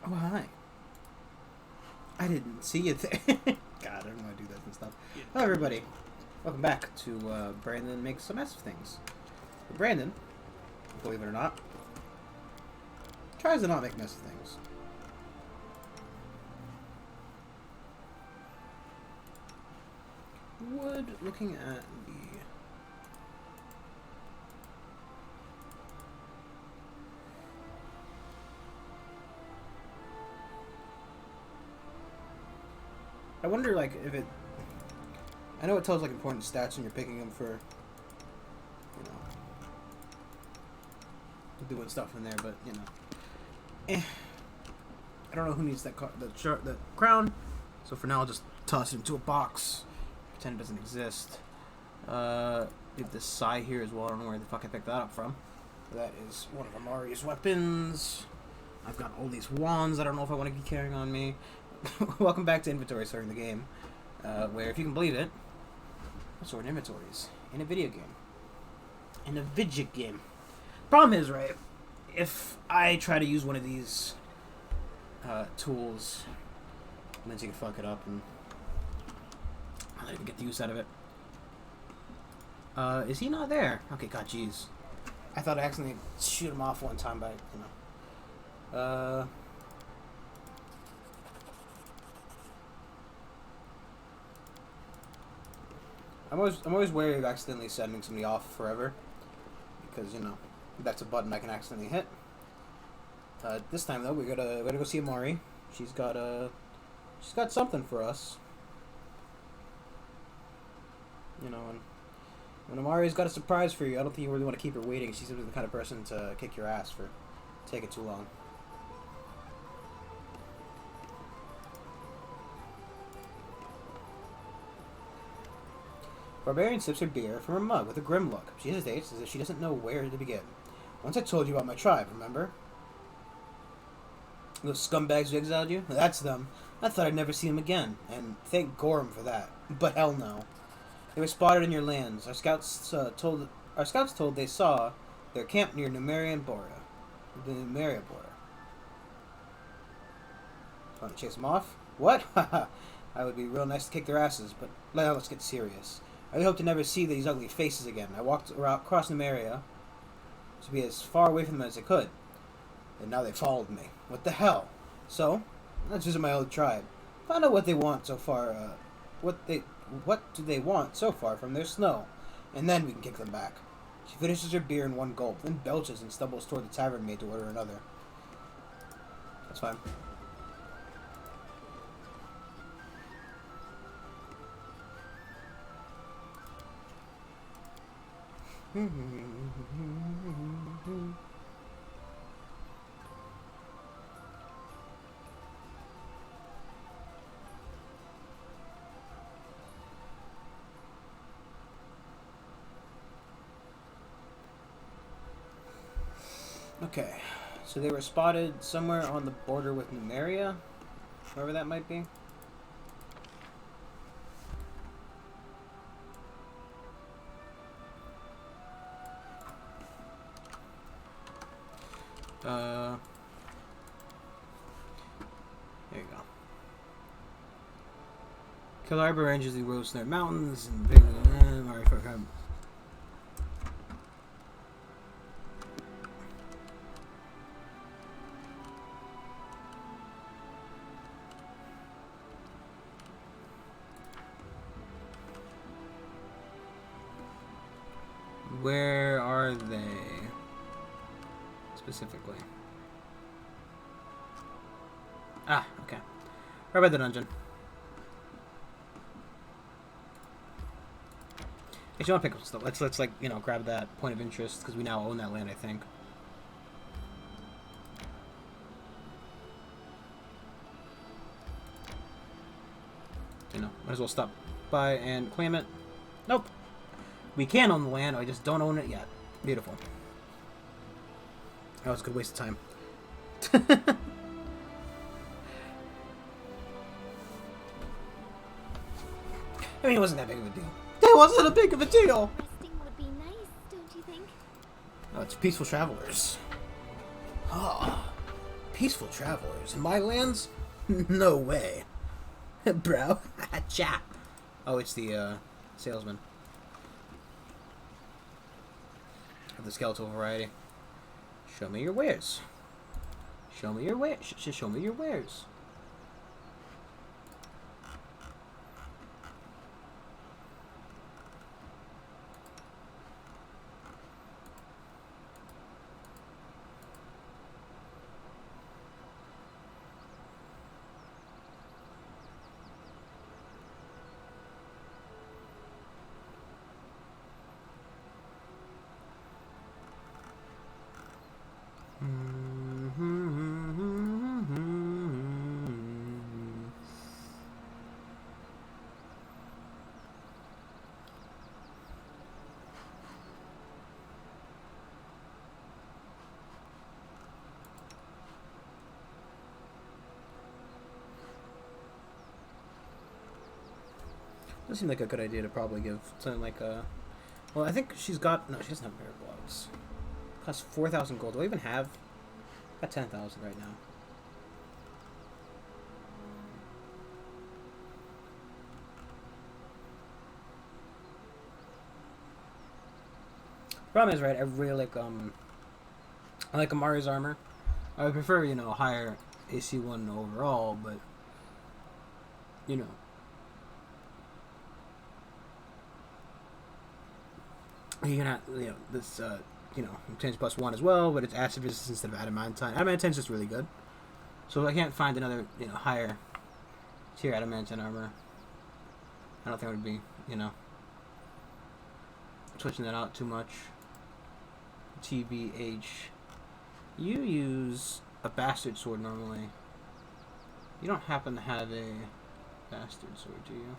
Oh, hi. I didn't see you there. God, I don't want to do that and stuff. Hello, everybody. Welcome back to Brandon Makes a Mess of Things. Brandon, believe it or not, tries to not make a mess of things. Looking at the... I wonder, like, if it... I know it tells, like, important stats when you're picking them for, you know, doing stuff in there, but, you know. I don't know who needs that the crown, so for now I'll just toss it into a box. Pretend it doesn't exist. Leave this Sai here as well. I don't know where the fuck I picked that up from. That is one of Amari's weapons. I've got all these wands I don't know if I want to be carrying on me. Welcome back to inventory starting the game. Where, if you can believe it, I'm sorting inventories in a video game. In a video game. Problem is, right, if I try to use one of these tools, Lindsay can fuck it up and I'll not even get the use out of it. Is he not there? Okay, god, jeez. I thought I accidentally shoot him off one time, but, you know. I'm always wary of accidentally sending somebody off forever, because, you know, that's a button I can accidentally hit. This time though, we're gonna go see Amari. She's got something for us. You know, and when Amari's got a surprise for you, I don't think you really want to keep her waiting. She's the kind of person to kick your ass for taking too long. Barbarian sips her beer from her mug with a grim look. She hesitates as if she doesn't know where to begin. Once I told you about my tribe, remember? Those scumbags who exiled you? That's them. I thought I'd never see them again, and thank Gorham for that. But hell no. They were spotted in your lands. Our scouts told they saw their camp near Numerian border. The Numeria border. Want to chase them off? What? Haha. I would be real nice to kick their asses, but now let's get serious. I hope to never see these ugly faces again. I walked across Numeria to be as far away from them as I could, and now they followed me. What the hell? So, let's visit my old tribe. Find out what they want so far. What do they want so far from their snow, and then we can kick them back. She finishes her beer in one gulp, then belches and stumbles toward the tavern maid to order another. That's fine. Okay, so they were spotted somewhere on the border with Numeria, wherever that might be. There you go. Calabria ranges the Rose-Snare Mountains and big. Where are they specifically? Ah, okay. Right by the dungeon. If you want to pick up stuff, let's like, you know, grab that point of interest because we now own that land, I think. You know, might as well stop by and claim it. Nope. We can own the land, I just don't own it yet. Beautiful. That was a good waste of time. I mean, it wasn't that big of a deal. It wasn't a big of a deal! Resting would be nice, don't you think? Oh, it's peaceful travelers. Oh, Peaceful travelers in my lands? No way. Bro. Chat. Oh, it's the salesman. Of the skeletal variety. Show me your wares. Show me your wares. Show me your wares. Does seem like a good idea to probably give something like a. Well, I think she's got. No, she doesn't have mirror gloves. Costs 4,000 gold. Do I even have? Got 10,000 right now. Problem is, right? I really like I like Amari's armor. I would prefer, you know, a higher AC1 overall, but you know. You can have, you know, this, you know, intense +1 as well, but it's acid resistance instead of adamantine. Adamantine is just really good. So I can't find another, you know, higher tier adamantine armor. I don't think it would be, you know, switching that out too much. TBH. You use a bastard sword normally. You don't happen to have a bastard sword, do you?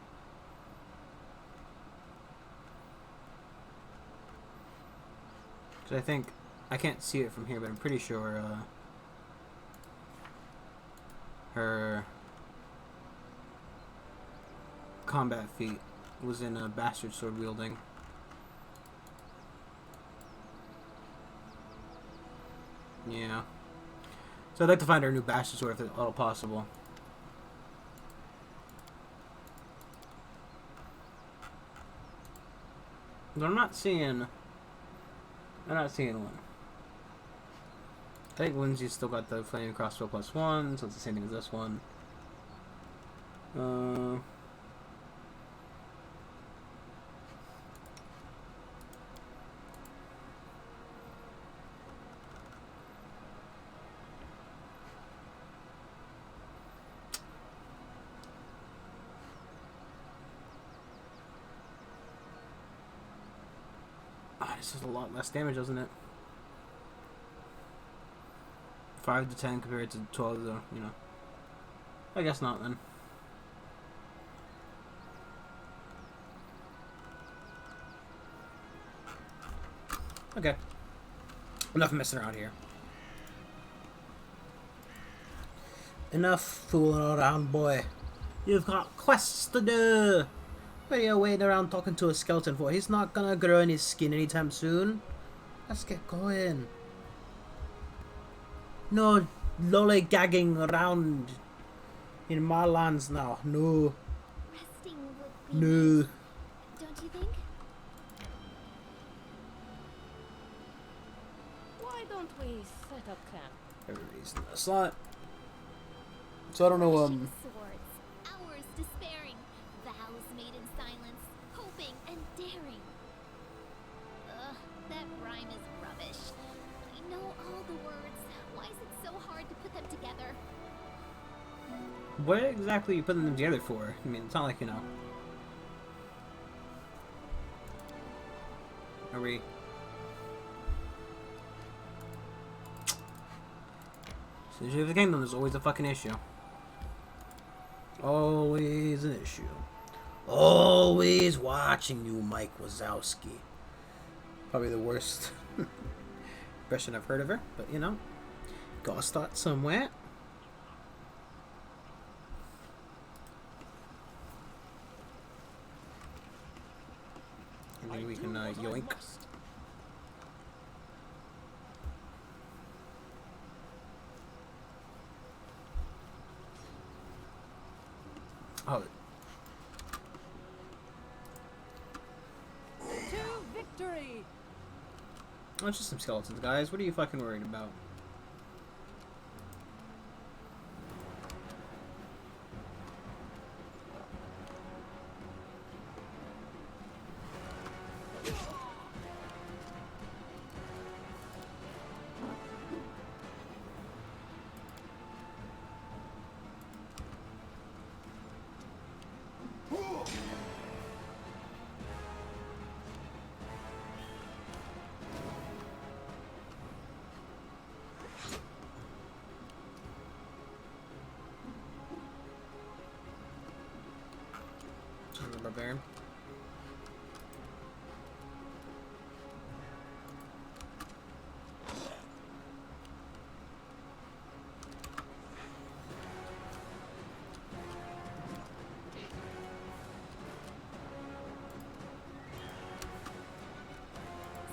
Because I think, I can't see it from here, but I'm pretty sure her combat feat was in a bastard sword wielding. Yeah. So I'd like to find her a new bastard sword if at all possible. But I'm not seeing one. I think Lindsay's still got the flaming crossbow +1, so it's the same thing as this one. This is a lot less damage, doesn't it? 5 to 10 compared to 12, though, you know. I guess not, then. Okay. Enough messing around here. Enough fooling around, boy. You've got quests to do. What are you waiting around talking to a skeleton for? He's not gonna grow any skin anytime soon. Let's get going. No lollygagging around in my lands now. No. Resting would be No. nice, don't you think? Why don't we set up camp? Everybody's in the slot. So I don't know, Flashing swords, hours despairing, vows made in silence, hoping and daring. Ugh, that rhyme is rubbish. I know all the words. Why is it so hard to put them together? what exactly are you putting them together for? I mean, it's not like, you know. Are we... Since you have the kingdom, there's always a fucking issue. Always an issue. Always watching you, Mike Wazowski. Probably the worst impression I've heard of her, but you know, gotta start somewhere. And maybe we can yoink. Oh, To victory! oh, it's just some skeletons, guys. What are you fucking worried about? I'm a barbarian.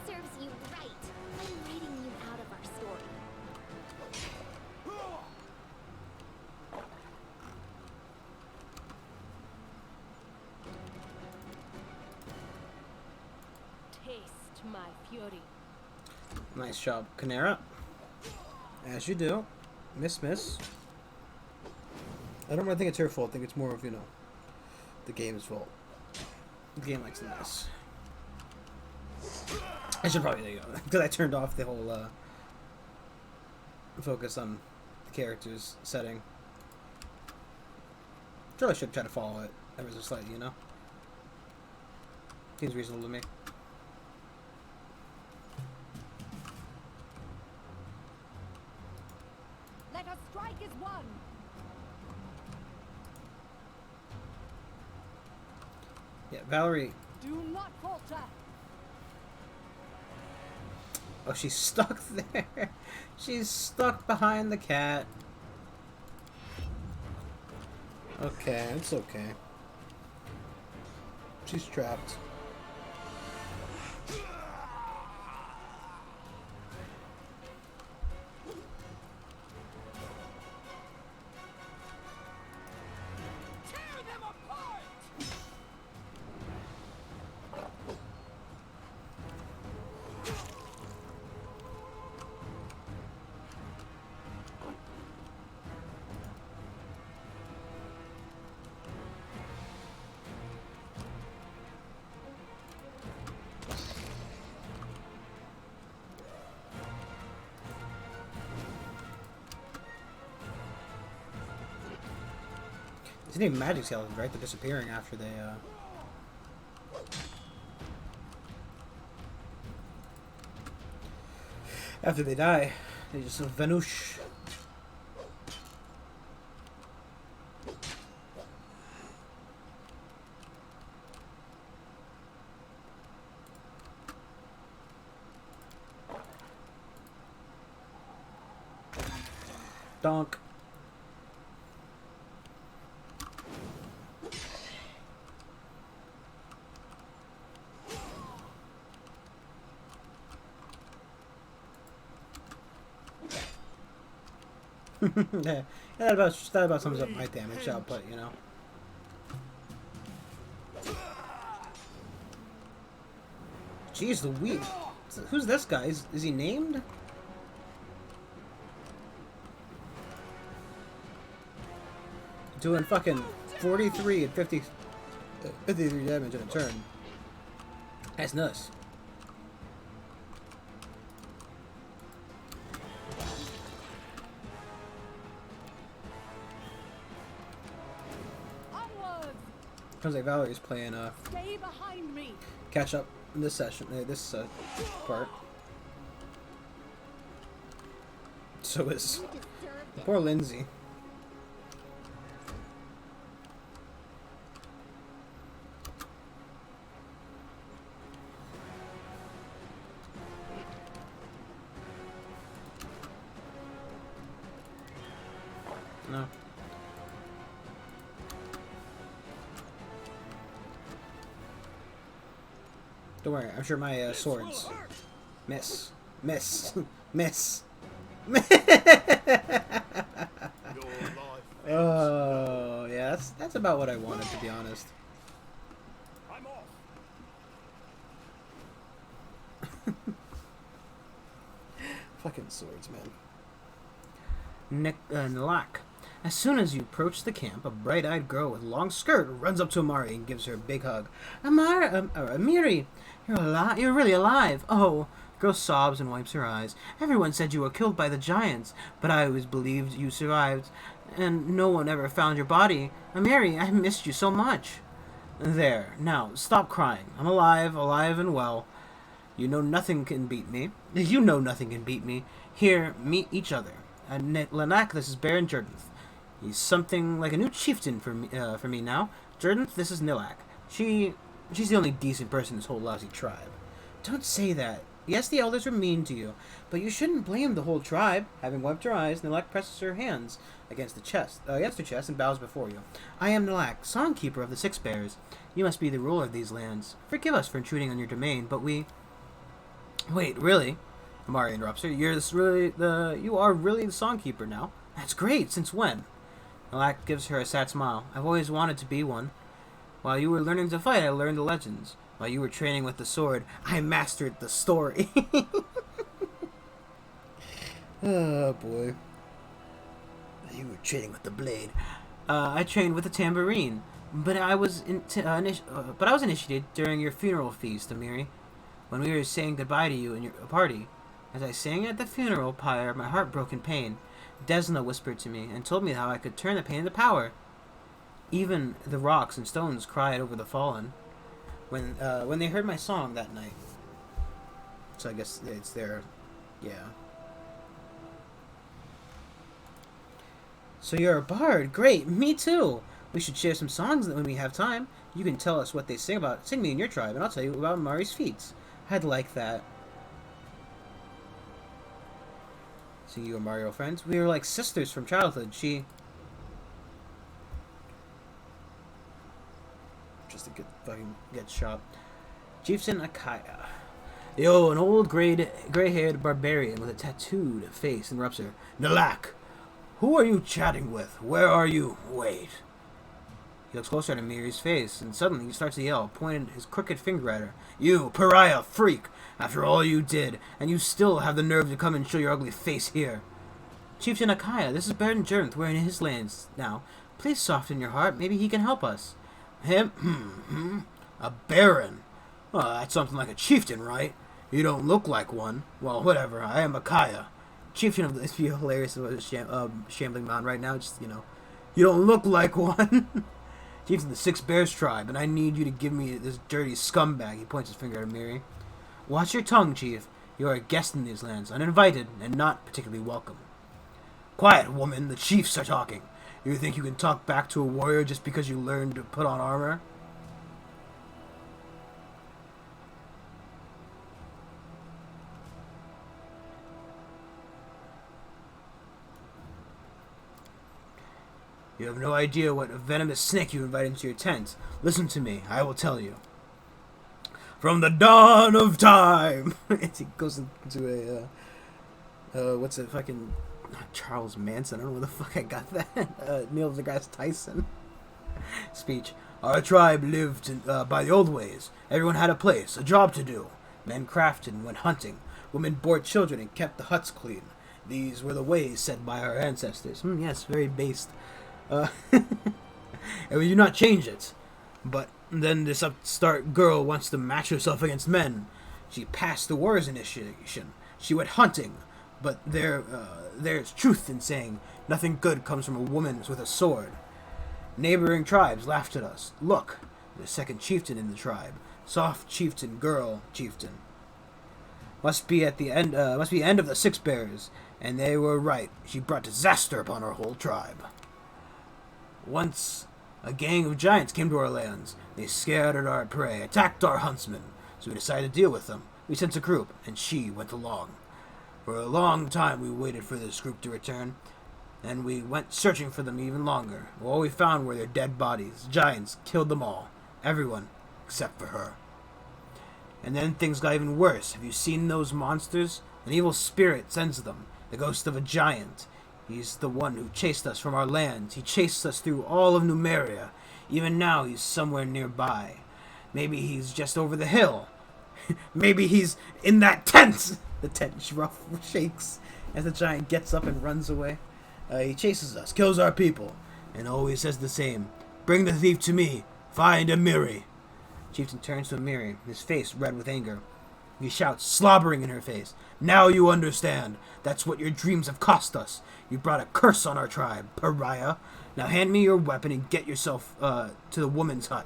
Serves you right. I'm writing you out of our story. Taste my fury. Nice job, Canera. As you do. Miss. I don't really think it's her fault. I think it's more of, you know, the game's fault. The game likes to miss. I should probably, there you go. Because I turned off the whole focus on the character's setting. Sure, I should try to follow it ever so slightly, you know? Seems reasonable to me. Let us strike as one. Yeah, Valerie. Do not falter. Oh, she's stuck there. She's stuck behind the cat. Okay, it's okay. She's trapped. Tear them apart. These need magic skeletons, right? They're disappearing after they, after they die. They just vanish. Donk. Yeah, that about sums up my damage output, you know. Jeez Louise. Who's this guy? Is he named? Doing fucking 43 and 53 damage in a turn. That's nuts. Onwards. Sounds like Valerie's playing Stay behind me. catch up in this session, this part. So is You deserved it. poor Lindsay. No. Don't worry, I'm sure my swords miss. Oh yeah, that's a about what I wanted, to be honest. I'm off. Fucking swords, man. Nalak. As soon as you approach the camp, a bright-eyed girl with a long skirt runs up to Amari and gives her a big hug. Amiri, you're alive. You're really alive. Oh. The girl sobs and wipes her eyes. Everyone said you were killed by the giants, but I always believed you survived, and no one ever found your body. Amiri, I missed you so much. There. Now, stop crying. I'm alive and well. You know nothing can beat me. Here, meet each other. Lenak, this is Baron Jerdith. He's something like a new chieftain for me now. Jerdith, this is Nilak. She's the only decent person in this whole lousy tribe. Don't say that. Yes, the elders were mean to you, but you shouldn't blame the whole tribe. Having wiped her eyes, Nilak presses her hands against her chest, and bows before you. I am Nilak, Songkeeper of the Six Bears. You must be the ruler of these lands. Forgive us for intruding on your domain, but we... Wait, really? Amari interrupts her. You are really the Songkeeper now? That's great. Since when? Nilak gives her a sad smile. I've always wanted to be one. While you were learning to fight, I learned the legends. While you were training with the sword, I mastered the story. Oh, boy. You were training with the blade. I trained with the tambourine, but I was initiated during your funeral feast, Amiri. When we were saying goodbye to you in your party, as I sang at the funeral pyre, my heart broke in pain. Desna whispered to me and told me how I could turn the pain into power. Even the rocks and stones cried over the fallen. When they heard my song that night. So I guess it's their, yeah. So you're a bard. Great. Me too. We should share some songs when we have time. You can tell us what they sing about. Sing me in your tribe, and I'll tell you about Mari's feats. I'd like that. So you and Mario friends? We were like sisters from childhood. She... Just to get shot. Chieftain Akaya. Yo, an old gray-haired barbarian with a tattooed face interrupts her. Nalak! Who are you chatting with? Where are you? Wait. He looks closer at Amiri's face, and suddenly he starts to yell, pointing his crooked finger at her. You, pariah, freak! After all you did, and you still have the nerve to come and show your ugly face here. Chieftain Akaya, this is Baron Jernth. We're in his lands now. Please soften your heart. Maybe he can help us. Him? A baron? Well, that's something like a chieftain, right? You don't look like one. Well, whatever. I am Akaya. Chieftain of this hilarious shambling mound right now. Just, you don't look like one. Chieftain of the Six Bears tribe, and I need you to give me this dirty scumbag. He points his finger at Amiri. Watch your tongue, Chief. You are a guest in these lands, uninvited, and not particularly welcome. Quiet, woman. The chiefs are talking. You think you can talk back to a warrior just because you learned to put on armor? You have no idea what a venomous snake you invite into your tent. Listen to me. I will tell you. From the dawn of time! He goes into a... what's it? Fucking... Charles Manson. I don't know where the fuck I got that. Neil deGrasse Tyson speech. Our tribe lived by the old ways. Everyone had a place, a job to do. Men crafted and went hunting. Women bore children and kept the huts clean. These were the ways set by our ancestors. Yes, very based. And we do not change it. But then this upstart girl wants to match herself against men. She passed the warriors initiation. She went hunting. But there's truth in saying nothing good comes from a woman with a sword. Neighboring tribes laughed at us. Look, the second chieftain in the tribe. Soft chieftain, girl chieftain. Must be end of the Six Bears. And they were right. She brought disaster upon our whole tribe. Once, a gang of giants came to our lands. They scattered our prey, attacked our huntsmen. So we decided to deal with them. We sent a group, and she went along. For a long time we waited for this group to return, and we went searching for them even longer. All we found were their dead bodies. Giants killed them all. Everyone, except for her. And then things got even worse. Have you seen those monsters? An evil spirit sends them. The ghost of a giant. He's the one who chased us from our lands. He chased us through all of Numeria. Even now, he's somewhere nearby. Maybe he's just over the hill. Maybe he's in that tent! The tent shakes as the giant gets up and runs away. He chases us, kills our people, and always says the same. Bring the thief to me. Find Amiri. Chieftain turns to Amiri, his face red with anger. He shouts, slobbering in her face. Now you understand. That's what your dreams have cost us. You brought a curse on our tribe, pariah. Now hand me your weapon and get yourself to the woman's hut.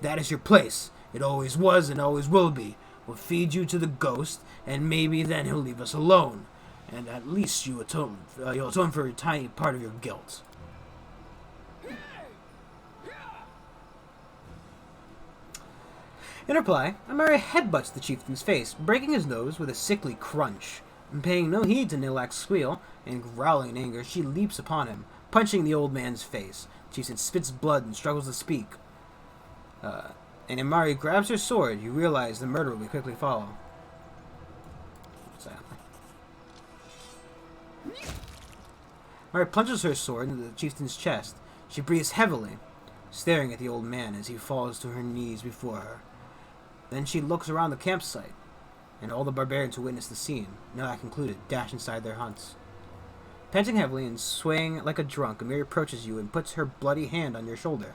That is your place. It always was and always will be. We'll feed you to the ghost, and maybe then he'll leave us alone. And at least you'll atone for a tiny part of your guilt. In reply, Amiri headbutts the chieftain's face, breaking his nose with a sickly crunch. And paying no heed to Nilak's squeal, and growling in anger, she leaps upon him, punching the old man's face. The chieftain spits blood and struggles to speak. And Amiri grabs her sword. You realize the murderer will quickly follow. Amiri plunges her sword into the chieftain's chest. She breathes heavily, staring at the old man as he falls to her knees before her. Then she looks around the campsite, and all the barbarians who witnessed the scene, Nilak included, dash inside their hunts. Panting heavily and swaying like a drunk, Amiri approaches you and puts her bloody hand on your shoulder.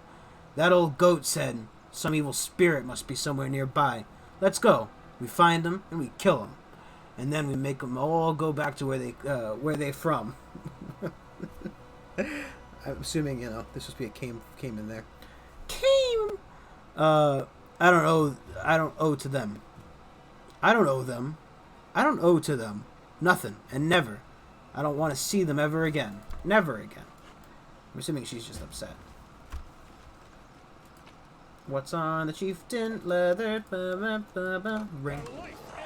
That old goat said, some evil spirit must be somewhere nearby. Let's go. We find him, and we kill him. And then we make them all go back to where they from. I'm assuming, this must be a came in there. Came! I don't owe to them. I don't owe them. I don't owe to them. Nothing. And never. I don't want to see them ever again. Never again. I'm assuming she's just upset. What's on the chieftain? Leather ring.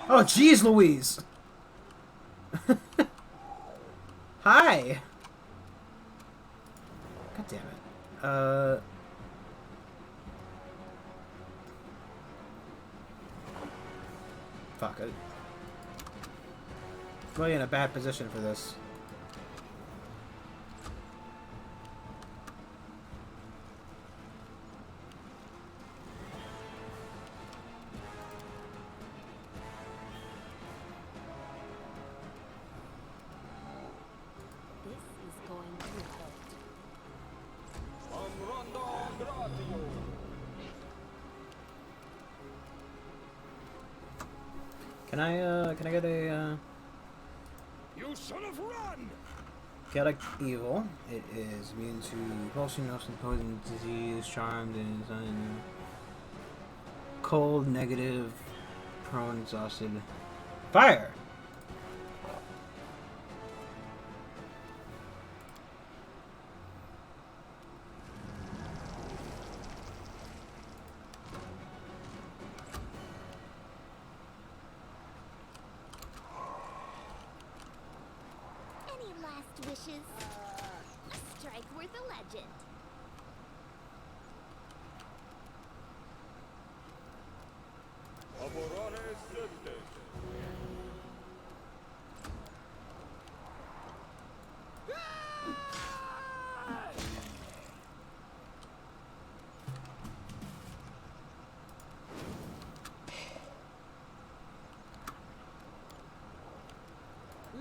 Oh, jeez Louise! Hi! God damn it. Fuck it. Really in a bad position for this. This is going to hurt. Can I get a, You son of run! get a evil? It is immune to repulsion, poison, disease, charmed, and cold, negative, prone, exhausted. Fire! Any last wishes? A strike worth a legend.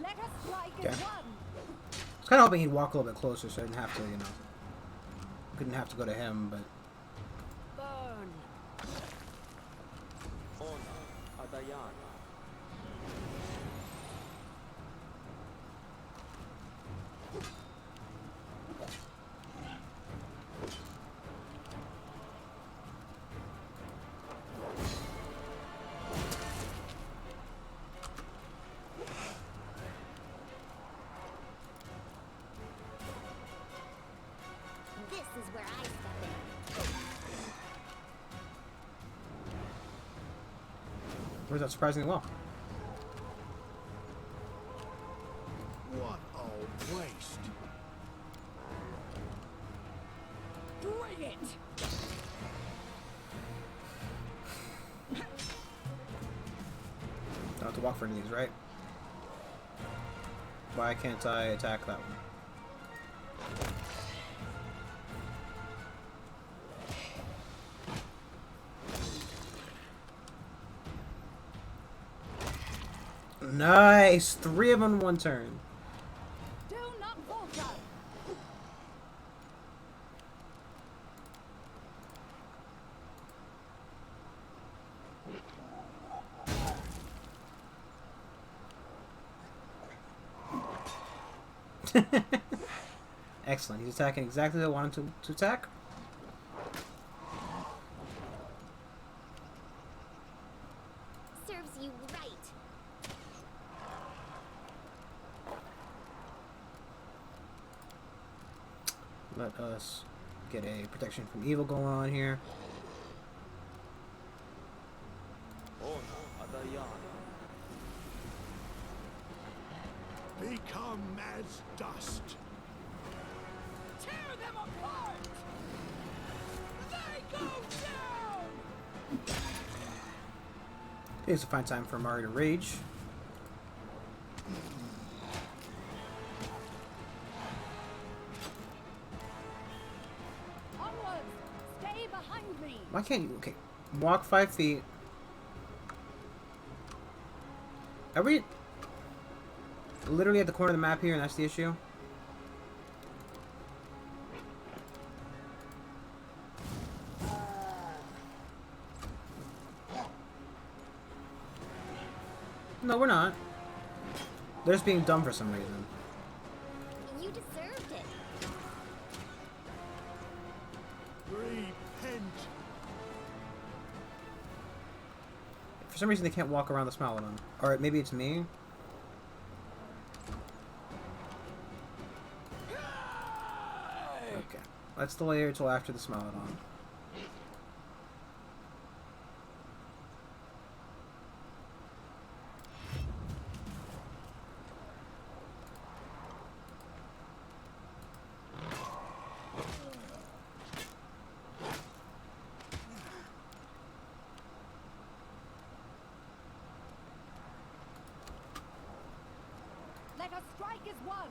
Let us strike Okay. as one. I was kind of hoping he'd walk a little bit closer so I didn't have to, couldn't have to go to him, but... Burn. This is where I step in. Works out surprisingly well. What a waste. Bring it. Don't have to walk for any of these, right? Why can't I attack that one? Nice! 3 of them in 1 turn. Do not falter. Excellent. He's attacking exactly what I wanted to attack. Serves you right. Let us get a protection from evil going on here. Become as dust. Tear them apart. They go down. It's a fine time for Mario to rage. Onwards. Stay behind me. Why can't you? Okay, walk 5 feet. Are we literally at the corner of the map here, and that's the issue? No, we're not. They're just being dumb for some reason. You deserved it. Repent. For some reason, they can't walk around the Smilodon. Or maybe it's me. Okay. Let's delay it until after the Smilodon. Let us strike as one.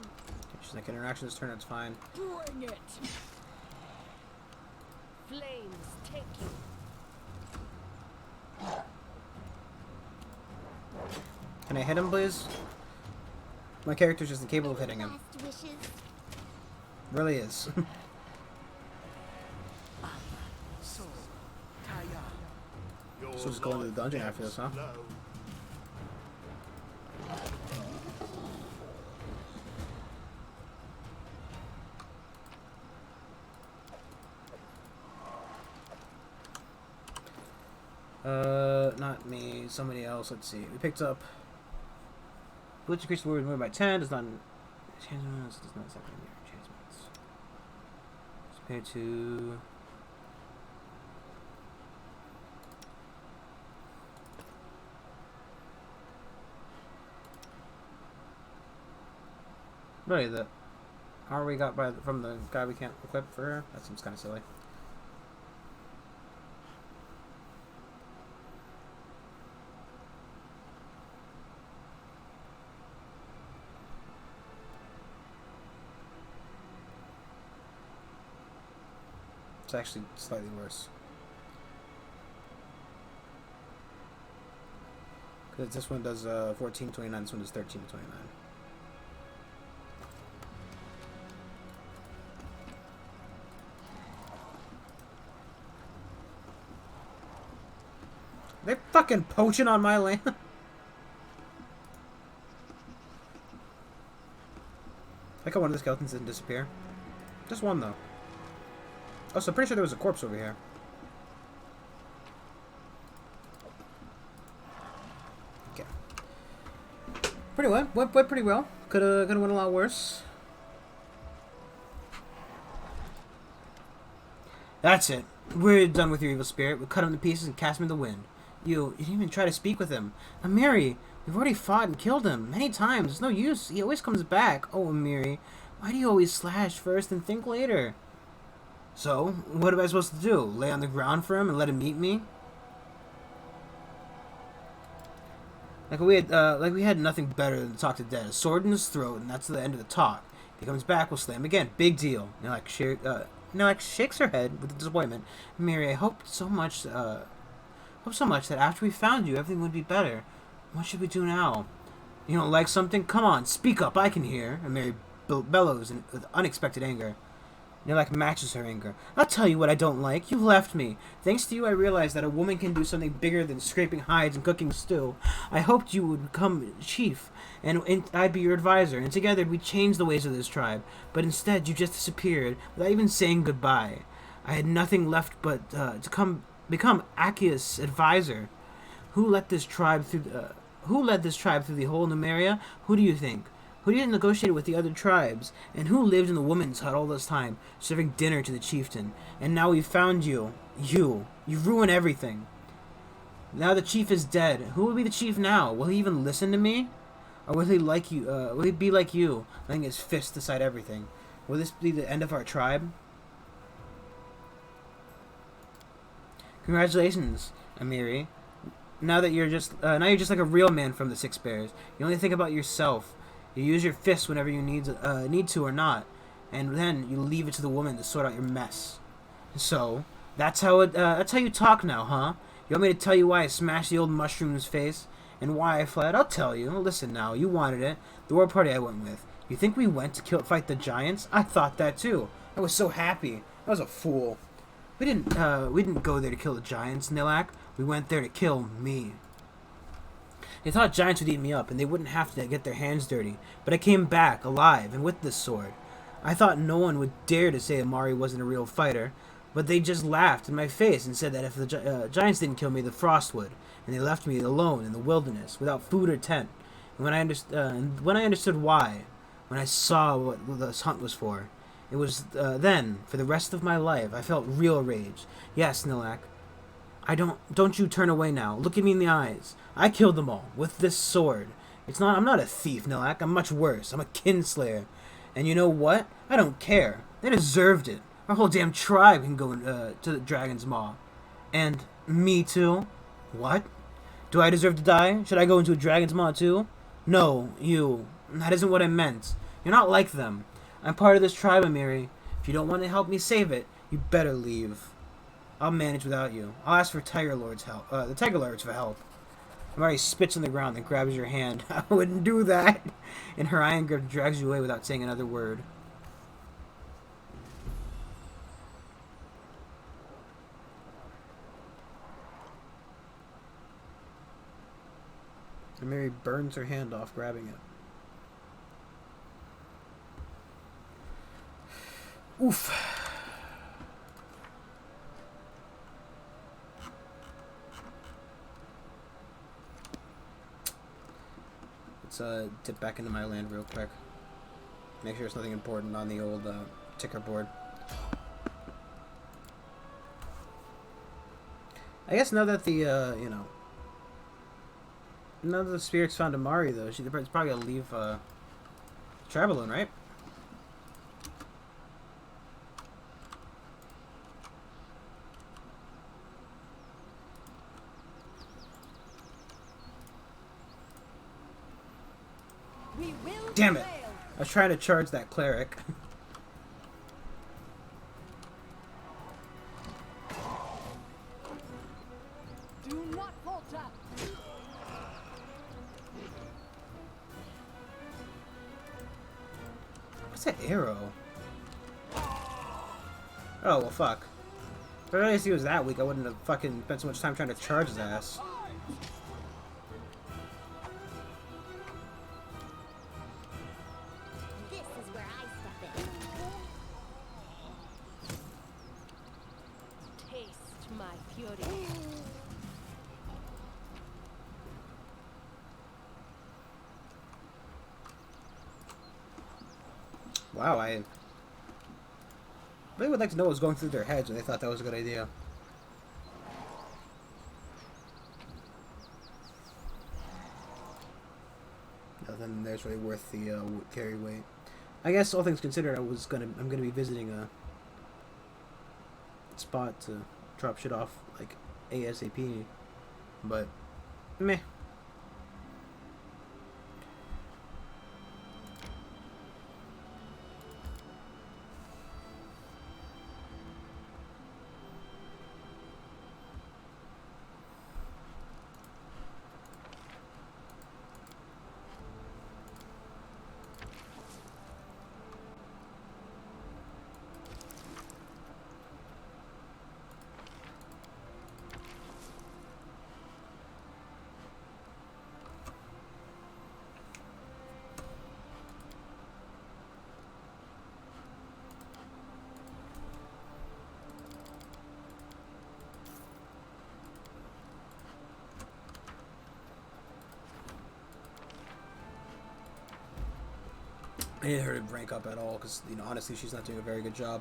She's like, interaction this turn, that's fine. Bring it. Flames take you. Can I hit him, please? My character's just incapable of hitting him. Last wishes. Really is. Your So just go into the dungeon life after this, huh? ebbs low. Not me. Somebody else. Let's see. We picked up. Blitz increase the word moved by 10. Does not. Does not exactly mirror enchantments. Compared to. Really, the armor we got from the guy we can't equip for her? That seems kind of silly. It's actually slightly worse. Because this one does 1429, this one does 1329. They're fucking poaching on my land. Like how one of the skeletons didn't disappear. Just one though. Oh, so I'm pretty sure there was a corpse over here. Okay. Pretty well. Went pretty well. Coulda went a lot worse. That's it. We're done with your evil spirit. We cut him to pieces and cast him in the wind. You didn't even try to speak with him. Amiri, we've already fought and killed him many times. It's no use. He always comes back. Oh, Amiri, why do you always slash first and think later? So, what am I supposed to do? Lay on the ground for him and let him eat me? Like we had nothing better than to talk to dead. A sword in his throat, and that's the end of the talk. If he comes back, we'll slay him again. Big deal. Shakes her head with disappointment. Mary, I hope so much that after we found you, everything would be better. What should we do now? You don't like something? Come on, speak up, I can hear. And Mary bellows with unexpected anger. Nilak matches her anger. I'll tell you what I don't like. You left me. Thanks to you, I realized that a woman can do something bigger than scraping hides and cooking stew. I hoped you would become chief, and I'd be your advisor, and together we'd change the ways of this tribe. But instead, you just disappeared without even saying goodbye. I had nothing left but to become Akia's advisor. Who led this tribe through? Who led this tribe through the whole Numeria? Who do you think? Who didn't negotiate with the other tribes? And who lived in the woman's hut all this time, serving dinner to the chieftain? And now we've found you. You ruined everything. Now the chief is dead. Who will be the chief now? Will he even listen to me? Or will he like you? Will he be like you, letting his fist decide everything? Will this be the end of our tribe? Congratulations, Amiri. Now you're just like a real man from the Six Bears. You only think about yourself. You use your fists whenever you need to or not, and then you leave it to the woman to sort out your mess. So that's how you talk now, huh? You want me to tell you why I smashed the old mushroom's face and why I fled? I'll tell you. Listen now, you wanted it. The war party I went with. You think we went to fight the giants? I thought that too. I was so happy. I was a fool. We didn't go there to kill the giants, Nilak. We went there to kill me. They thought giants would eat me up, and they wouldn't have to get their hands dirty. But I came back, alive, and with this sword. I thought no one would dare to say Amari wasn't a real fighter, but they just laughed in my face and said that if the giants didn't kill me, the frost would, and they left me alone in the wilderness, without food or tent. And when I understood why, when I saw what this hunt was for, it was then, for the rest of my life, I felt real rage. Yes, Nilak. Don't you turn away now. Look at me in the eyes. I killed them all with this sword. I'm not a thief, Nilak. I'm much worse. I'm a kinslayer. And you know what? I don't care. They deserved it. Our whole damn tribe can go to the Dragon's Maw. And me too? What? Do I deserve to die? Should I go into a Dragon's Maw too? No, you. That isn't what I meant. You're not like them. I'm part of this tribe, Amiri. If you don't want to help me save it, you better leave. I'll manage without you. I'll ask for the Tiger Lords for help. Amari spits on the ground and grabs your hand. I wouldn't do that. And her iron grip drags you away without saying another word. And Mary burns her hand off, grabbing it. Oof. Let's dip back into my land real quick. Make sure there's nothing important on the old ticker board. I guess now that the now that the spirits found Amari, though, she's probably gonna leave tribe alone, right? Damn it! I was trying to charge that cleric. Do not falter. What's that arrow? Oh, well, fuck. If I realized he was that weak, I wouldn't have fucking spent so much time trying to charge his ass. This is where I step in. Taste my fury. Wow, I really would like to know what was going through their heads when they thought that was a good idea. Nothing there's really worth the carry weight. I guess all things considered, I'm gonna be visiting a spot to drop shit off like ASAP, but meh. I need her to rank up at all because, you know, honestly, she's not doing a very good job.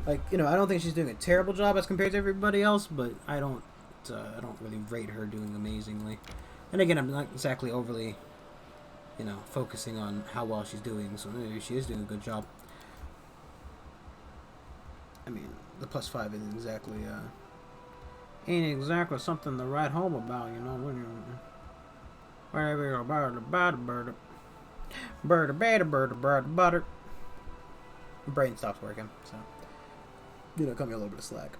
Like, you know, I don't think she's doing a terrible job as compared to everybody else, but I don't really rate her doing amazingly. And again, I'm not exactly overly, you know, focusing on how well she's doing, so maybe she is doing a good job. I mean, the +5 isn't exactly, ain't exactly something to write home about, you know. My brain stops working, so, you know, cut me a little bit of slack.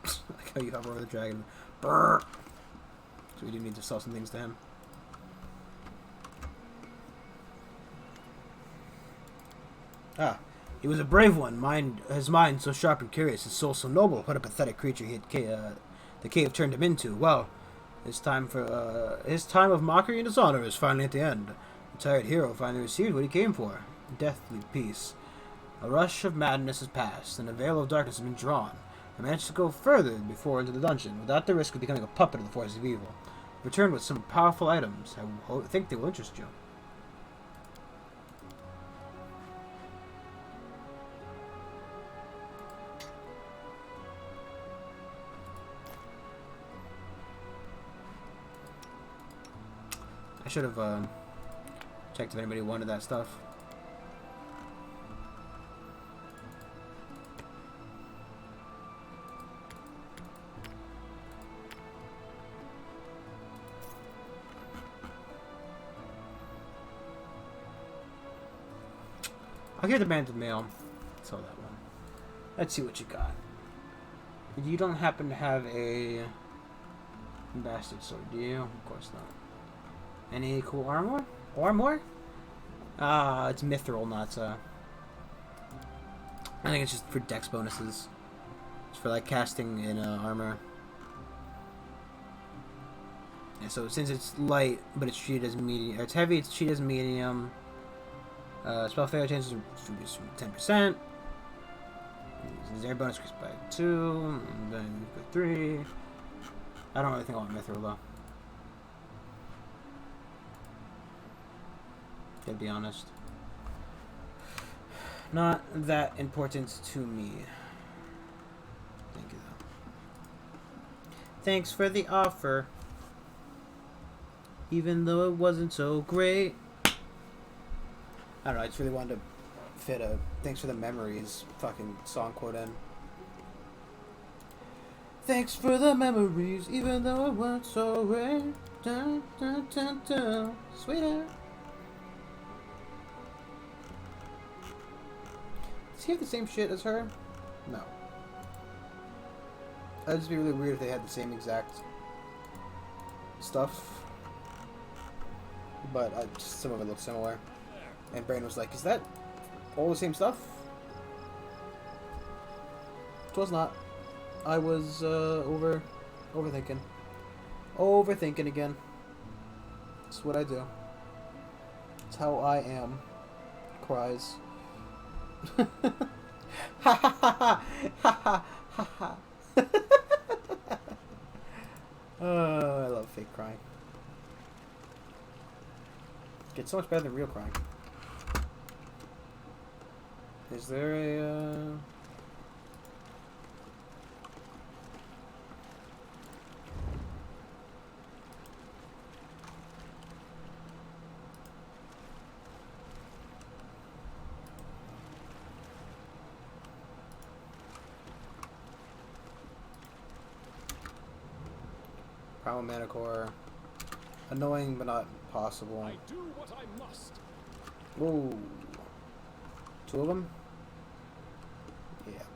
Like how you hover over the dragon. Brr. So we do need to sell some things to him. Ah, he was a brave one. His mind so sharp and curious, his soul so noble. What a pathetic creature the cave turned him into. Well, his time of mockery and dishonor is finally at the end. The tired hero finally received what he came for: deathly peace. A rush of madness has passed, and a veil of darkness has been drawn. I managed to go further than before into the dungeon, without the risk of becoming a puppet of the forces of evil. Returned with some powerful items. I think they will interest you. I should have checked if anybody wanted that stuff. I'll get the banded mail. Sell that one. Let's see what you got. You don't happen to have a bastard sword, do you? Of course not. Any cool armor? Armor? It's mithril, not I think it's just for dex bonuses. It's for like casting in armor. Yeah, so since it's light, but it's treated as medium, or it's heavy, it's treated as medium. Spell failure chances are reduced from 10%. Air bonus increased by 2, and then 3. I don't really think I want mithril though. To be honest. Not that important to me. Thank you though. Thanks for the offer. Even though it wasn't so great. I don't know, I just really wanted to fit a thanks for the memories fucking song quote in. Thanks for the memories, even though it wasn't so great. Dun, dun, dun, dun. Sweeter. Does he have the same shit as her? No. That'd just be really weird if they had the same exact stuff. But just some of it looks similar. And Brain was like, is that all the same stuff? It was not. I was overthinking. Overthinking again. That's what I do. That's how I am. Cries. Ha ha ha ha ha ha ha. Oh, I love fake crying. It's so much better than real crying. Is there a Primal Manicore? Annoying but not possible. I do what I must. Whoa. 2 of them? Yeah.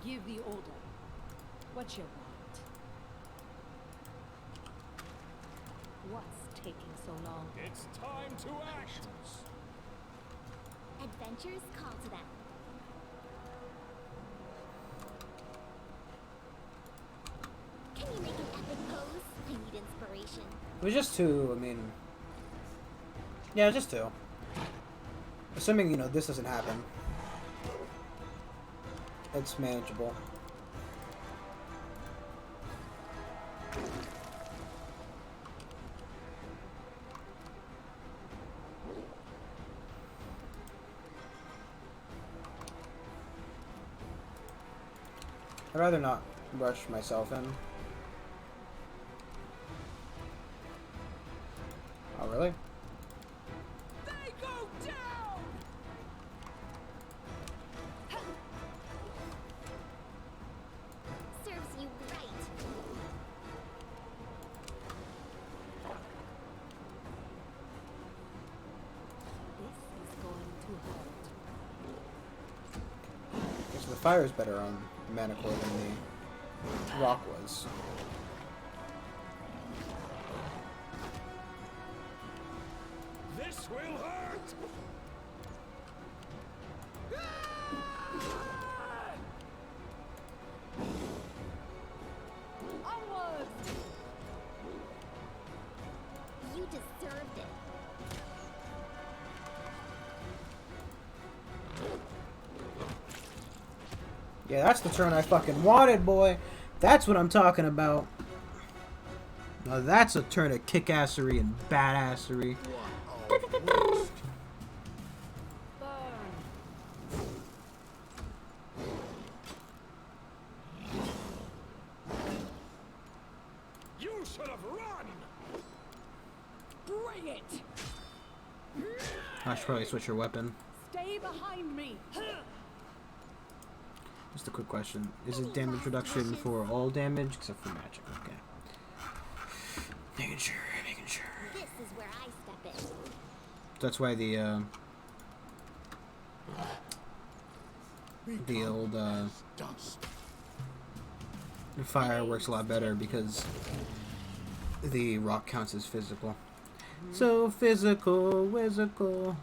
Give the order. What you want? What's taking so long? It's time to act. Adventures call to them. Can you make an epic pose? I need inspiration. It was just 2, I mean... Yeah, just 2. Assuming, you know, this doesn't happen. It's manageable. I'd rather not rush myself in. Oh, really? They go down! Serves you right. This is going to hurt. So the fire is better on Manicore than the rock was. This will hurt! Onwards! You deserved it. Yeah, that's the turn I fucking wanted, boy. That's what I'm talking about. Now that's a turn of kick-assery and badassery. What a waste. Burn! You should have run! Bring it! I should probably switch your weapon. Stay behind me! Just a quick question. Is it damage reduction for all damage except for magic? Okay. Making sure, making sure. This is where I step in. That's why the old Dust. fire works a lot better because the rock counts as physical. So physical, whizzical.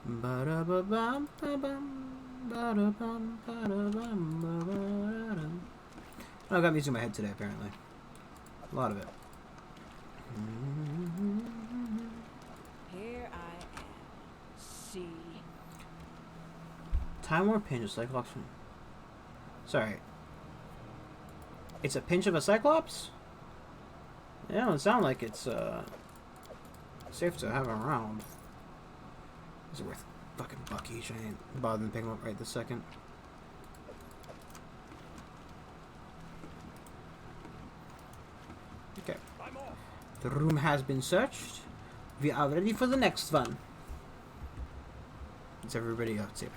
Ba-da-ba-bum, ba-bum, ba-da-bum, ba-da-bum, ba-da-dum. Oh, I got music in my head today, apparently. A lot of it. Here I am. See. Time War pinch of Cyclops. Sorry. It's a pinch of a Cyclops? It don't sound like it's safe to have around. Is it worth fucking buck each? I ain't bothering to pick them up right this second. Okay. I'm off. The room has been searched. We are ready for the next one. Is everybody out here?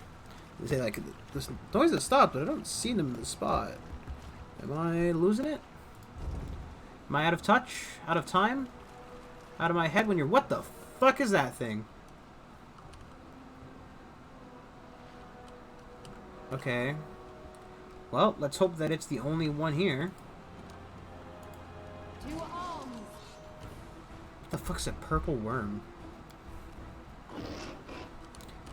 They say like this noise has stopped, but I don't see them in the spot. Am I losing it? Am I out of touch? Out of time? Out of my head when you're... What the fuck is that thing? Okay. Well, let's hope that it's the only one here. To arms! What the fuck's a purple worm?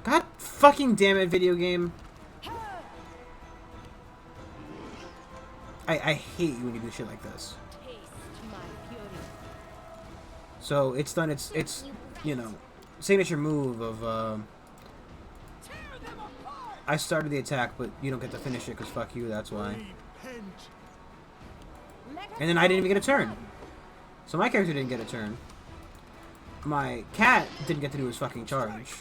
God fucking damn it, video game. I hate you when you do shit like this. Taste my fury. So it's done its you know, signature move of Tear them apart! I started the attack, but you don't get to finish it because fuck you, that's why. Repent. And then I didn't even get a turn. So my character didn't get a turn. My cat didn't get to do his fucking charge.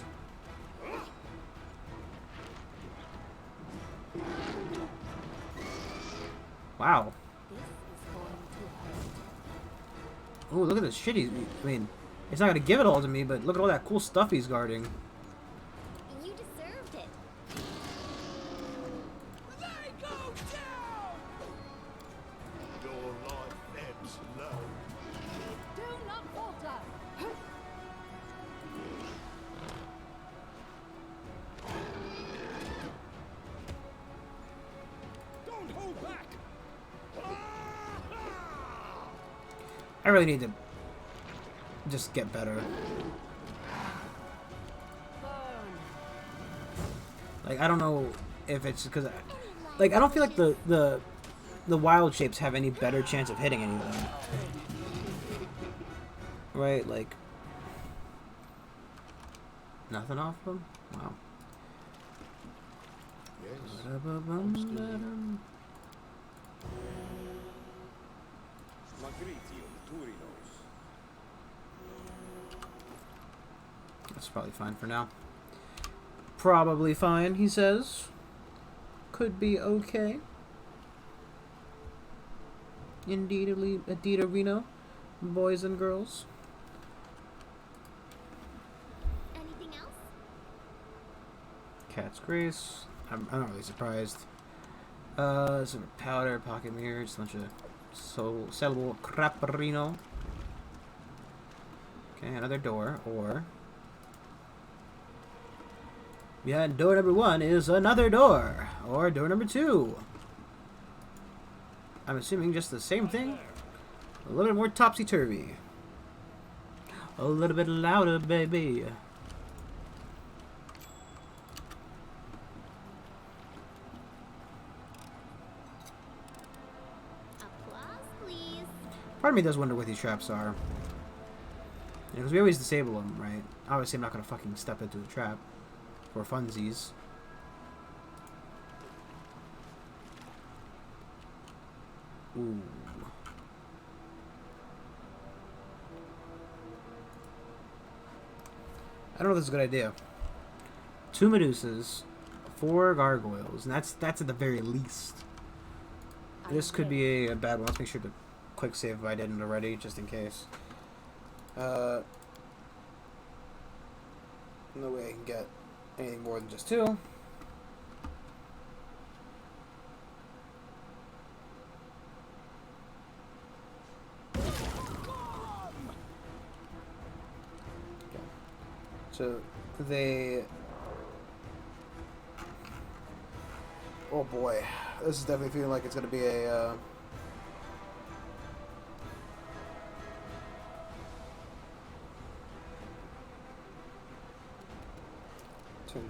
Wow. This is going to hurt. Ooh, look at this shit I mean, it's not gonna give it all to me, but look at all that cool stuff he's guarding. You deserved it. They go down! Your life ebbs low. Do not falter! Don't hold back! I really need to just get better. Burn! Like, I don't know if it's because, like, I don't feel like the wild shapes have any better chance of hitting anything. Right? Like, nothing off them? Wow. Yes. That's probably fine for now. Probably fine, he says. Could be okay. Indeed, Reno, boys and girls. Anything else? Cat's Grace. I'm not really surprised. Some powder, pocket mirror, just a bunch of sellable crapperino. Okay, another door, or... Yeah, door number 1 is another door, or door number 2. I'm assuming just the same thing. A little bit more topsy-turvy. A little bit louder, baby. Applause, please. Part of me does wonder what these traps are. Because we always disable them, right? Obviously, I'm not going to fucking step into a trap. For funsies. Ooh. I don't know if this is a good idea. 2 Medusas, 4 gargoyles, and that's at the very least. This could be a bad one. Let's make sure to quick save if I didn't already, just in case. No way I can get anything more than just 2. So they... Oh boy, this is definitely feeling like it's going to be a...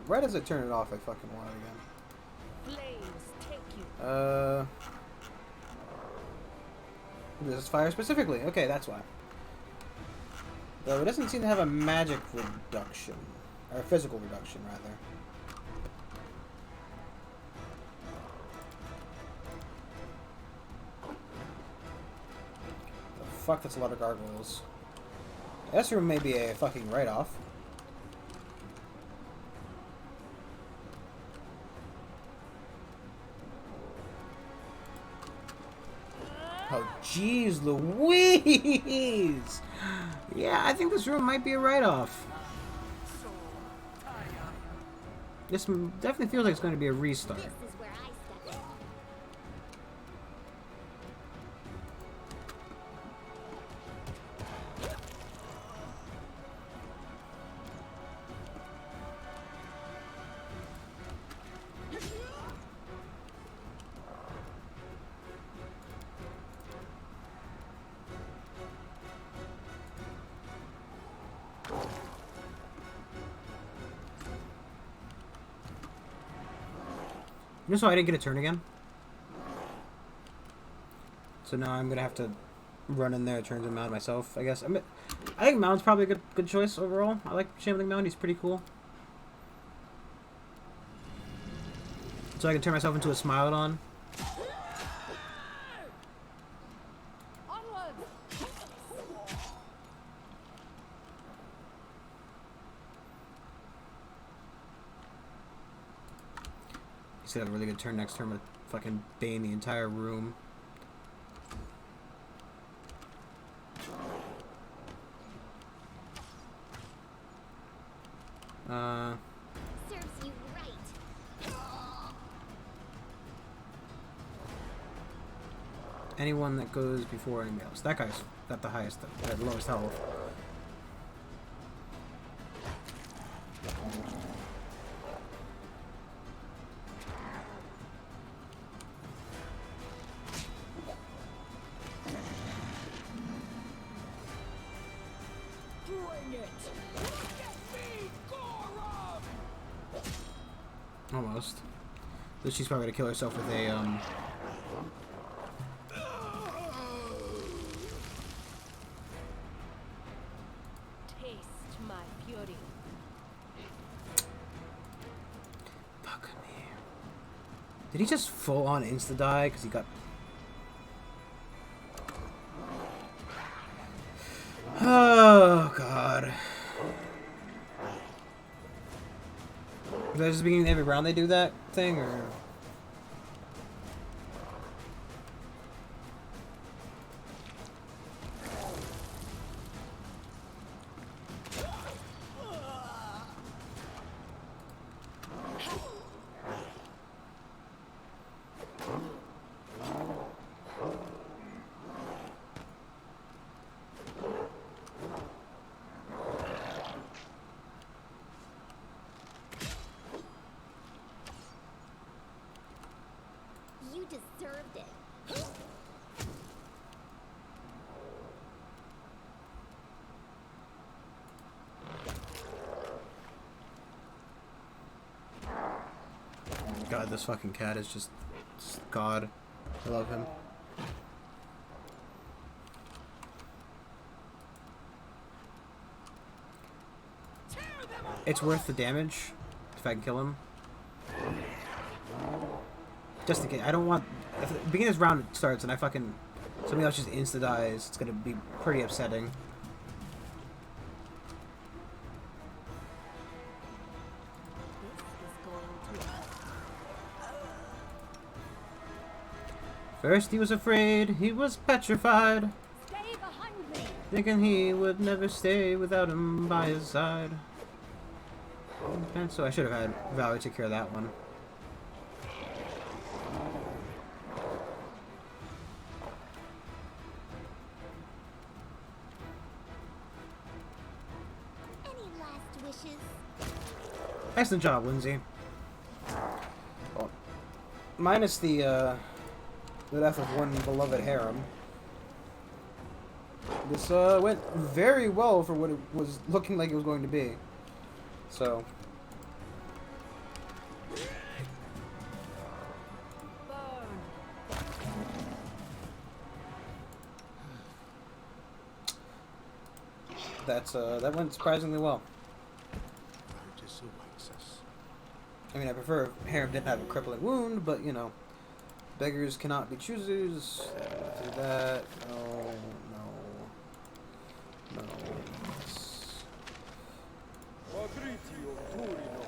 Right as I turn it off, I fucking want it again. Flames take you. This is fire specifically. Okay, that's why. Though it doesn't seem to have a magic reduction. Or a physical reduction, rather. The fuck, that's a lot of gargoyles. This room may be a fucking write-off. Oh, jeez Louise! Yeah, I think this room might be a write-off. This definitely feels like it's going to be a restart. This is where I step in. You know, so I didn't get a turn again. So now I'm gonna have to run in there, turn him out myself. I guess. I think Mound's probably a good choice overall. I like Shambling Mound. He's pretty cool. So I can turn myself into a Smilodon. Onward! He said I have a really good turn next turn, but fucking bane the entire room. Serves you right. Anyone that goes before anybody else. That guy's got the highest, the lowest health. Bring it! Look at me, Gorum! Almost. But she's probably gonna kill herself with a Taste my fury. Fuck me. Did he just full on insta die because he got? Oh god. Is that just the beginning of every round they do that thing, or? You deserved it. God, this fucking cat is just God. I love him. It's worth the damage if I can kill him. Just in case. I don't want... If the beginning of this round starts and I fucking... Somebody else just insta-dies, it's gonna be pretty upsetting. First he was afraid, he was petrified, Stay behind me. thinking he would never stay without him by his side. And so I should have had Valerie take care of that one. Any last wishes? Excellent job, Lindsay. Well, minus the death of one beloved harem. This went very well for what it was looking like it was going to be. So, Burn. that went surprisingly well. Notice awaits us. I mean, I prefer if harem didn't have a crippling wound, but you know, beggars cannot be choosers. Do that. No, no, no. Yes. Fabrizio Turino.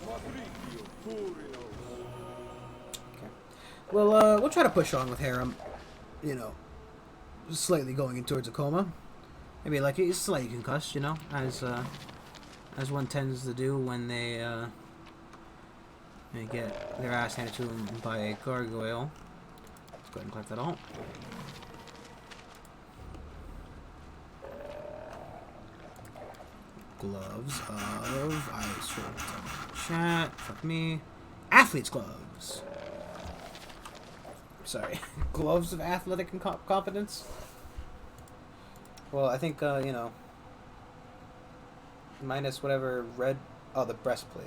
Fabrizio Turino. Okay. Well, we'll try to push on with harem. You know, slightly going in towards a coma. Maybe like he's slightly concussed. You know, as one tends to do when they get their ass handed to them by a gargoyle. Let's go ahead and collect that all. Gloves of ice chat. Fuck me. Athlete's gloves. Sorry. Gloves of athletic competence. Well, I think you know, minus whatever red. Oh, the breastplate.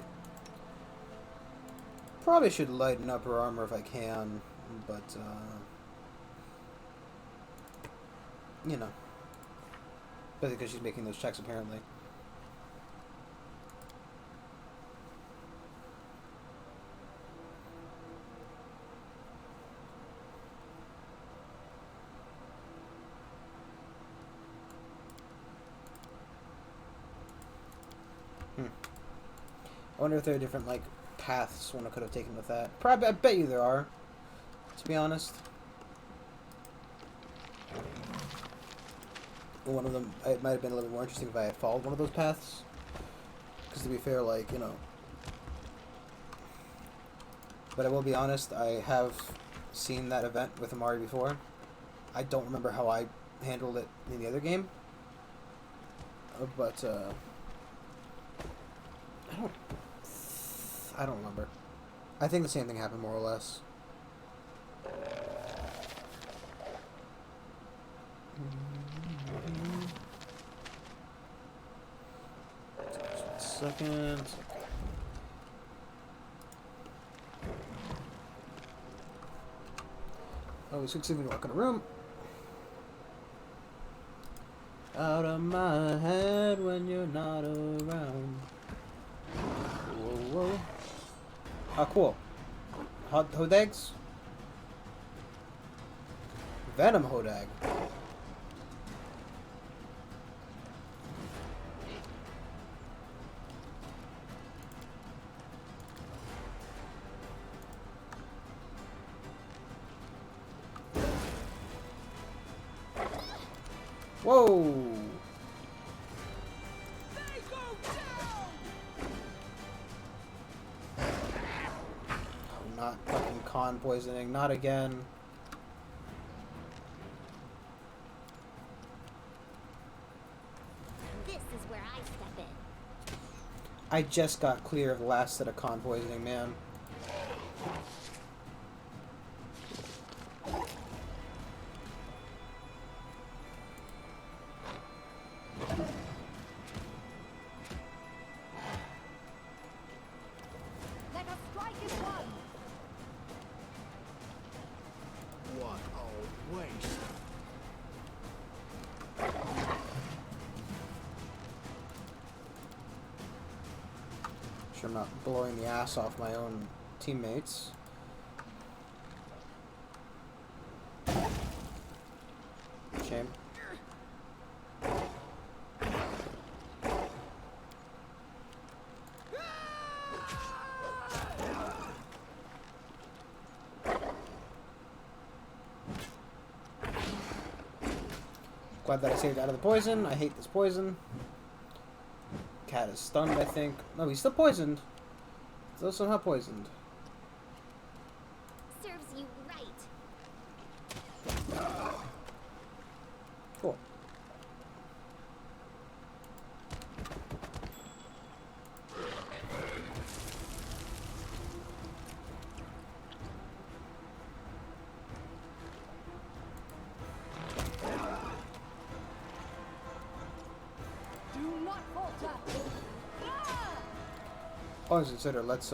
Probably should lighten up her armor if I can, but you know, basically because she's making those checks apparently. I wonder if there are different like paths one could have taken with that. Probably, I bet you there are. To be honest, one of them it might have been a little more interesting if I had followed one of those paths. Because to be fair, like you know, but I will be honest, I have seen that event with Amari before. I don't remember how I handled it in the other game, but I don't remember. I think the same thing happened more or less. Just 1 second. Oh, we succeeded walk in a room. Out of my head when you're not around. Whoa, whoa. Oh, cool. Hot Hodags? Venom Hodag. Whoa! They go down! Oh, not fucking con poisoning. Not again. This is where I step in. I just got clear of the last set of con poisoning, man. Let us strike as one. What a waste. Sure, I'm not blowing the ass off my own teammates. Shame. Glad that I saved out of the poison. I hate this poison. Cat is stunned, I think. No, he's still poisoned. Still somehow poisoned. Serves you right. Cool. Do not falter. Ah! All things considered, let's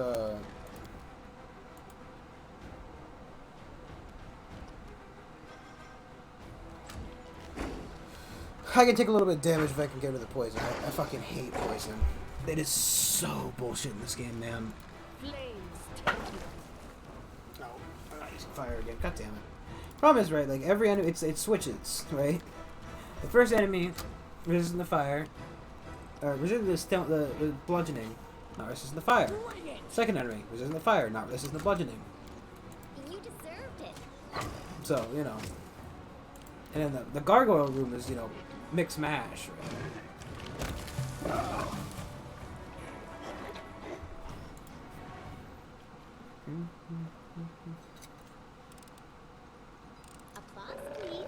I can take a little bit of damage if I can get rid of the poison. I fucking hate poison. It is so bullshit in this game, man. Flames take you. Oh, I'm not using fire again. God damn it. Problem is, right, like every enemy, it switches, right? The first enemy resisting the fire, resisting the bludgeoning, not resisting the fire. Bring it! Second enemy resisting the fire, not resisting the bludgeoning. You deserved it. So, you know. And then the gargoyle room is, you know, mix mash, right? Applause, please.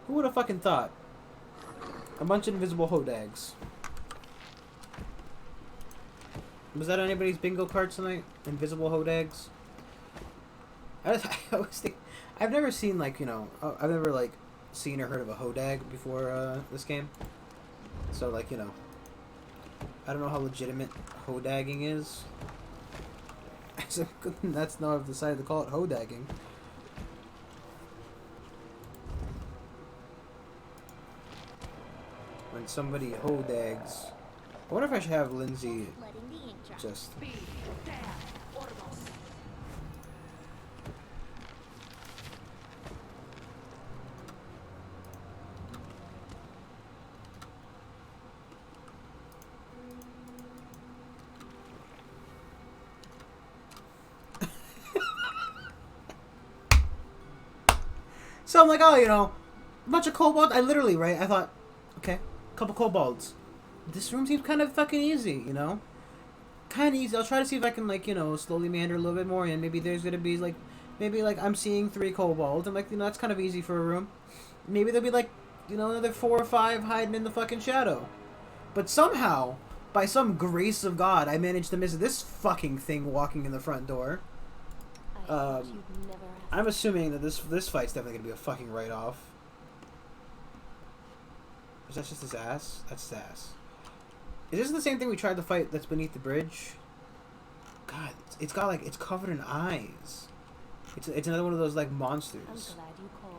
Who would have fucking thought? A bunch of invisible hodags. Was that anybody's bingo card tonight? Invisible hodags? I always think... I've never seen, like, you know... I've never, like, seen or heard of a hodag before this game. So, like, you know... I don't know how legitimate hodagging is. So, that's not I've decided to call it hodagging. When somebody hodags... I wonder if I should have Lindsay Letting the ink dry. just... Be damned, Ordos. So I'm like, oh, you know, a bunch of kobolds. I literally, right, I thought, okay, a couple kobolds. This room seems kind of fucking easy, you know? Kind of easy. I'll try to see if I can, like, you know, slowly meander a little bit more, and maybe there's going to be, like, maybe, like, I'm seeing 3 kobolds. I'm like, you know, that's kind of easy for a room. Maybe there'll be, like, you know, another 4 or 5 hiding in the fucking shadow. But somehow, by some grace of God, I managed to miss this fucking thing walking in the front door. I thought you'd never ask. I'm assuming that this fight's definitely gonna be a fucking write-off. Is that just his ass? That's his ass. Is this the same thing we tried to fight that's beneath the bridge? God, it's got like, it's covered in eyes. It's another one of those like I'm monsters. glad you called.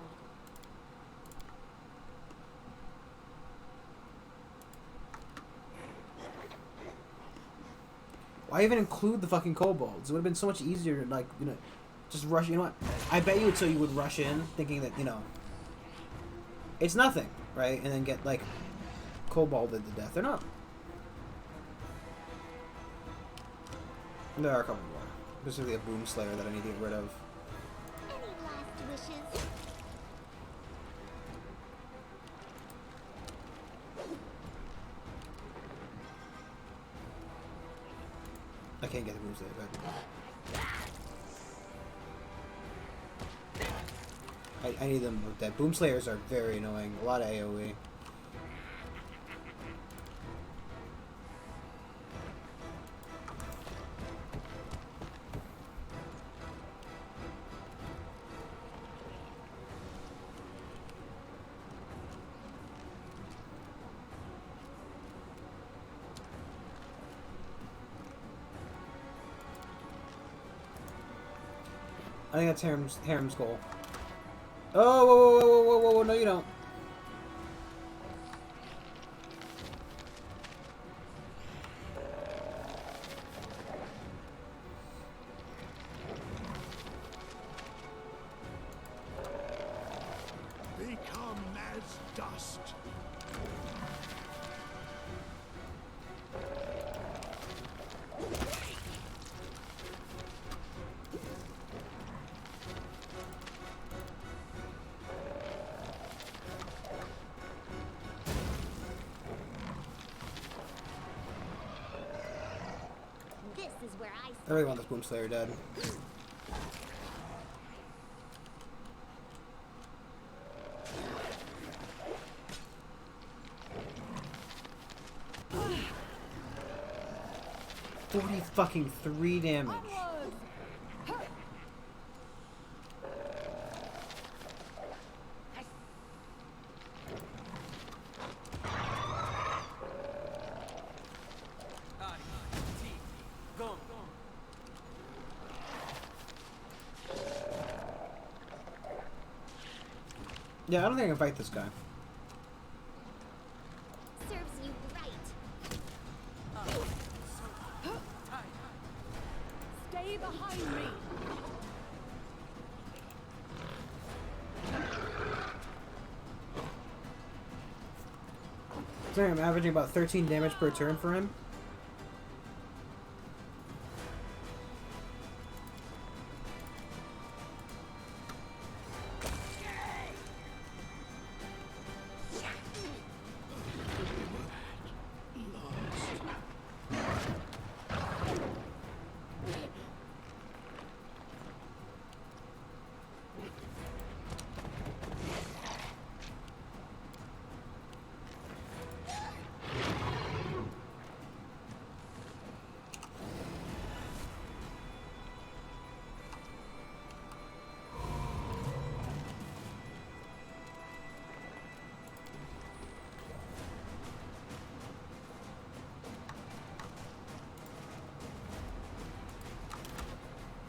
Why even include the fucking kobolds? It would have been so much easier to like, you know, just rush. You know what? I bet you so you would rush in thinking that, you know, it's nothing, right? And then get like kobolded to death. They're not. There are a couple more. Specifically a boom slayer that I need to get rid of. Any last wishes? I can't get the boom slayer, but I need them with that. Boom slayers are very annoying. A lot of AoE. I think that's Harem's goal. Oh, whoa, whoa, whoa, whoa, whoa, whoa, no you don't. Become as dust. This is where I I really want this boom slayer dead. $43 damage. Onwards! Huh. Yeah, I don't think I can fight this guy. serves you right. Stay behind me. Sorry, I'm averaging about 13 damage per turn for him.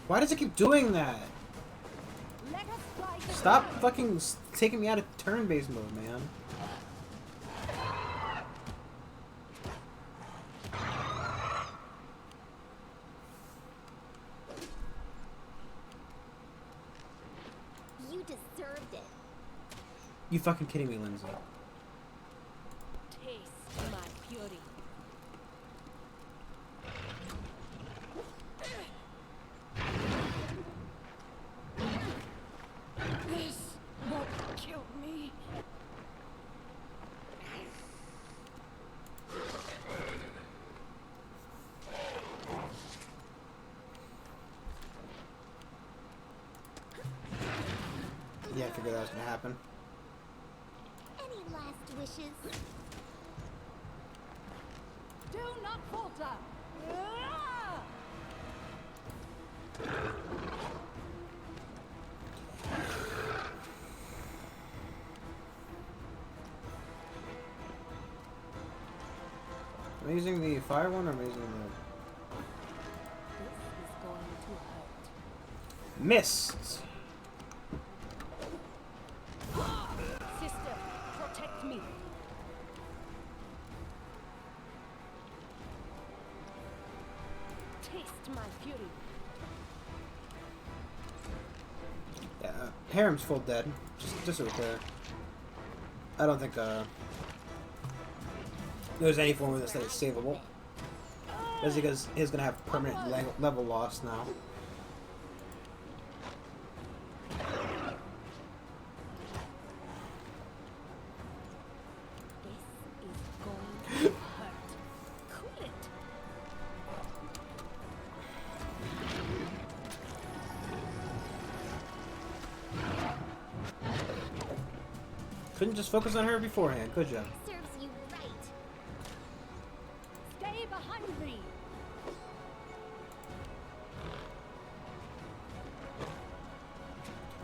Why does it keep doing that? Let us strike again. Stop fucking taking me out of turn-based mode, man. You deserved it. You fucking kidding me, Lindsay? Taste my fury. This won't kill me. Yeah, I figured that was gonna happen. Any last wishes? Do not falter. Ah! Am I using the fire one or am I using the... This is going to hurt. Missed. Sister, protect me. Taste my fury. Yeah, Harem's full dead. Just right there. I don't think there's any form of this that is savable. That's because he's gonna have permanent level loss now. This is going to hurt. Cool it. Couldn't just focus on her beforehand, could ya? Serves you right. Stay behind me.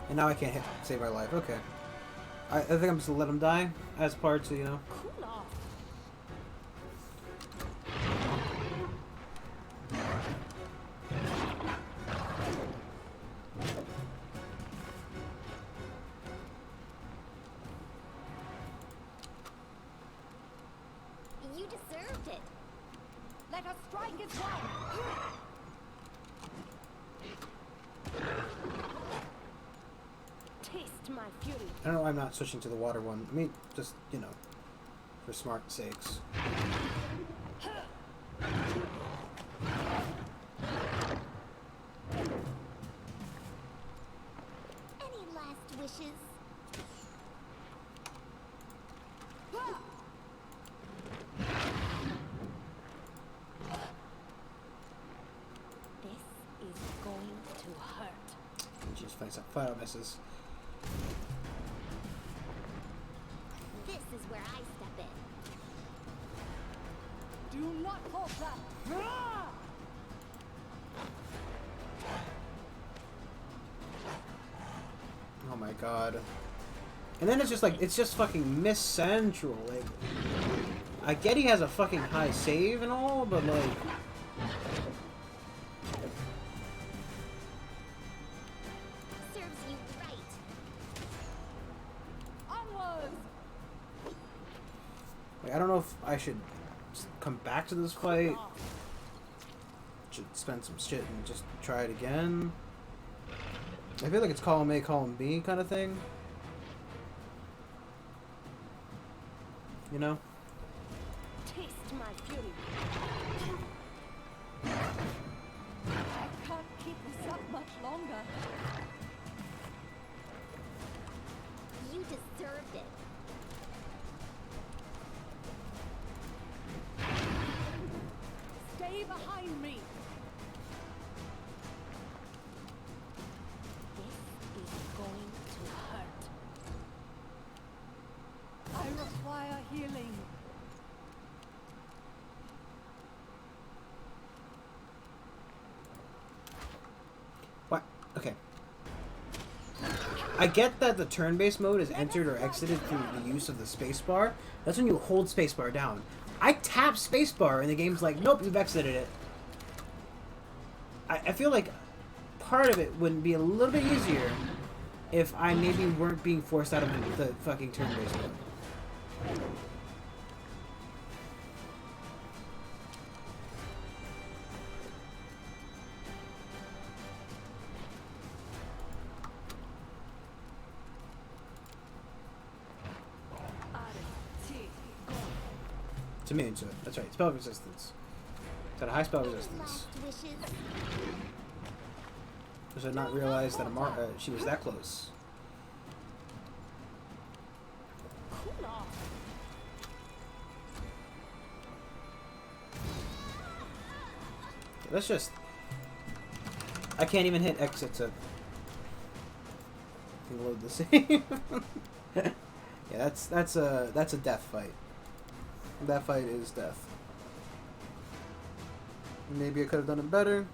And now I can't save my life. Okay. I think I'm just gonna let him die as part to, you know. Cool off. You deserved it. Let us strike as one. Taste my fury. I don't know why I'm not switching to the water one. I mean, just, you know, for smart sakes. Any last wishes? This is going to hurt. And she just flat out misses. This is where I step in. Do not falter. Oh my god. And then it's just like, it's just fucking Miss Central. Like, I get he has a fucking high save and all, but like... Serves you right. Onwards. Like, I don't know if I should just come back to this fight. Should spend some shit and just try it again. I feel like it's column A, column B kind of thing. You know? Taste my fury. I can't keep this up much longer. You deserved it. Stay behind me. This is going to hurt. I require healing. What? Okay. I get that the turn-based mode is entered or exited through the use of the spacebar. That's when you hold spacebar down. I tap spacebar and the game's like, nope, you've exited it. I feel like part of it would be a little bit easier if I maybe weren't being forced out of the fucking turn-based mode. It's immune to it. That's right. Spell resistance. It's got a high spell Any resistance. last wishes? Does I not realize that she was that close? Cool off. Let's just... I can't even hit exit to... load the save. Yeah, that's a death fight. That fight is death. Maybe I could have done it better.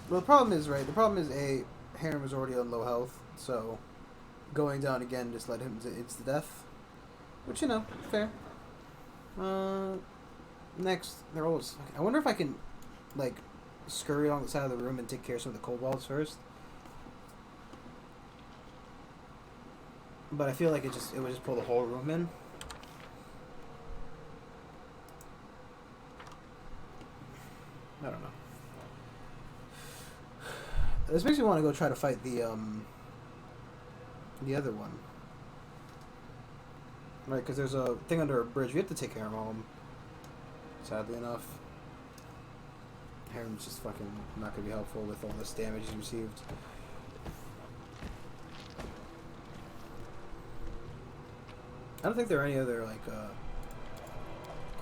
Well, the problem is, right, the problem is, Harem was already on low health, so going down again just let him, it's the death. Which, you know, fair. Next, they're always, I wonder if I can, like, scurry along the side of the room and take care of some of the kobolds first. But I feel like it would just pull the whole room in. I don't know. This makes me want to go try to fight the other one. Right, because there's a thing under a bridge. We have to take Harem home. Sadly enough. Harem's just fucking not going to be helpful with all this damage he received. I don't think there are any other, like,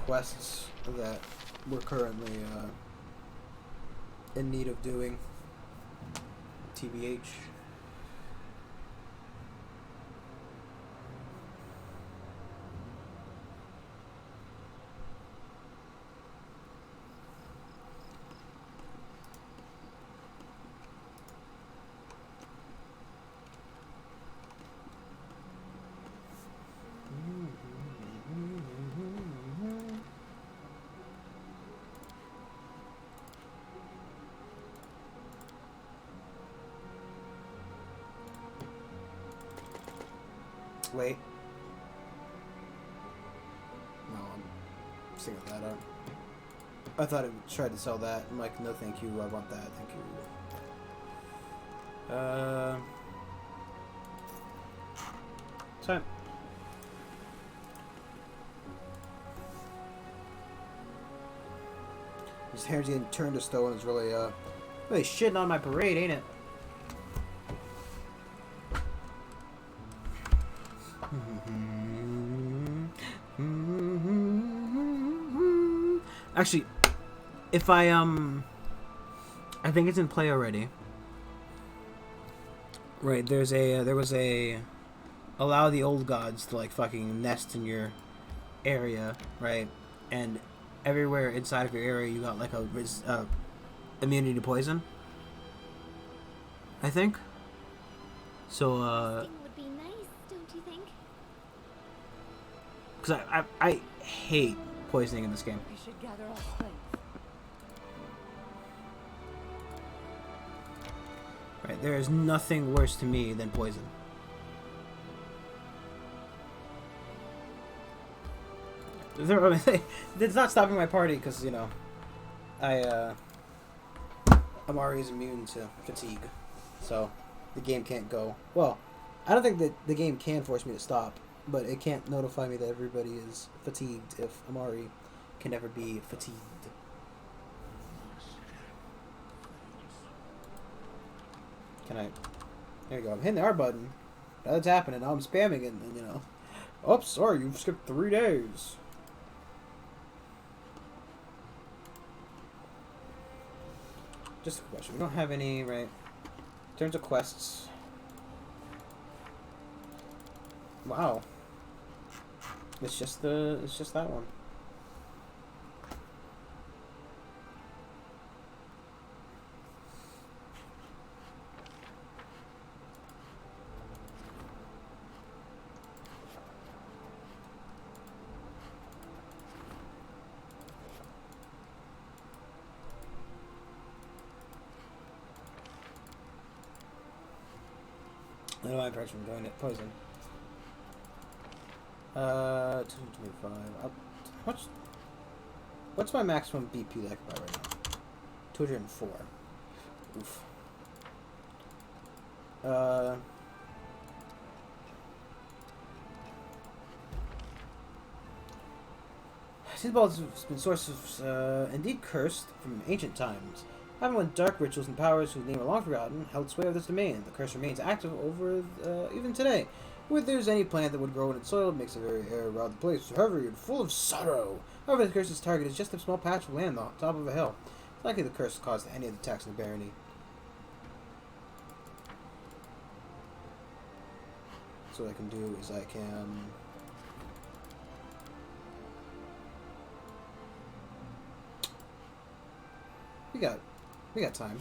quests that we're currently, in need of doing. TBH. Wait. No, I'm singing that out. I thought it tried to sell that. I'm like, no thank you, I want that, thank you. Time. His hair's getting turned to stone is really, really shitting on my parade, ain't it? Actually, if I think it's in play already. Right, there was a allow the old gods to like fucking nest in your area, right? And everywhere inside of your area you got like a immunity to poison. I think. So would be nice, don't you think? because I hate poisoning in this game. We should gather our strength. Right, there is nothing worse to me than poison. It's not stopping my party because, you know, Amari is immune to fatigue, so the game can't go. Well, I don't think that the game can force me to stop, but it can't notify me that everybody is fatigued if Amari can never be fatigued. Can I? There you go. I'm hitting the R button. That's happening. Now I'm spamming it, and you know. Oops, sorry, you've skipped 3 days. Just a question. We don't have any, right? In terms of quests. Wow. It's just that one. I know I'm from doing it. Poison. 225. What's my maximum BP that I can buy right now? 204. Oof. These balls have been sources indeed cursed from ancient times. Having one dark rituals and powers whose name are long forgotten held sway over this domain. The curse remains active over even today. Where there's any plant that would grow in its soil, it makes the very air around the place heavy and full of sorrow. However, the curse's target is just a small patch of land on top of a hill. It's likely the curse caused any of the attacks in the barony. So what I can do is I can... We got time.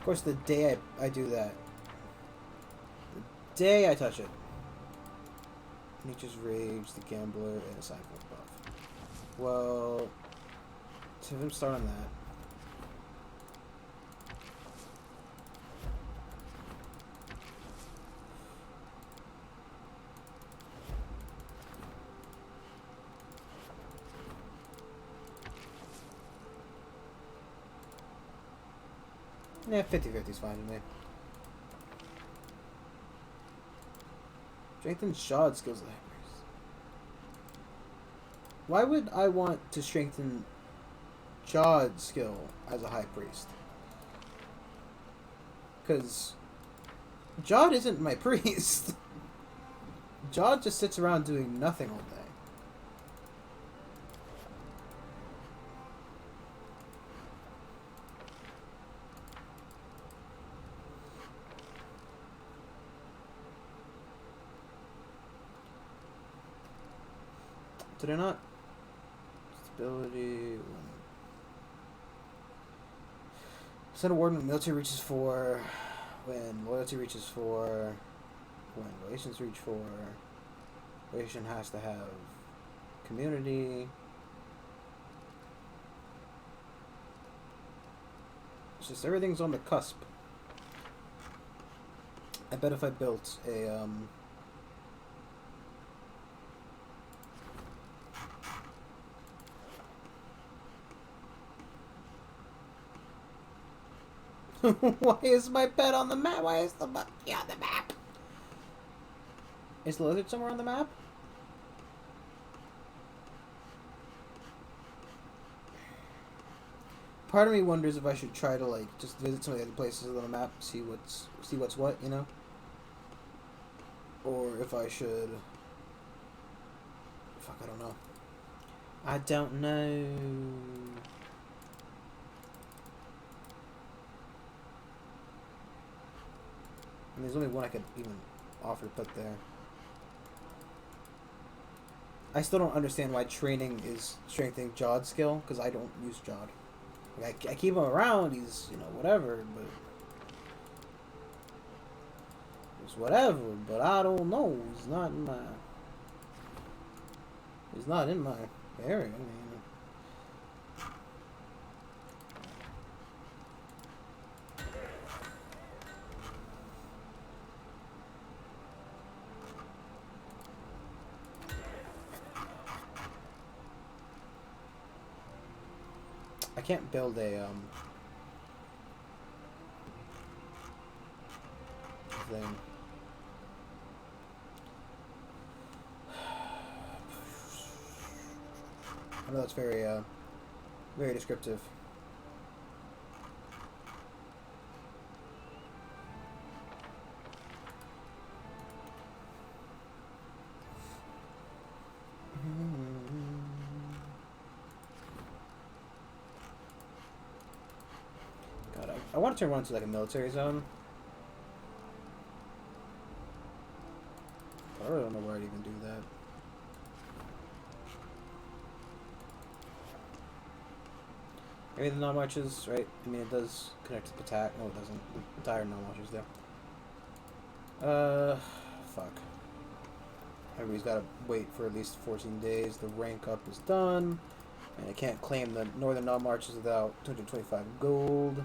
course, the day I do that, the day I touch it, Nature's Rage, the Gambler, and a Cycle buff. Well, to have him start on that. Yeah, 50-50 is fine with me. Strengthen shot skills of the High Priest. Why would I want to strengthen Jawed skill as a High Priest? Because Jawed isn't my priest. Jawed just sits around doing nothing all day. Did I not? Stability. Send a ward when military reaches 4. When loyalty reaches 4. When relations reach 4. Relation has to have community. It's just everything's on the cusp. I bet if I built a why is my bed on the map? Why is the monkey on the map? Is the lizard somewhere on the map? Part of me wonders if I should try to like just visit some of the other places on the map, see what's what, you know? Or if I should fuck, I don't know. I don't know. And there's only one I could even offer to put there. I still don't understand why training is strengthening Jawed skill, because I don't use Jawed. Like, I keep him around, he's, you know, whatever, but... It's whatever, but I don't know. He's not in my... He's not in my area, I mean... I can't build a thing. I know that's very very descriptive. I want to turn one into like a military zone. I really don't know where I'd even do that. Maybe the non-marches, right? I mean, it does connect to the attack. No, it doesn't. The entire non-marches do. Fuck. Everybody's got to wait for at least 14 days. The rank up is done. And I can't claim the northern non-marches without 225 gold.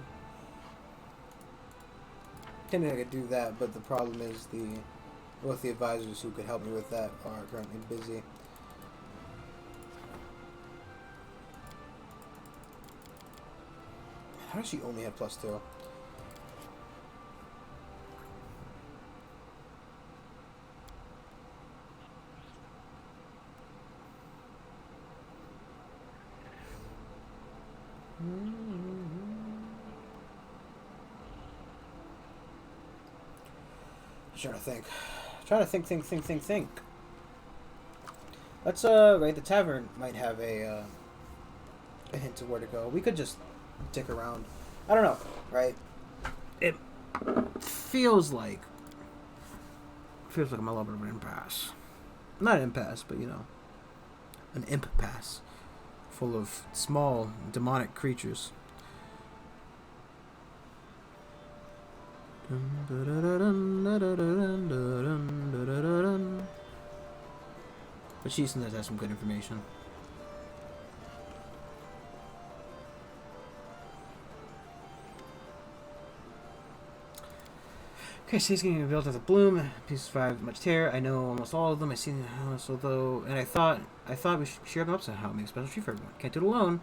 I could do that, but the problem is both the advisors who could help me with that are currently busy. How does she only have +2? Trying to think. Let's right, the tavern might have a hint of where to go. We could just dick around. I don't know, right? It feels like I'm a little bit of an impasse. Not an impasse, but you know, an imp pass full of small demonic creatures. But she does have some good information. Okay, she's getting built as a bloom. Piece 5, much tear. I know almost all of them. I seen the house, although, and I thought we should share them up somehow. Make a special treat for everyone. Can't do it alone.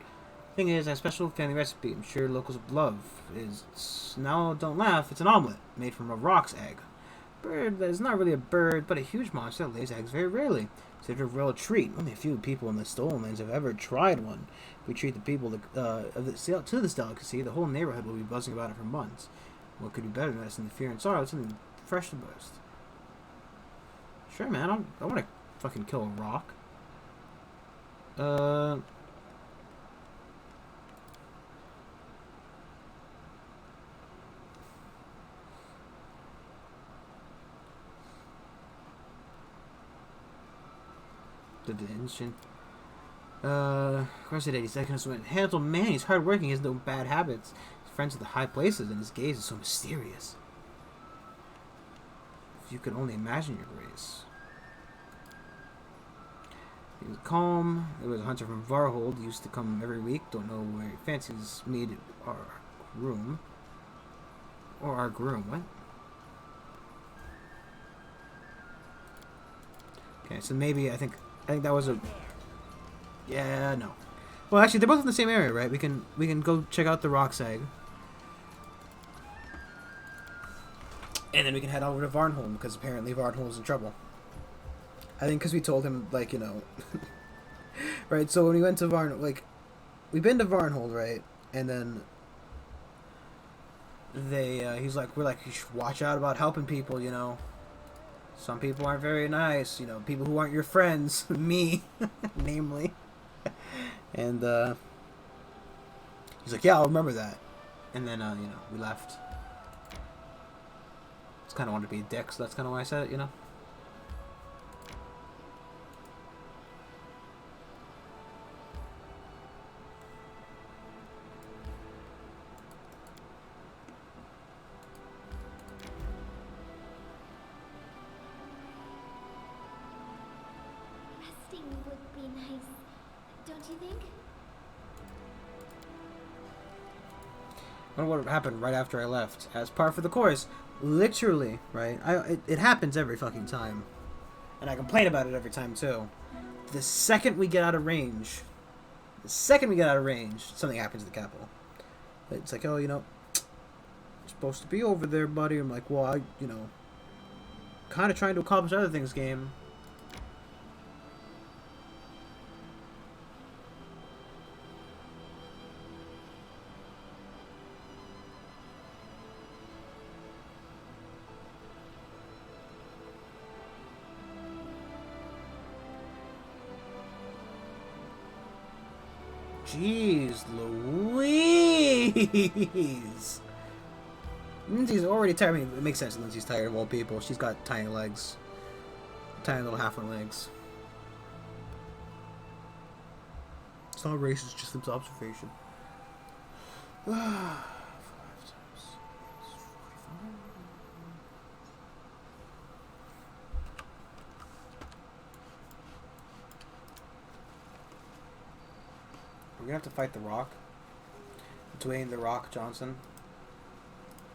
Thing is, I have a special family recipe. I'm sure locals would love. Now don't laugh. It's an omelet made from a roc's egg. Bird that is not really a bird, but a huge monster that lays eggs very rarely. Considered a real treat. Only a few people in the Stolen Lands have ever tried one. If we treat the people to this delicacy, the whole neighborhood will be buzzing about it for months. What could be better than this in the fear and sorrow? It's something fresh to boast. Sure, man. I want to fucking kill a rock. The engine. Of course it 80 seconds went. Handle man, he's hardworking, he has no bad habits. He's friends with the high places, and his gaze is so mysterious. If you could only imagine your grace. He was calm. There was a hunter from Varhold. He used to come every week. Don't know where he fancies meet our groom. Or our groom, what? Okay, so maybe I think that was a... Yeah, no. Well, actually, they're both in the same area, right? We can go check out the Rock's Egg. And then we can head over to Varnholm, because apparently Varnholm's in trouble. I think because we told him, like, you know... right, so when we went to Varnhold, like... We've been to Varnhold, right? And then... he's like, we're like, you should watch out about helping people, you know? Some people aren't very nice, you know, people who aren't your friends, me, namely. And, he's like, yeah, I'll remember that. And then, you know, we left. Just kind of wanted to be a dick, so that's kind of why I said it, you know? Would be nice, don't you think? I wonder what happened right after I left. As par for the course, literally, right? It happens every fucking time, and I complain about it every time too. The second we get out of range, something happens to the capital. It's like, oh, you know, you're supposed to be over there, buddy. I'm like, well, you know, kind of trying to accomplish other things, game. Jeez Louise! Lindsay's already tired. I mean, it makes sense. Lindsay's tired of old people. She's got tiny legs. Tiny little half-on legs. It's not racist, just Limp's observation. We're gonna have to fight the Rock. Dwayne the Rock Johnson.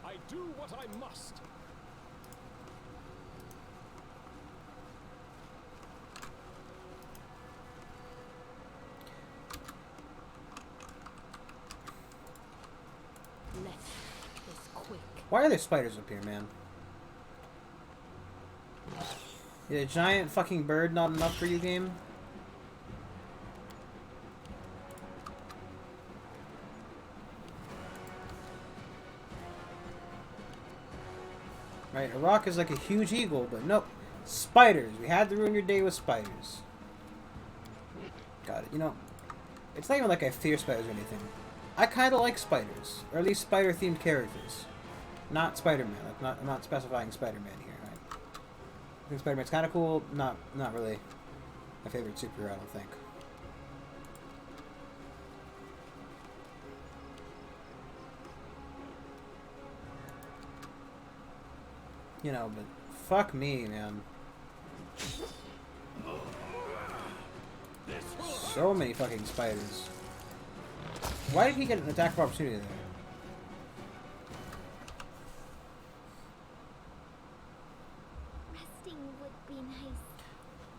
I do what I must. Let's make this quick. Why are there spiders up here, man? Is a giant fucking bird not enough for you, game? Right, a rock is like a huge eagle, but nope. Spiders. We had to ruin your day with spiders. Got it. You know, it's not even like I fear spiders or anything. I kind of like spiders, or at least spider-themed characters. Not Spider-Man. I'm not specifying Spider-Man here. Right? I think Spider-Man's kind of cool. Not really my favorite superhero, I don't think. You know, but fuck me, man. So many fucking spiders. Why did he get an attack of opportunity there? Resting would be nice,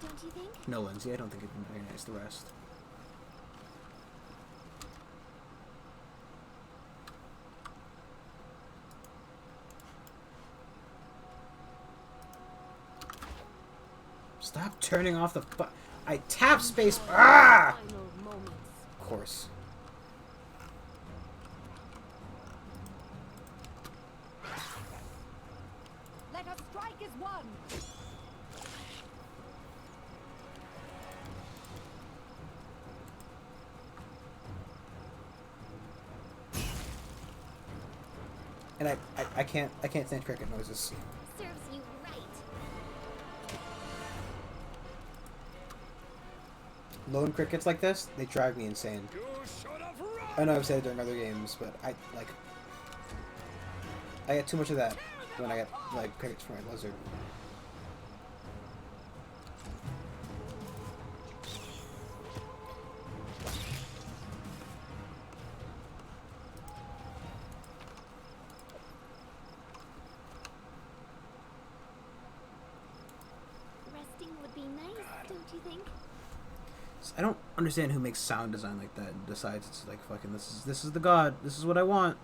don't you think? No, Lindsay, I don't think it'd be very nice to rest. Stop turning off the I tap space. Ah! Of course. Let us strike as one. And I can't stand cricket noises. Serves you right. Lone crickets like this, they drive me insane. You should have run. I know I've said it during other games, but I get too much of that when I get like crickets from my lizard. Resting would be nice, don't you think? I don't understand who makes sound design like that and decides it's like fucking this is the god. This is what I want.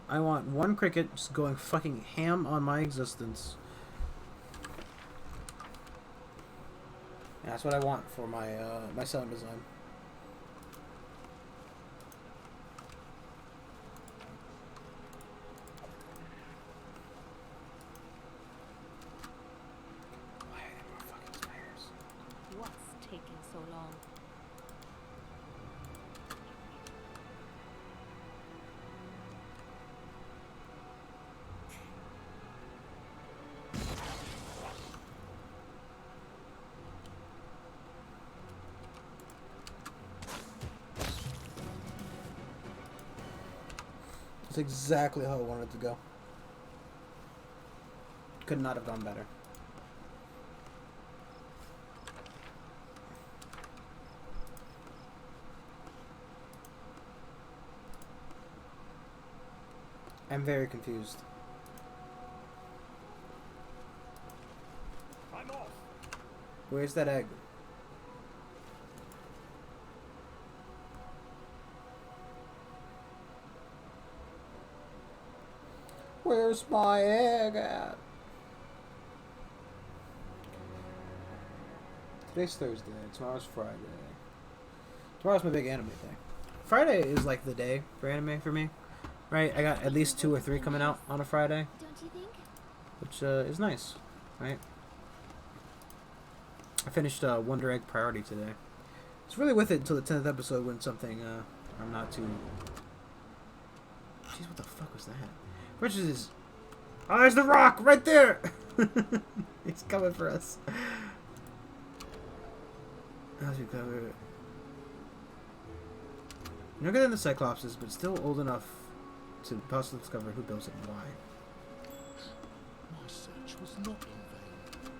I want one cricket just going fucking ham on my existence. And that's what I want for my my sound design. Why are there more fucking spiders? What's taking so long? It's exactly how I wanted it to go. Could not have gone better. I'm very confused. I'm off. Where's that egg? Where's my egg at? Today's Thursday. Tomorrow's Friday. Tomorrow's my big anime day. Friday is like the day for anime for me. Right? I got at least 2 or 3 coming out on a Friday, Don't you think? which is nice. Right? I finished Wonder Egg Priority today. It's really with it until the 10th episode when something I'm not too... Jeez, what the fuck was that? Which is... Oh, there's the rock! Right there! He's coming for us. How's he cover? Younger than the Cyclopses, but still old enough to possibly discover who built it and why. My search was not in vain.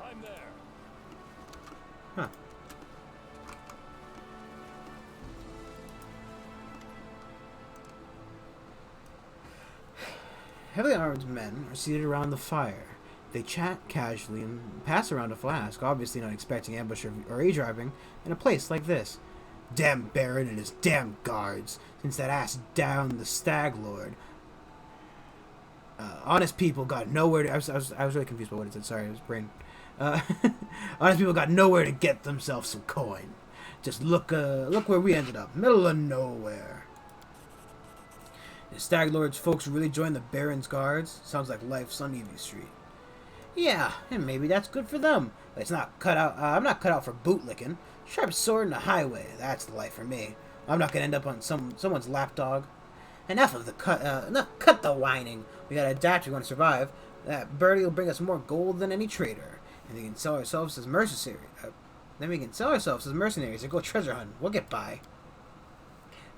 I'm there. Huh. Heavily armed men are seated around the fire. They chat casually and pass around a flask, obviously not expecting ambush or e-driving in a place like this. Damn Baron and his damn guards, since that ass down the Stag Lord. Honest people got nowhere to... I was really confused by what it said. Sorry, it was brain. Honest people got nowhere to get themselves some coin. Just look where we ended up. Middle of nowhere. The Stag Lord's folks really joined the Baron's guards? Sounds like life's on Evie Street. Yeah, and maybe that's good for them. But it's not cut out. I'm not cut out for bootlicking. Sharp sword in the highway. That's the life for me. I'm not gonna end up on someone's lapdog. Enough of the cut the whining. We gotta adapt. We're gonna survive. That birdie will bring us more gold than any trader, and we can sell ourselves as mercenaries. Then we can sell ourselves as mercenaries and go treasure hunting. We'll get by.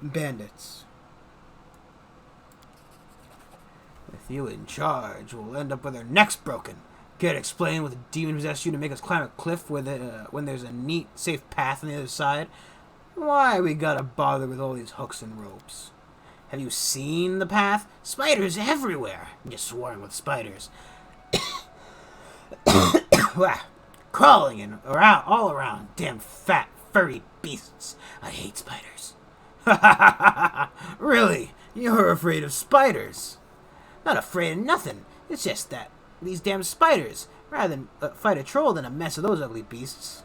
Bandits. You in charge will end up with our necks broken. Can't explain what the demon possessed you to make us climb a cliff with when there's a neat, safe path on the other side. Why we gotta bother with all these hooks and ropes? Have you seen the path? Spiders everywhere. I'm just swarming with spiders. Crawling and around, all around. Damn fat, furry beasts. I hate spiders. Really? You're afraid of spiders? Not afraid of nothing. It's just that these damn spiders. Rather than fight a troll than a mess of those ugly beasts.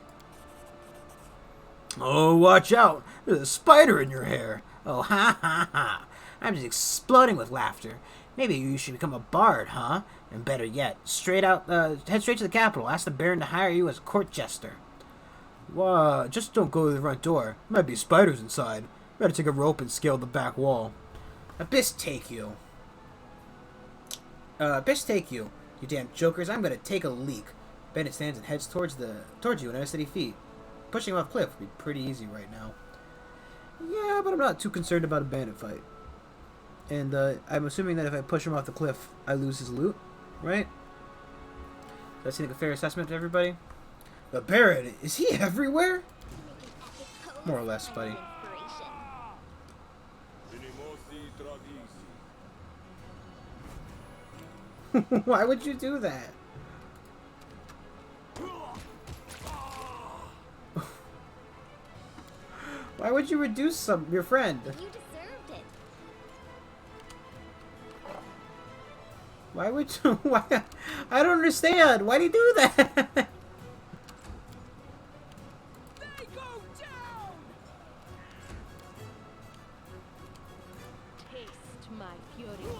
Oh, watch out. There's a spider in your hair. Oh, ha ha ha. I'm just exploding with laughter. Maybe you should become a bard, huh? And better yet, head straight to the capital. Ask the Baron to hire you as a court jester. Wow, just don't go to the front door. Might be spiders inside. Better take a rope and scale the back wall. Abyss take you. Abyss take you. You damn jokers, I'm gonna take a leak. Bandit stands and heads towards you at steady feet. Pushing him off cliff would be pretty easy right now. Yeah, but I'm not too concerned about a bandit fight. And I'm assuming that if I push him off the cliff, I lose his loot, right? Does that seem like a fair assessment to everybody? The Baron, is he everywhere? More or less, buddy. Why would you do that? Why would you reduce your friend? You deserved it. Why would you? Why? I don't understand. Why do you do that? They go down! Taste my fury.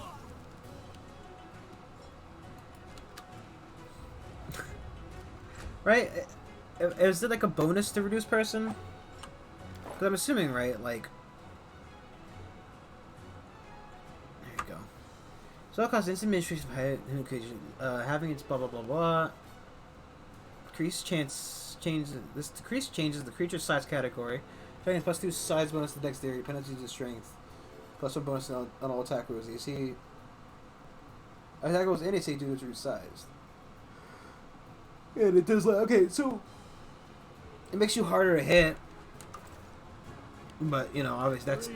Right? Is it like a bonus to reduce person? Because I'm assuming, right? Like, there you go. So it costs instant administration having its blah blah blah blah. Decreased changes the creature's size category. Having plus 2 size bonus to dexterity, penalty to strength, plus 1 bonus on all attack rolls. You see, attack rolls and AC due to its size. And it does like, okay, so it makes you harder to hit, but you know, obviously it's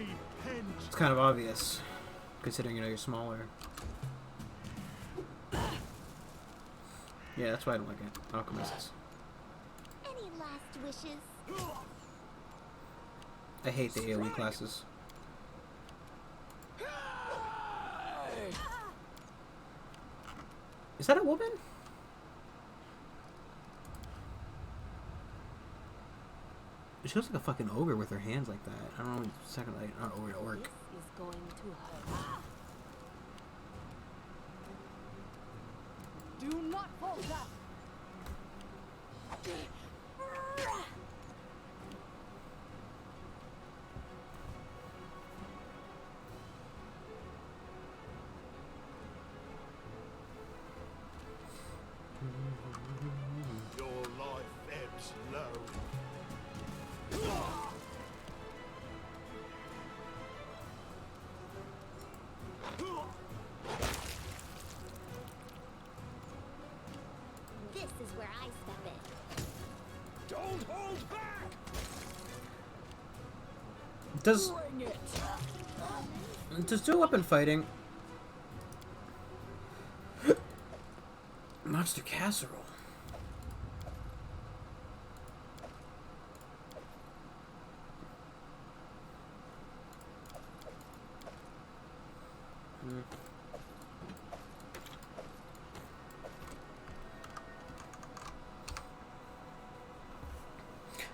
kind of obvious considering you're smaller. Yeah, that's why I don't like it. Alchemists. Any last wishes? I hate the AoE classes. Is that a woman? She looks like a fucking ogre with her hands like that. I don't know. Second, like, not ogre, orc. This is going to hurt. Do not falter! Your life ebbs low. This is where I step in. Don't hold back! Does Bring it! dual weapon fighting monster casserole?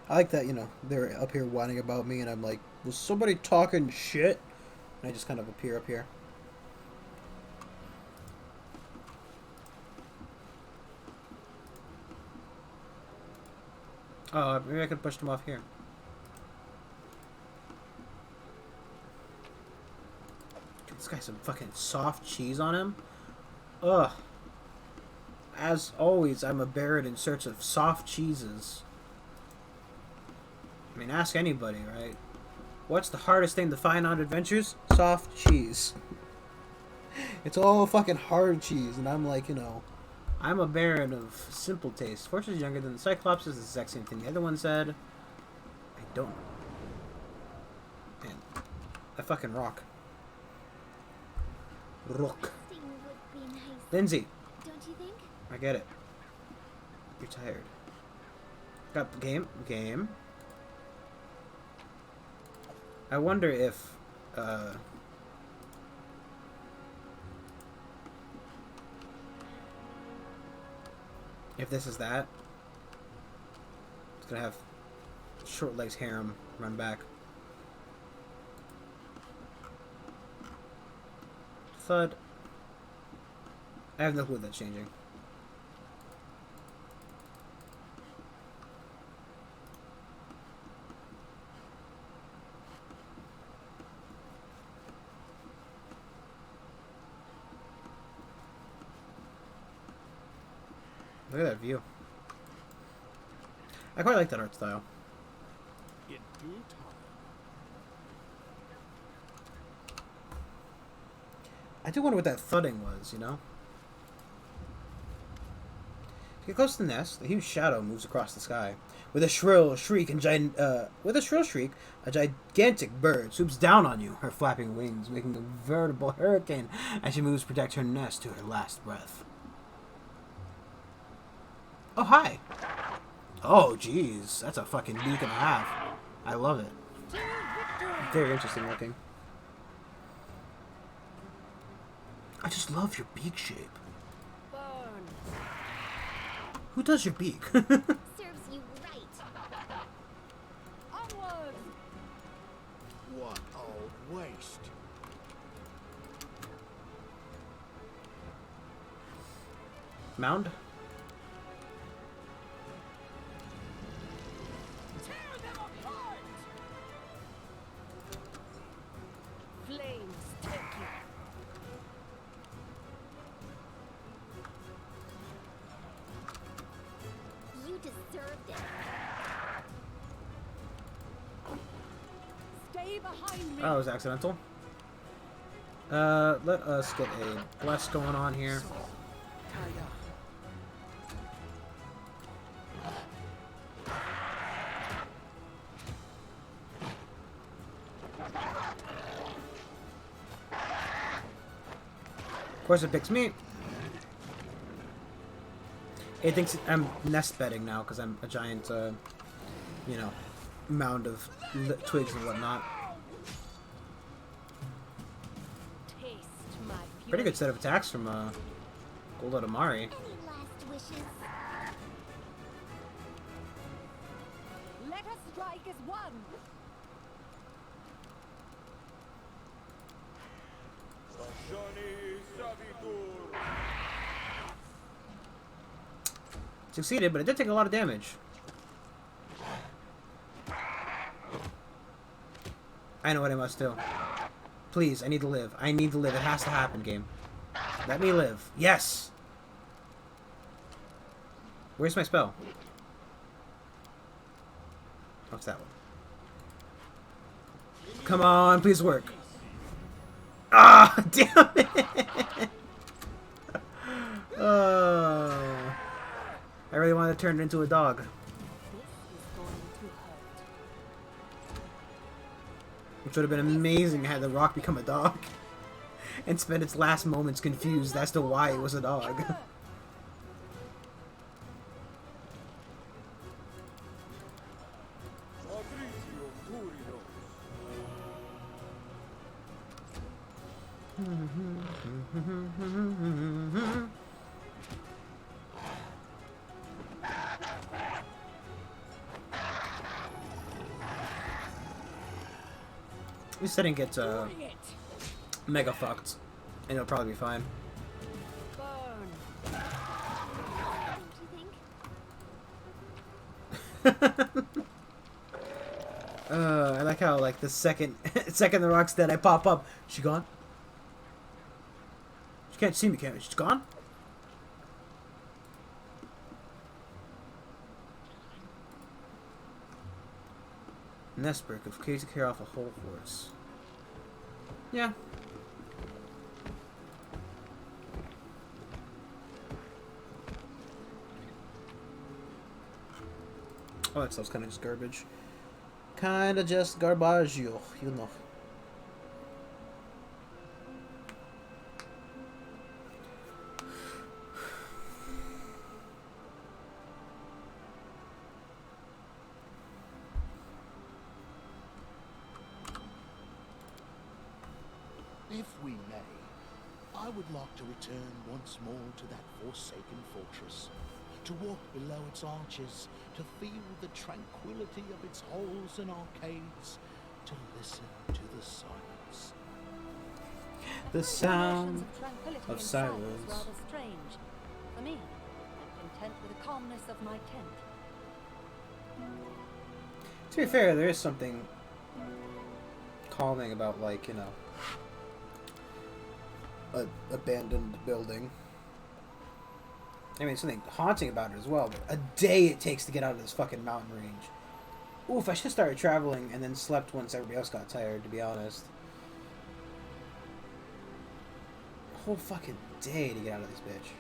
I like that, you know, they're up here whining about me, and I'm like, was somebody talking shit? And I just kind of appear up here. Oh, maybe I could push them off here. Dude, this guy's some fucking soft cheese on him. Ugh. As always, I'm a Baron in search of soft cheeses. I mean, ask anybody, right? What's the hardest thing to find on adventures? Soft cheese. It's all fucking hard cheese, and I'm like, you know, I'm a baron of simple taste. Fortune is younger than the Cyclops is the exact same thing the other one said. I don't. Man, I fucking rock. Rook. Resting would be nice, Lindsay, don't you think? I get it. You're tired. Got game. I wonder if, if this is that. It's gonna have short legs harem run back. Thud. I have no clue that's changing. Look at that view. I quite like that art style. In due time. I do wonder what that thudding was, you know? To get close to the nest, a huge shadow moves across the sky. With a shrill shriek, a gigantic bird swoops down on you, her flapping wings making a veritable hurricane as she moves to protect her nest to her last breath. Oh, hi. Oh, jeez. That's a fucking beak and a half. I love it. Very interesting looking. I just love your beak shape. Burn. Who does your beak? Serves you right. Onward. What a waste. Mound? Tear them apart! Flames take you. You deserved it. Stay behind me. Oh, it was accidental. Let us get a bless going on here. Of course it picks me. It thinks I'm nest bedding now because I'm a giant, you know, mound of twigs and whatnot. Taste my Pretty good set of attacks from Golda Damari. Any last wishes? Let us strike as one. Succeeded, but it did take a lot of damage. I know what I must do. Please, I need to live. I need to live. It has to happen, game. Let me live. Yes! Where's my spell? What's that one? Come on, please work. Ah, damn it! Oh. I really wanted to turn it into a dog. This is going to hurt. Which would have been amazing had the rock become a dog. And spend its last moments confused as to why it was a dog. At least I didn't get mega fucked. And it'll probably be fine. Burn. Don't you think? I like how like the second the rock's dead, I pop up. She gone? She can't see me, can she? She's gone? Nestberg of case to carry off a whole horse. Yeah. Oh, that stuff's kind of just garbage. Kind of just garbage, you know. If we may, I would like to return once more to that forsaken fortress, to walk below its arches, to feel the tranquility of its halls and arcades, to listen to the silence. The sound Explanations tranquility of in silence. Rather strange. For me, I'm content with the calmness of my tent. To be fair, there is something calming about, like, you know, a abandoned building. I mean, something haunting about it as well. But a day it takes to get out of this fucking mountain range. Oof, I should have started traveling and then slept once everybody else got tired, to be honest. A whole fucking day to get out of this bitch.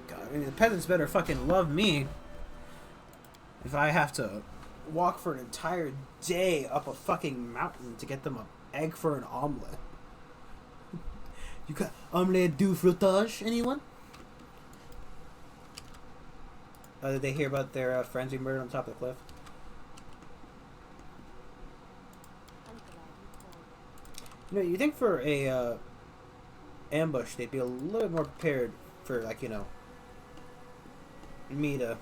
God, I mean, the peasants better fucking love me if I have to walk for an entire day up a fucking mountain to get them an egg for an omelet. You got omelette du fromage, anyone? Did they hear about their friends being murdered on top of the cliff? You know, you think for a ambush, they'd be a little bit more prepared for, like, you know, me to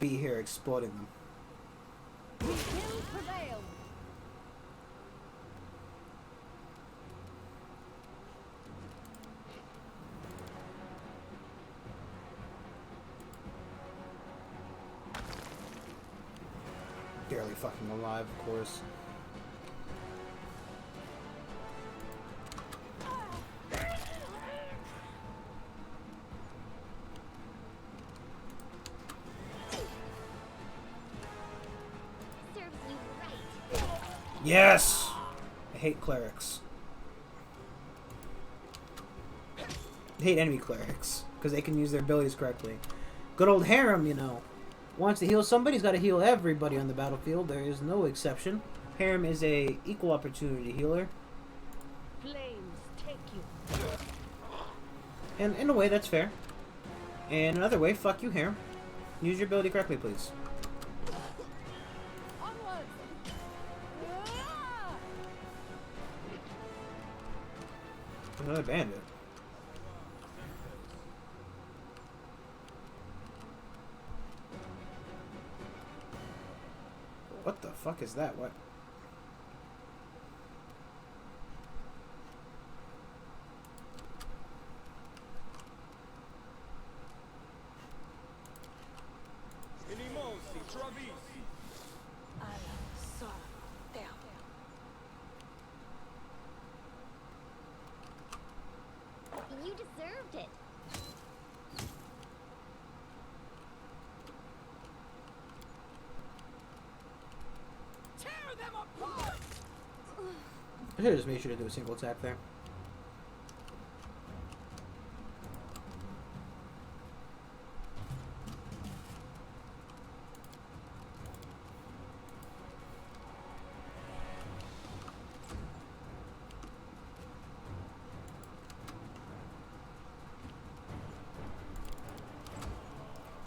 be here exploding them. We will prevail. Barely fucking alive, of course. Serves you right. Yes! I hate clerics. I hate enemy clerics, because they can use their abilities correctly. Good old Harem, you know. Wants to heal somebody, he's got to heal everybody on the battlefield. There is no exception. Harem is a equal opportunity healer. Flames take you. And in a way, that's fair. And another way, fuck you, Harem. Use your ability correctly, please. Onwards. Another bandit. What the fuck is that? What? Inimosi, Travisi. You deserved it. Tear them apart! I should have just made sure to do a single attack there.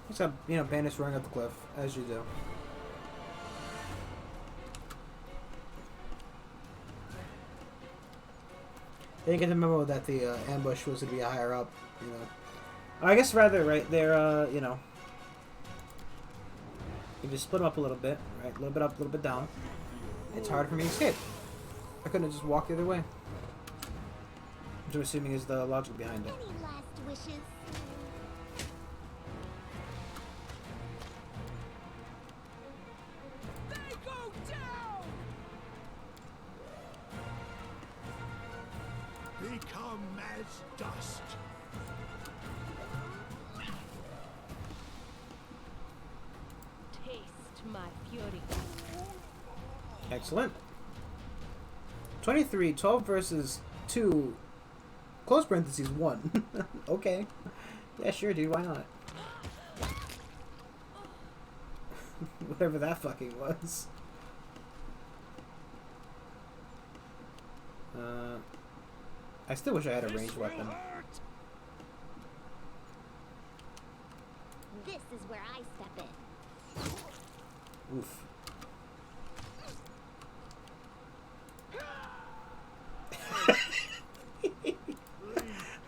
Except, you know, bandits running up the cliff, as you do. They didn't get the memo that the ambush was going to be higher up, you know. I guess rather, right, they're, you know, you just split them up a little bit, right, a little bit up, a little bit down. It's hard for me to escape. I couldn't have just walked the other way. Which I'm assuming is the logic behind it. Any last wishes? They go down! Become as dust. Taste my fury. Excellent. 23, 12 versus 2, close parentheses 1. Okay. Yeah, sure, dude. Why not? Whatever that fucking was. I still wish I had a ranged weapon. This is where I step in. Oof.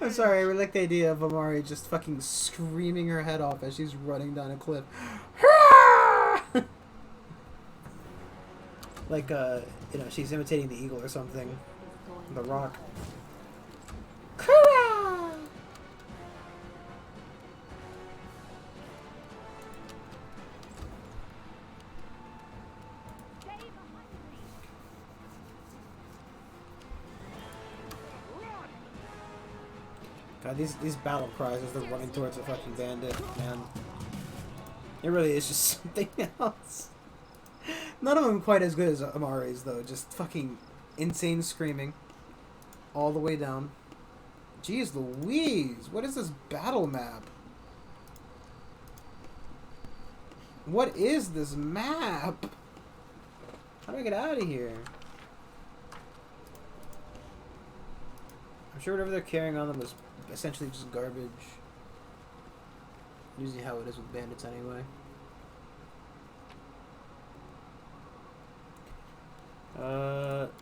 I'm sorry, I really like the idea of Amari just fucking screaming her head off as she's running down a cliff. Like, you know, she's imitating the eagle or something. The Rock. God, these battle cries as they're running towards a fucking bandit, man. It really is just something else. None of them quite as good as Amari's, though. Just fucking insane screaming. All the way down. Jeez Louise, what is this battle map? What is this map? How do I get out of here? I'm sure whatever they're carrying on them is essentially just garbage. Usually how it is with bandits anyway.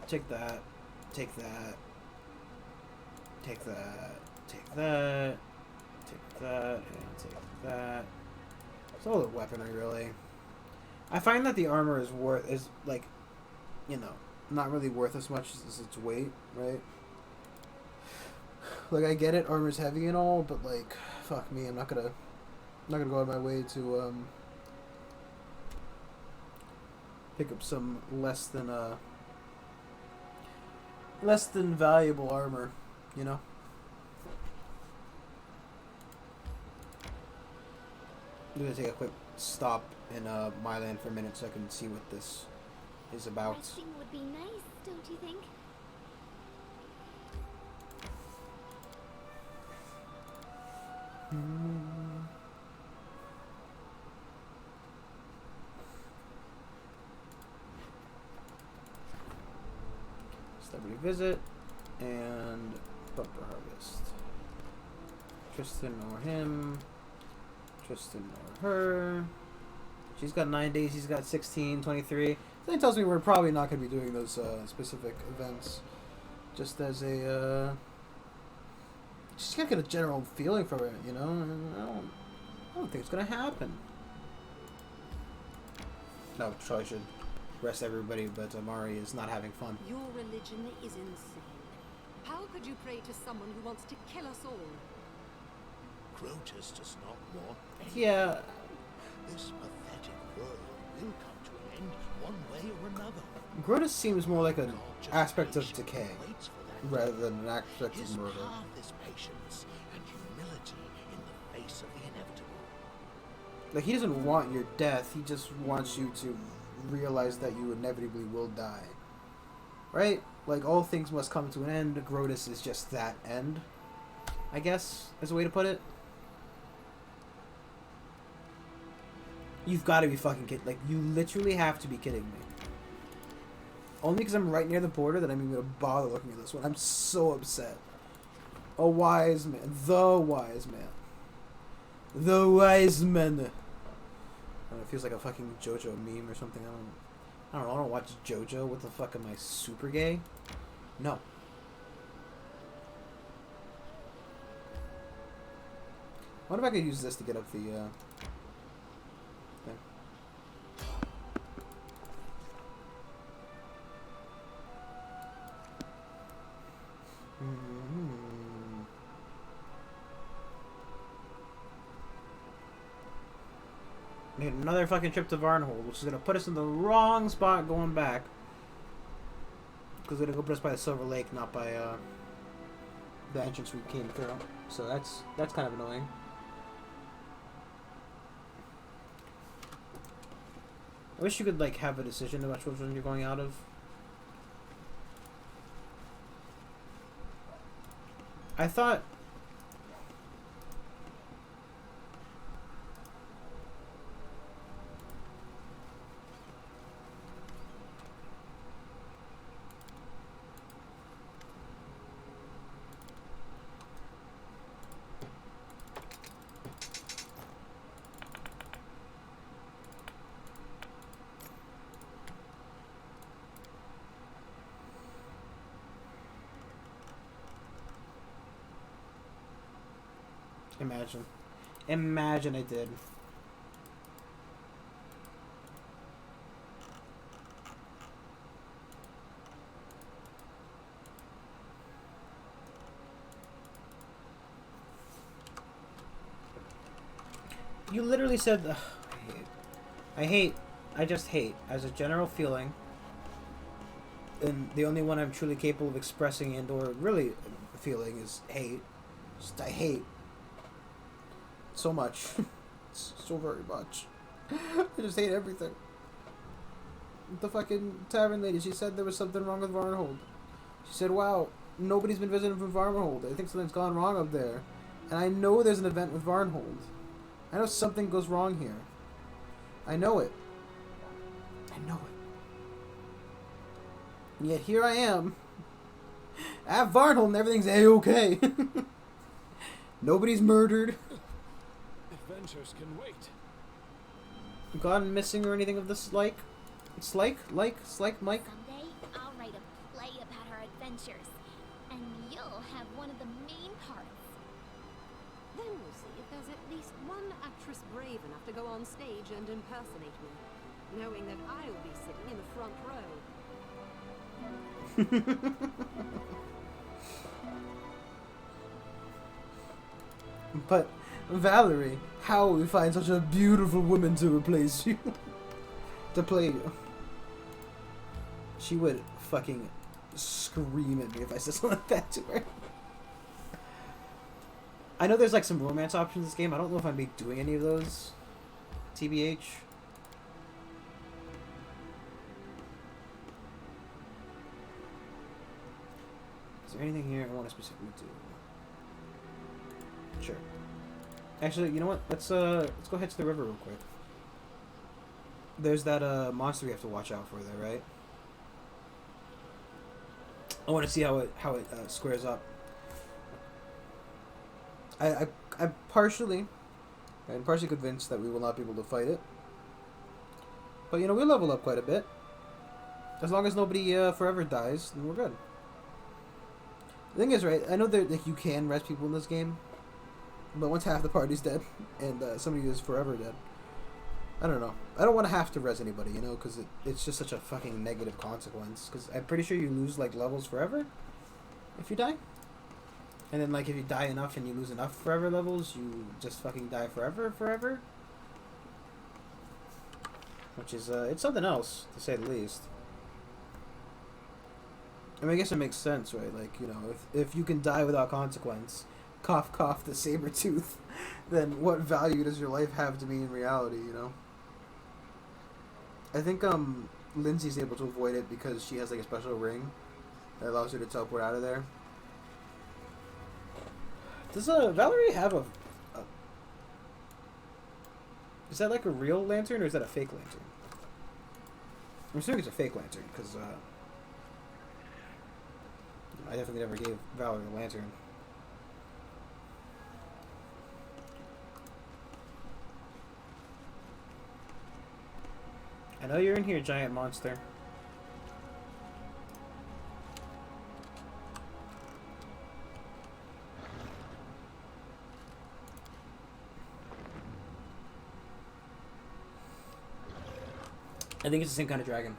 Take that. Take that. Take that. Take that. Take that. And take that. It's all the weaponry, really. I find that the armor is like, you know, not really worth as much as its weight, right? Like, I get it, armor's heavy and all, but like, fuck me, I'm not gonna go out of my way to pick up some less than valuable armor, you know? I'm gonna take a quick stop in Myland for a minute so I can see what this is about. Resting would be nice, don't you think? Celebrity visit and bumper harvest. Tristan or him. Tristan or her. She's got 9 days, he's got 16, 23. That tells me we're probably not going to be doing those specific events. Just as a, just gotta get a general feeling from it, you know? I don't think it's going to happen. No, probably should rest everybody, but Amari is not having fun. Your religion is insane. How could you pray to someone who wants to kill us all? Grotus does not want any. Yeah. This pathetic world will come to an end one way or another. Grotus seems more like an God just aspect of patiently decay waits for that rather day. than an aspect His of murder. path is patience and humility in the face of the inevitable. Like, he doesn't want your death, he just wants you to realize that you inevitably will die. Right? Like, all things must come to an end. Grotus is just that end, I guess, is a way to put it. You've got to be fucking kidding. Like, you literally have to be kidding me. Only because I'm right near the border that I'm even going to bother looking at this one. I'm so upset. A wise man. The wise man. The wise man. I don't know, it feels like a fucking JoJo meme or something. I don't know. I don't watch JoJo. What the fuck, am I super gay? No. What if I could use this to get up the thing? Made another fucking trip to Varnhold, which is gonna put us in the wrong spot going back. Because it's gonna go put us by the Silver Lake, not by the entrance we came through. So that's kind of annoying. I wish you could like have a decision about which one you're going out of. I thought Imagine. Imagine I did. You literally said, ugh, I just hate, as a general feeling, and the only one I'm truly capable of expressing and or really feeling is hate. Just, I hate. So much. So very much. I just hate everything. The fucking tavern lady, she said there was something wrong with Varnhold. She said, wow, nobody's been visiting from Varnhold. I think something's gone wrong up there. And I know there's an event with Varnhold. I know something goes wrong here. I know it. I know it. And yet here I am. At Varnhold and everything's A-okay. Nobody's murdered. Adventures can wait. Gone missing or anything of this like? Mike? Someday, I'll write a play about our adventures, and you'll have one of the main parts. Then we'll see if there's at least one actress brave enough to go on stage and impersonate me, knowing that I'll be sitting in the front row. But, Valerie, how will we find such a beautiful woman to replace you? To play you? She would fucking scream at me if I said something like that to her. I know there's like some romance options in this game. I don't know if I'm be doing any of those. TBH. Is there anything here I want to specifically do? Sure. Actually, you know what? Let's go head to the river real quick. There's that monster we have to watch out for there, right? I want to see how it squares up. I'm partially convinced that we will not be able to fight it. But you know, we level up quite a bit. As long as nobody forever dies, then we're good. The thing is, right? I know that like you can rest people in this game, but once half the party's dead and somebody is forever dead, I don't know. I don't want to have to res anybody, you know, because it's just such a fucking negative consequence. Because I'm pretty sure you lose like levels forever if you die. And then like if you die enough and you lose enough forever levels, you just fucking die forever. Which is it's something else to say the least. I mean, I guess it makes sense, right? Like, you know, if you can die without consequence, cough cough the saber tooth, then what value does your life have to me in reality, you know? I think Lindsay's able to avoid it because she has like a special ring that allows her to teleport out of there. Does Valerie have a is that like a real lantern or is that a fake lantern? I'm assuming it's a fake lantern because I definitely never gave Valerie a lantern. I know you're in here, giant monster. I think it's the same kind of dragon.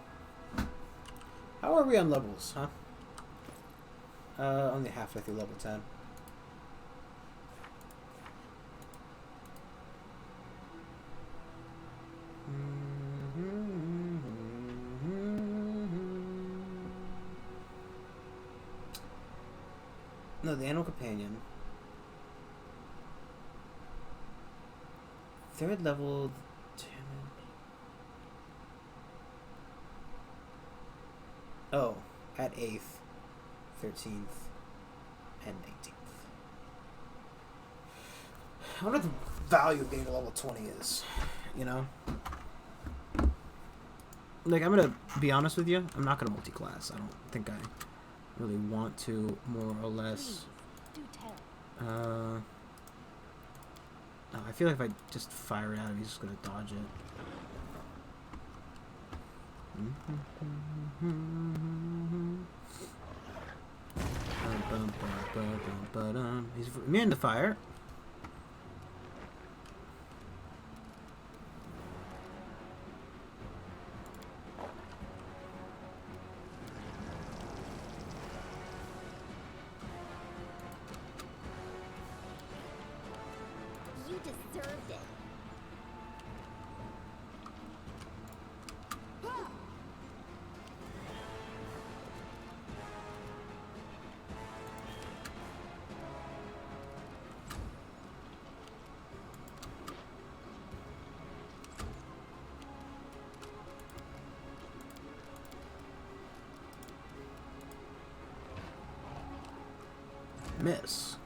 How are we on levels, huh? Only halfway through level 10. No, the animal companion. Third level. Oh, at 8th, 13th, and 18th. I wonder what the value of being a level 20 is, you know? Like, I'm gonna be honest with you, I'm not gonna multi-class. I don't think I really want to, more or less. Please, do tell. No, I feel like if I just fire it at him, he's just gonna dodge it. He's immune to fire. deserved it. Miss.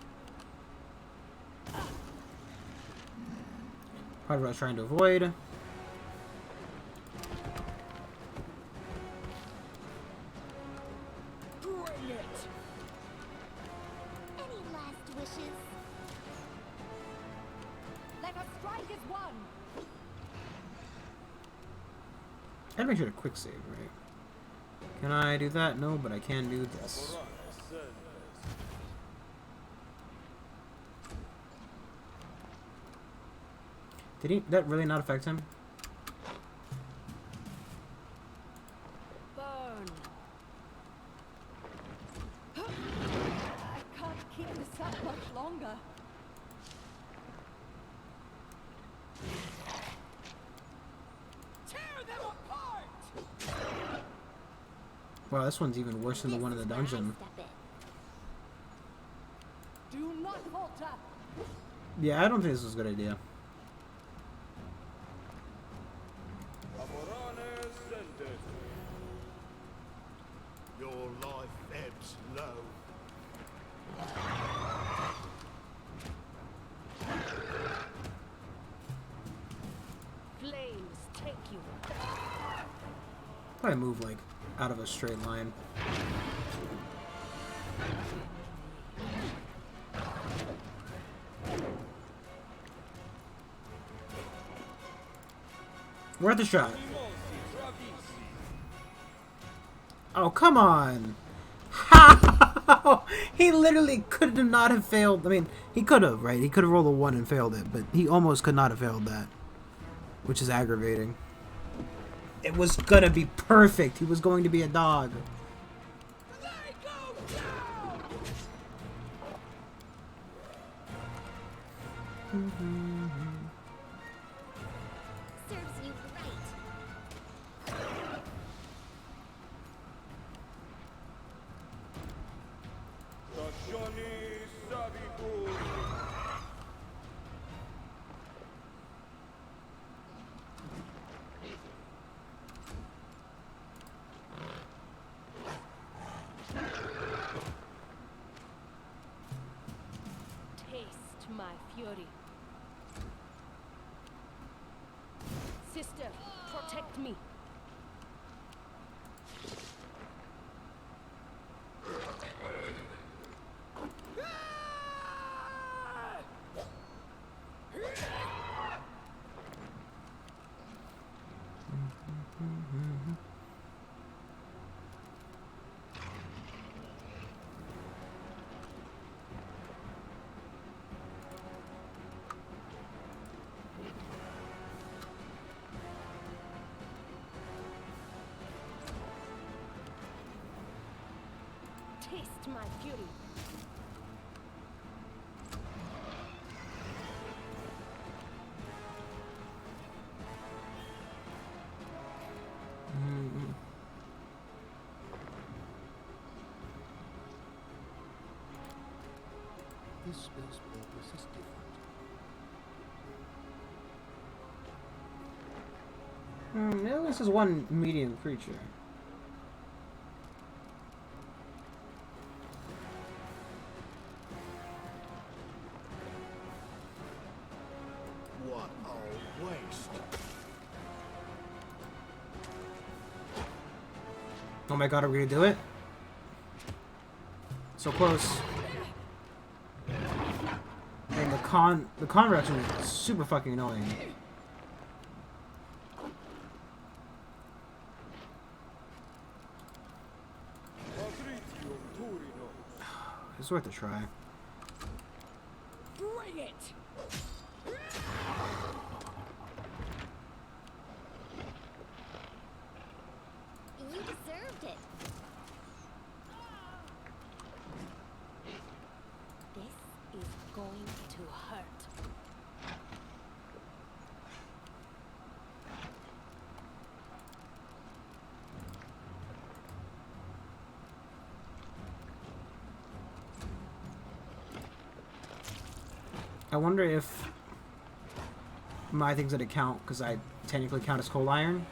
Probably what I was trying to avoid. Bring it! Any last wishes? Let us strike as one. I make sure to quick save, right? Can I do that? No, but I can do this. Did that really not affect him? Burn. I can't keep this up much longer. Tear them apart! Wow, this one's even worse than the one in the This is where I dungeon. step in. Do not falter. Yeah, I don't think this was a good idea. Your life ebbs low. Flames take you. Probably move like out of a straight line. Worth a shot. Oh, come on. How? He literally could not have failed. I mean, he could have, right? He could have rolled a 1 and failed it, but he almost could not have failed that, which is aggravating. It was gonna be perfect. He was going to be a dog. They go down! Serves you right. Taste my fury. Sister, protect me. Taste my fury. This spell's purpose is different. Yeah, this is one medium creature. What a waste. Oh my god, are we gonna do it? So close. And the con reaction is super fucking annoying. It's worth a try. Bring it! You deserved it. This is going to hurt. I wonder if my things didn't count because I technically count as coal iron.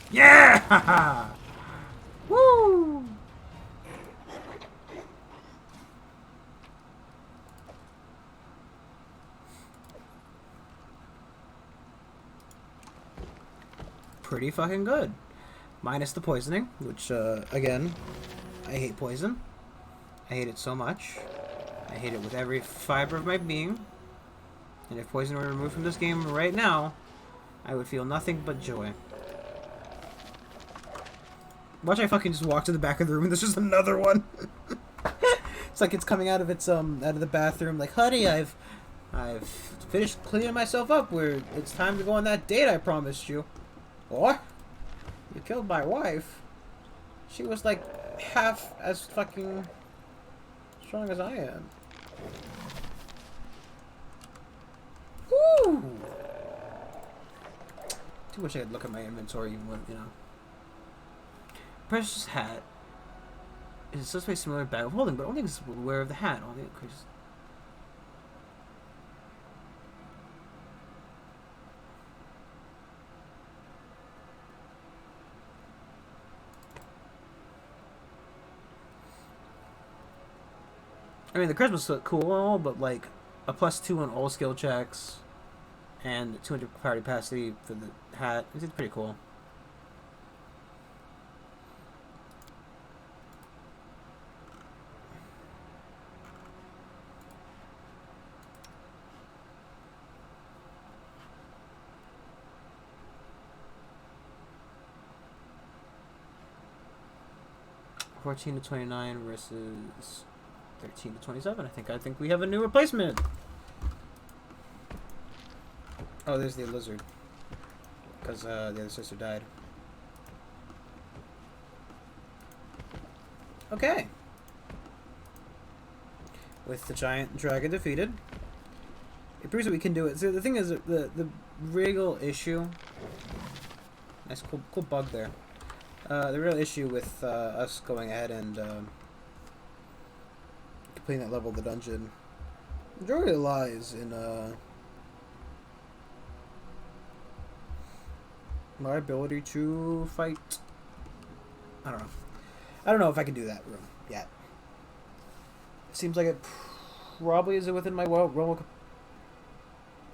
Yeah! Woo! Pretty fucking good. Minus the poisoning, which, again, I hate poison. I hate it so much. I hate it with every fiber of my being. And if poison were removed from this game right now, I would feel nothing but joy. Watch I fucking just walk to the back of the room and there's just another one. It's like it's coming out of its out of the bathroom like, honey, I've finished cleaning myself up where it's time to go on that date I promised you. What? You killed my wife? She was like half as fucking strong as I am. Woo! Too wish I could look at my inventory even with, you know. Precious hat is supposed to be similar to bag of holding, but only is aware of the hat. Only increases. I mean, the charisma's cool and all, but like a +2 on all skill checks and 200 power capacity for the hat. It's pretty cool. (14 to 29 versus 13 to 27. I think we have a new replacement. Oh, there's the lizard. Because the other sister died. Okay. With the giant dragon defeated, it proves that we can do it. So the thing is, the real issue. Nice, cool bug there. The real issue with us going ahead and completing that level of the dungeon, majority lies in my ability to fight. I don't know if I can do that room yet. It seems like it probably isn't within my realm.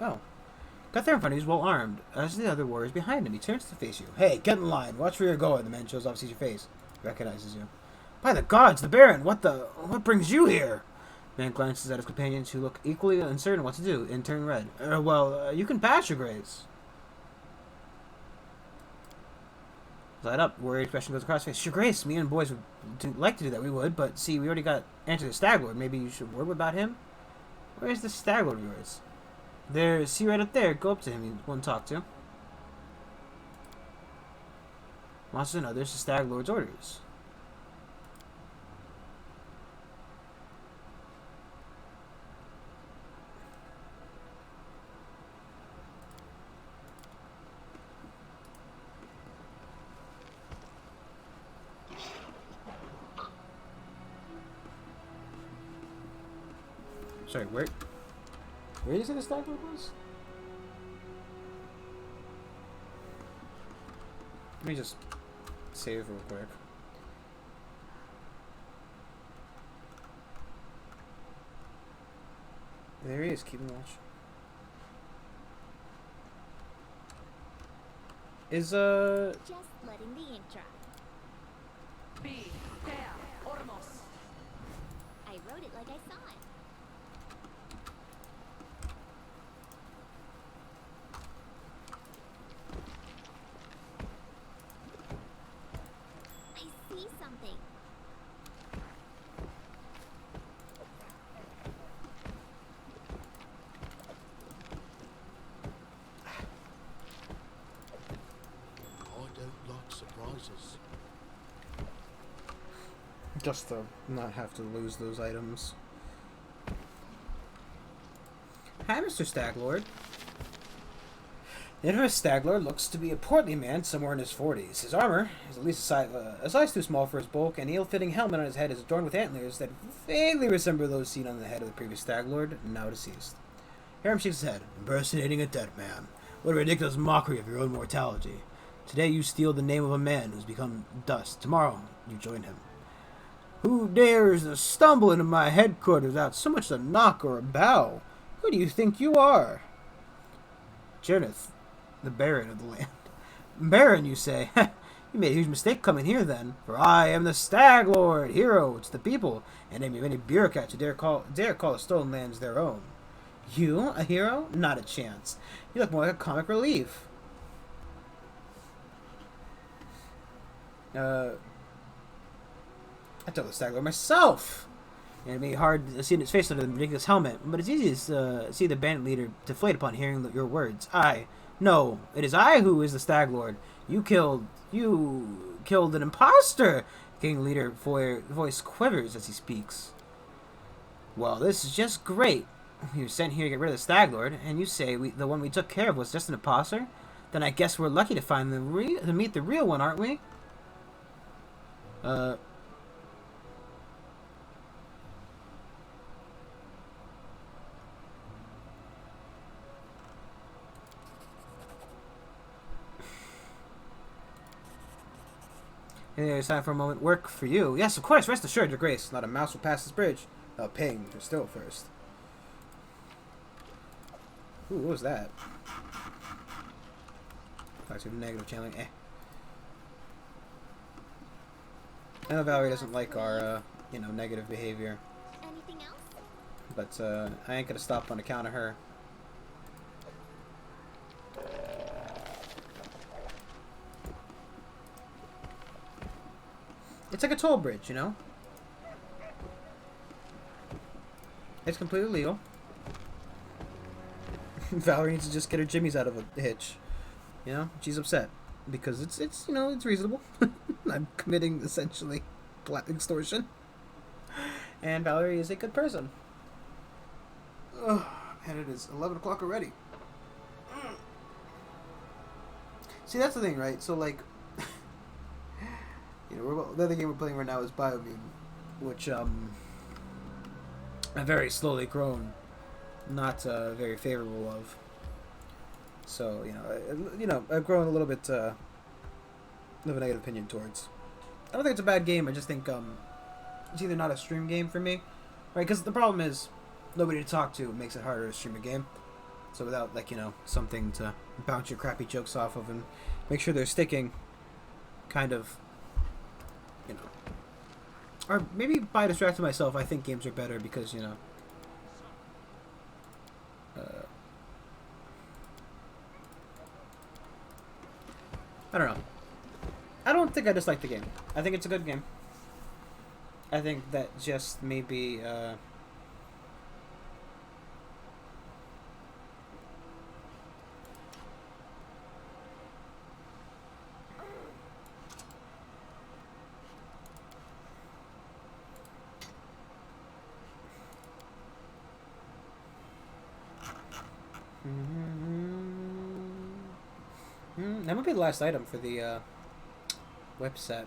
Oh. Got there in front of you, he's well armed. As the other warriors behind him, he turns to face you. Hey, get in line. Watch where you're going. The man shows off, sees your face. Recognizes you. By the gods, the Baron! What brings you here? Man glances at his companions who look equally uncertain what to do, in turn red. You can pass your grace. Light up. Worried expression goes across his face. Your grace, me and boys would like to do that. We would, but see, we already got answered the Stag Lord. Maybe you should worry about him? Where's the Stag Lord of yours? There, see right up there. Go up to him. You want to talk to. Monsters and others, the Stag Lord's orders. Sorry, where did you say the Stag Lord was? Let me just save real quick. There he is, keeping watch. Is Just letting the ink dry. Be there, Ormos. I wrote it like I saw it. I see something. I don't like surprises. just to not have to lose those items. Hi, Mr. Stag Lord. The infamous Staglord looks to be a portly man somewhere in his 40s. His armor is at least a size too small for his bulk, and the ill-fitting helmet on his head is adorned with antlers that vaguely resemble those seen on the head of the previous Staglord, now deceased. Harem shakes his head, impersonating a dead man. What a ridiculous mockery of your own mortality. Today you steal the name of a man who's become dust. Tomorrow you join him. Who dares to stumble into my headquarters without so much as a knock or a bow? Who do you think you are? Jernith, the Baron of the land. Baron, you say? You made a huge mistake coming here, then. For I am the Staglord, hero to the people, and there may be many bureaucrats who dare call the stolen lands their own. You, a hero? Not a chance. You look more like a comic relief. I told the Staglord myself. And it'd be hard to see in his face under the ridiculous helmet, but it's easy to see the bandit leader deflate upon hearing your words. No, it is I who is the Staglord. You killed an imposter! King leader voice quivers as he speaks. Well, this is just great. You were sent here to get rid of the Staglord, and you say the one we took care of was just an imposter? Then I guess we're lucky to find to meet the real one, aren't we? It's time for a moment. Work for you. Yes, of course. Rest assured, Your Grace. Not a mouse will pass this bridge. Paying for still first. Ooh, what was that? Facts of negative channeling. I know Valerie doesn't like our, negative behavior. Anything else? But, I ain't gonna stop on account of her. It's like a toll bridge, you know? It's completely legal. Valerie needs to just get her jimmies out of a hitch. You know? She's upset. Because it's reasonable. I'm committing, essentially, extortion. And Valerie is a good person. Ugh, and it is 11 o'clock already. See, that's the thing, right? So, like... the other game we're playing right now is Biomune, which I'm very slowly grown, not very favorable of. So I've grown a little bit of a negative opinion towards. I don't think it's a bad game. I just think it's either not a stream game for me, right? Because the problem is nobody to talk to makes it harder to stream a game. So without something to bounce your crappy jokes off of and make sure they're sticking, kind of. Or maybe by distracting myself, I think games are better because, I don't know. I don't think I dislike the game. I think it's a good game. I think that just maybe, that might be the last item for the whip set.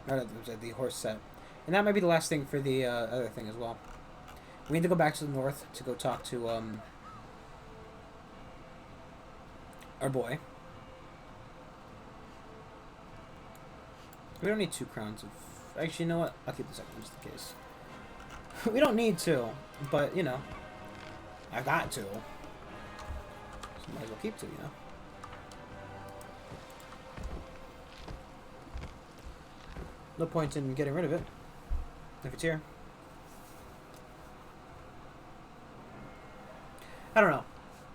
Or the horse set. And that might be the last thing for the other thing as well. We need to go back to the north to go talk to our boy. We don't need 2 crowns of... Actually, you know what? I'll keep the second one just in case. We don't need to, but, I got to. So might as well keep 2, No point in getting rid of it, if it's here. I don't know.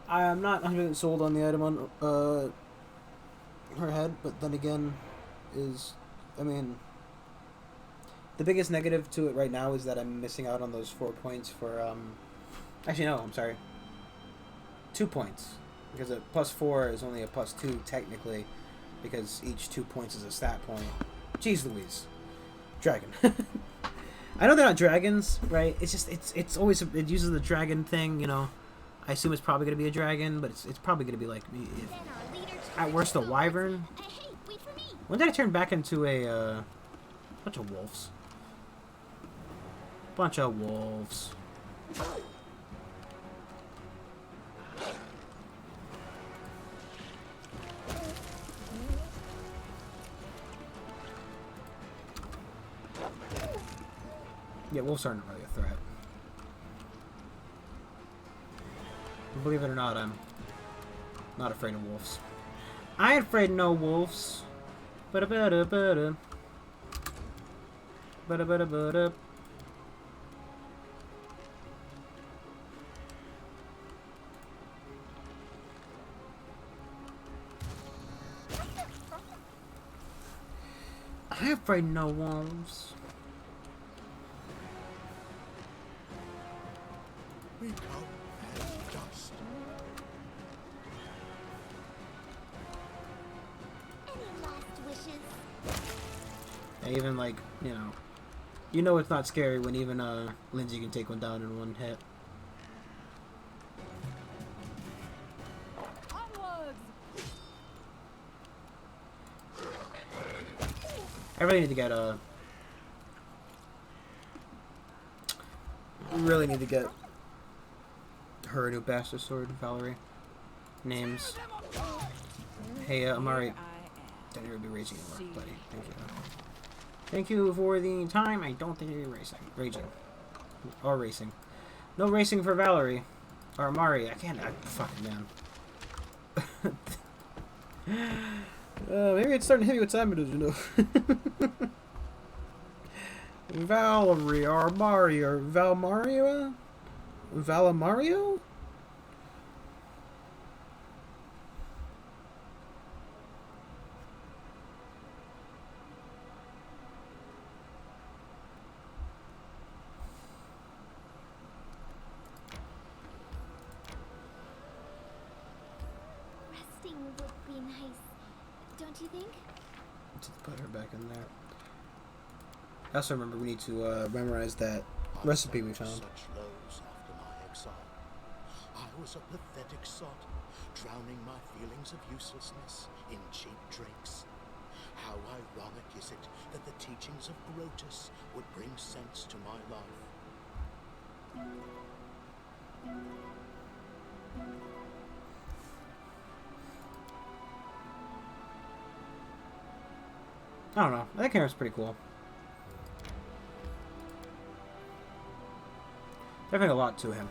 I'm not 100% sold on the item on her head, but then again, the biggest negative to it right now is that I'm missing out on those 4 points for, actually no, I'm sorry. 2 points. Because a +4 is only a +2 technically, because each 2 points is a stat point. Jeez Louise. Dragon. I know they're not dragons, right? It's just, it's always, it uses the dragon thing, I assume it's probably gonna be a dragon, but it's probably gonna be like Then our leader at worst a charges wyvern. forward. Hey, wait for me. When did I turn back into a bunch of wolves? Bunch of wolves. Yeah, wolves aren't really a threat. Believe it or not, I'm not afraid of wolves. I ain't afraid of no wolves. Ba-da-ba-da-ba-da. Ba-da-ba-da-ba-da. I ain't afraid of no wolves. We come as dust. Any last wishes? Even like, you know it's not scary when even Lindsay can take one down in one hit. Onwards! I really need to get really need to get her a new bastard sword, Valerie. Names. Hey, Amari. Don't ever be raging anymore, buddy. Thank you. Thank you for the time. I don't think you're raging. Or racing. No racing for Valerie. Or Amari. I can't. Fucking man. Maybe it's starting to hit me what time it is, Valerie or Mario. Valmario? Valamario? Resting would be nice, don't you think? Let's put her back in there. I also remember we need to memorize that recipe we found. Such lows after my exile. I was a pathetic sot, drowning my feelings of uselessness in cheap drinks. How ironic is it that the teachings of Grotus would bring sense to my life? I don't know. I think Harris pretty cool. Definitely a lot to him.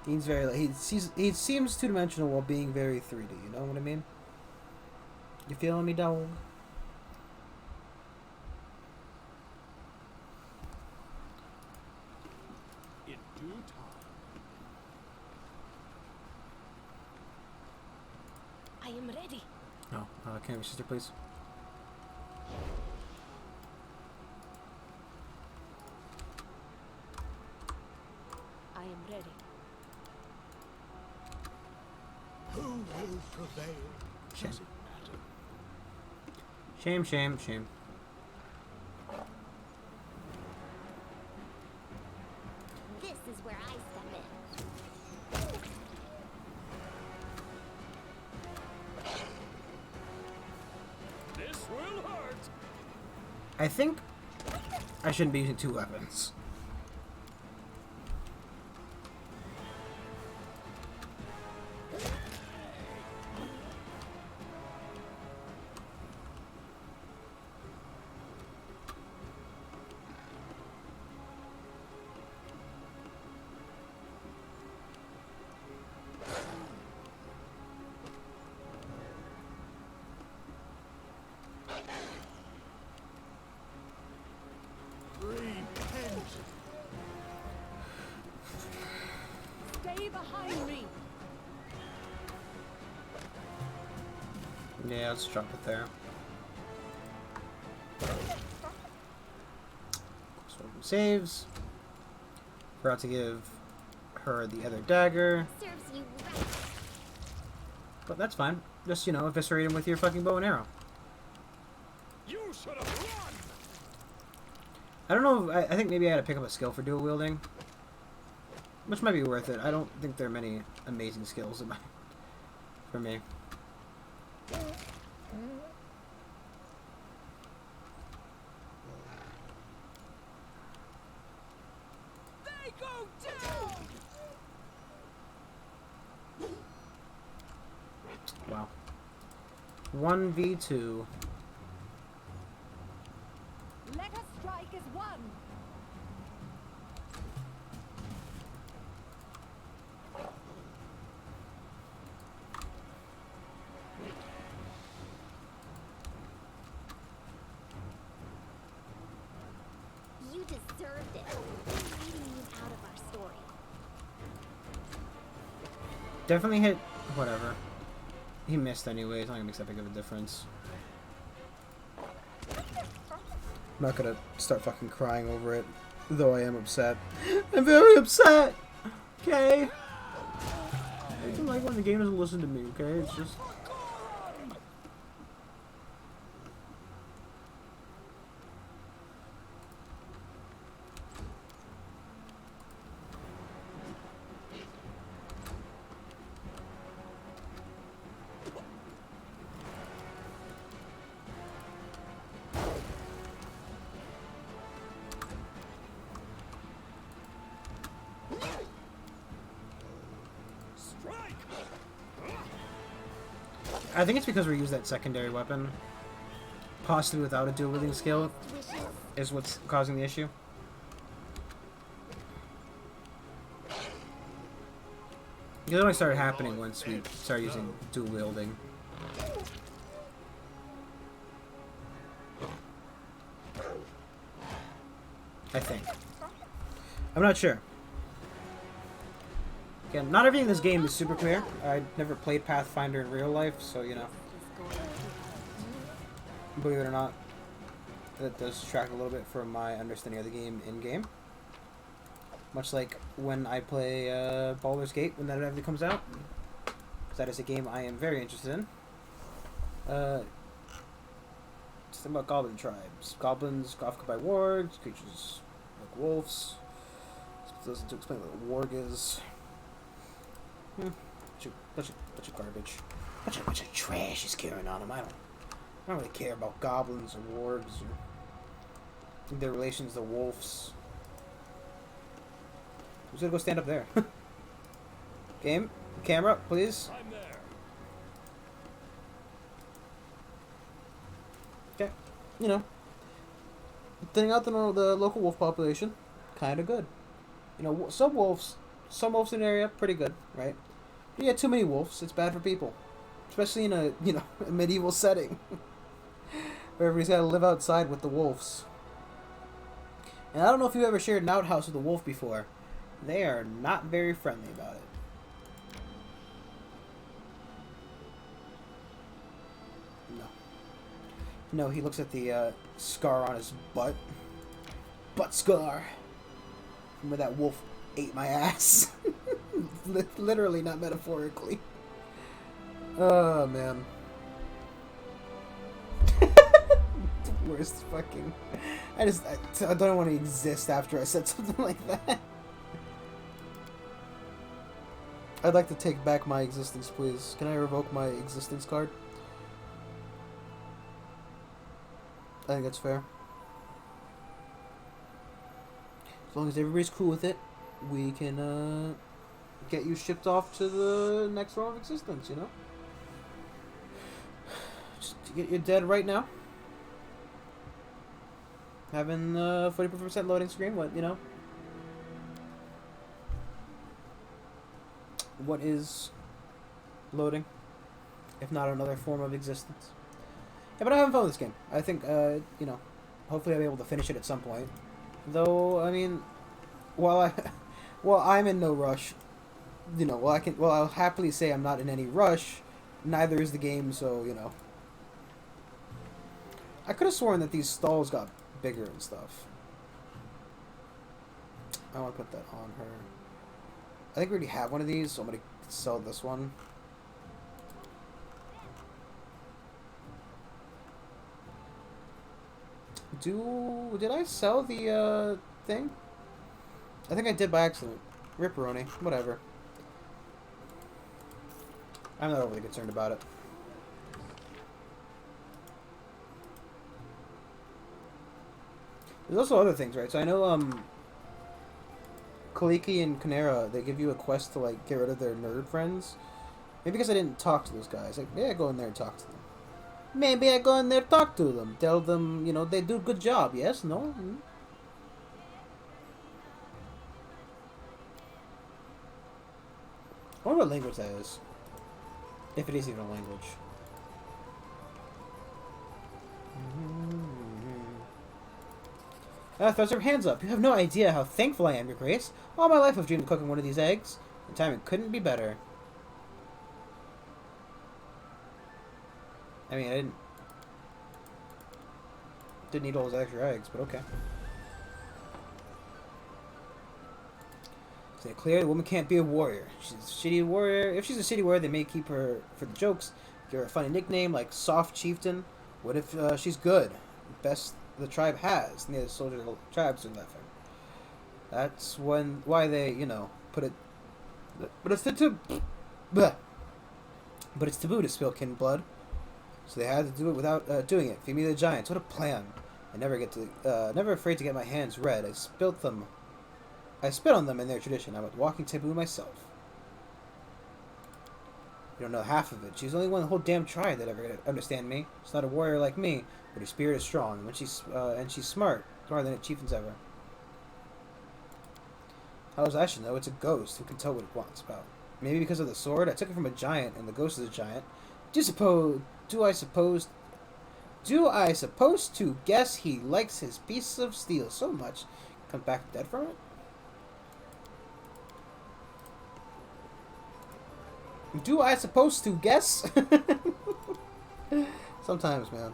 He's very he seems two-dimensional while being very 3D. You know what I mean? You feeling me, dog? In due time. I am ready. No. Can I have your sister, please? I am ready. Who will prevail? Shame. Does it matter? Shame, shame, shame. This is where I step in. This will hurt. I think I shouldn't be using two weapons. Repent. Stay behind me. Yeah, let's drop it there. Saves. Forgot to give her the other dagger. Serves you right. But that's fine. Just, eviscerate him with your fucking bow and arrow. You should have run. I don't know. I think maybe I had to pick up a skill for dual wielding, which might be worth it. I don't think there are many amazing skills for me. They go down! Wow. 1v2. Let us strike as one. You deserved it. We're leading you out of our story. Definitely hit. Whatever. He missed anyway. It's not gonna make that big of a difference. I'm not gonna start fucking crying over it, though I am upset. I'm very upset. Okay. I don't like when the game doesn't listen to me. Okay, it's just. Strike! I think it's because we use that secondary weapon, possibly without a dual wielding skill, Wishes. is what's causing the issue. It only started happening once we started using dual wielding. I think. I'm not sure. Again, not everything in this game is super clear. I never played Pathfinder in real life, so you know. Believe it or not, that does distract a little bit from my understanding of the game in-game. Much like when I play Baldur's Gate when that ever comes out. Because that is a game I am very interested in. Just about goblin tribes. Goblins occupied by wargs, creatures like wolves. This doesn't to explain what a warg is. Bunch of garbage. Bunch of trash is carrying on them. I don't really care about goblins or wargs or their relations to wolves. Who's gonna go stand up there? Game? Camera, please. I'm there. Okay. You know. Thinning out the local wolf population, kind of good. You know, some wolves in the area, pretty good, right? But you get too many wolves, it's bad for people. Especially in a, you know, a medieval setting. Where everybody's got to live outside with the wolves. And I don't know if you've ever shared an outhouse with a wolf before. They are not very friendly about it. No. No, he looks at the scar on his butt. Butt scar. From where that wolf ate my ass. Literally, not metaphorically. Oh, man. Worst fucking... I don't want to exist after I said something like that. I'd like to take back my existence, please. Can I revoke my existence card? I think that's fair. As long as everybody's cool with it, we can get you shipped off to the next realm of existence, you know? Just get you dead right now. Having 40% loading screen, what, you know? What is loading, if not another form of existence? Yeah, but I'm having fun with this game. I think, you know, hopefully I'll be able to finish it at some point. Though, I mean, while I'm in no rush, you know, I'll happily say I'm not in any rush. Neither is the game, so, you know. I could have sworn that these stalls got bigger and stuff. I want to put that on her. I think we already have one of these, so I'm going to sell this one. Did I sell the thing? I think I did by accident. Ripperoni. Whatever. I'm not overly concerned about it. There's also other things, right? So I know Kaliki and Kanera, they give you a quest to like get rid of their nerd friends. Maybe because I didn't talk to those guys. Like, maybe I go in there and talk to them. Maybe I go in there and talk to them. Tell them, you know, they do a good job. Yes? No? Hmm? I wonder what language that is. If it is even a language. Throws her hands up. You have no idea how thankful I am, Your Grace. All my life I've dreamed of cooking one of these eggs. The timing couldn't be better. I mean, I didn't eat all those extra eggs, but okay. So they clear the woman can't be a warrior. She's a shitty warrior. If she's a shitty warrior, they may keep her for the jokes. Give her a funny nickname like Soft Chieftain. What if she's good? Best the tribe has. And the other soldiers of the tribes are laughing. That's why they, you know, put it. But it's but it's taboo to spill kin blood. So they had to do it without doing it. Feed me the giants. What a plan! I never afraid to get my hands red. I spit on them in their tradition. I'm a walking taboo myself. You don't know half of it. She's the only one in the whole damn tribe that ever understand me. She's not a warrior like me, but her spirit is strong. And she's smart, smarter than a chieftain's ever. How does I should know? It's a ghost. Who can tell what it wants about? Maybe because of the sword. I took it from a giant, and the ghost is a giant. Do I suppose to guess he likes his piece of steel so much, comes back dead from it? Do I suppose to guess? Sometimes, man.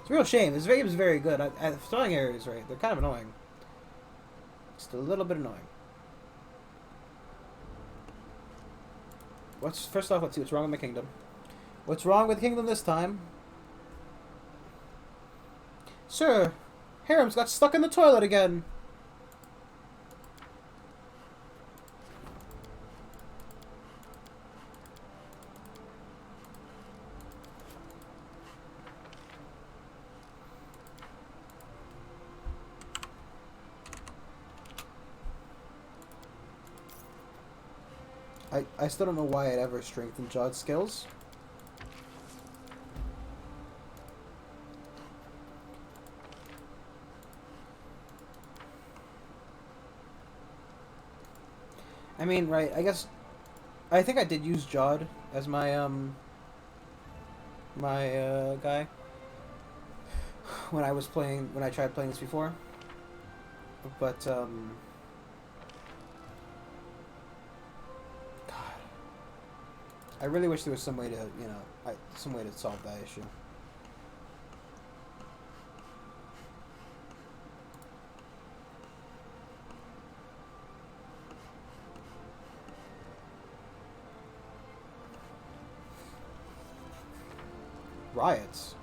It's a real shame. This game is very good. The throwing areas, right? They're kind of annoying. Just a little bit annoying. First off, let's see what's wrong with my kingdom. What's wrong with kingdom this time? Sir, Harem's got stuck in the toilet again. I still don't know why I'd ever strengthened Jod's skills. I mean, right, I guess I think I did use Jod as my guy when I tried playing this before. But I really wish there was some way to, you know, some way to solve that issue. Riots.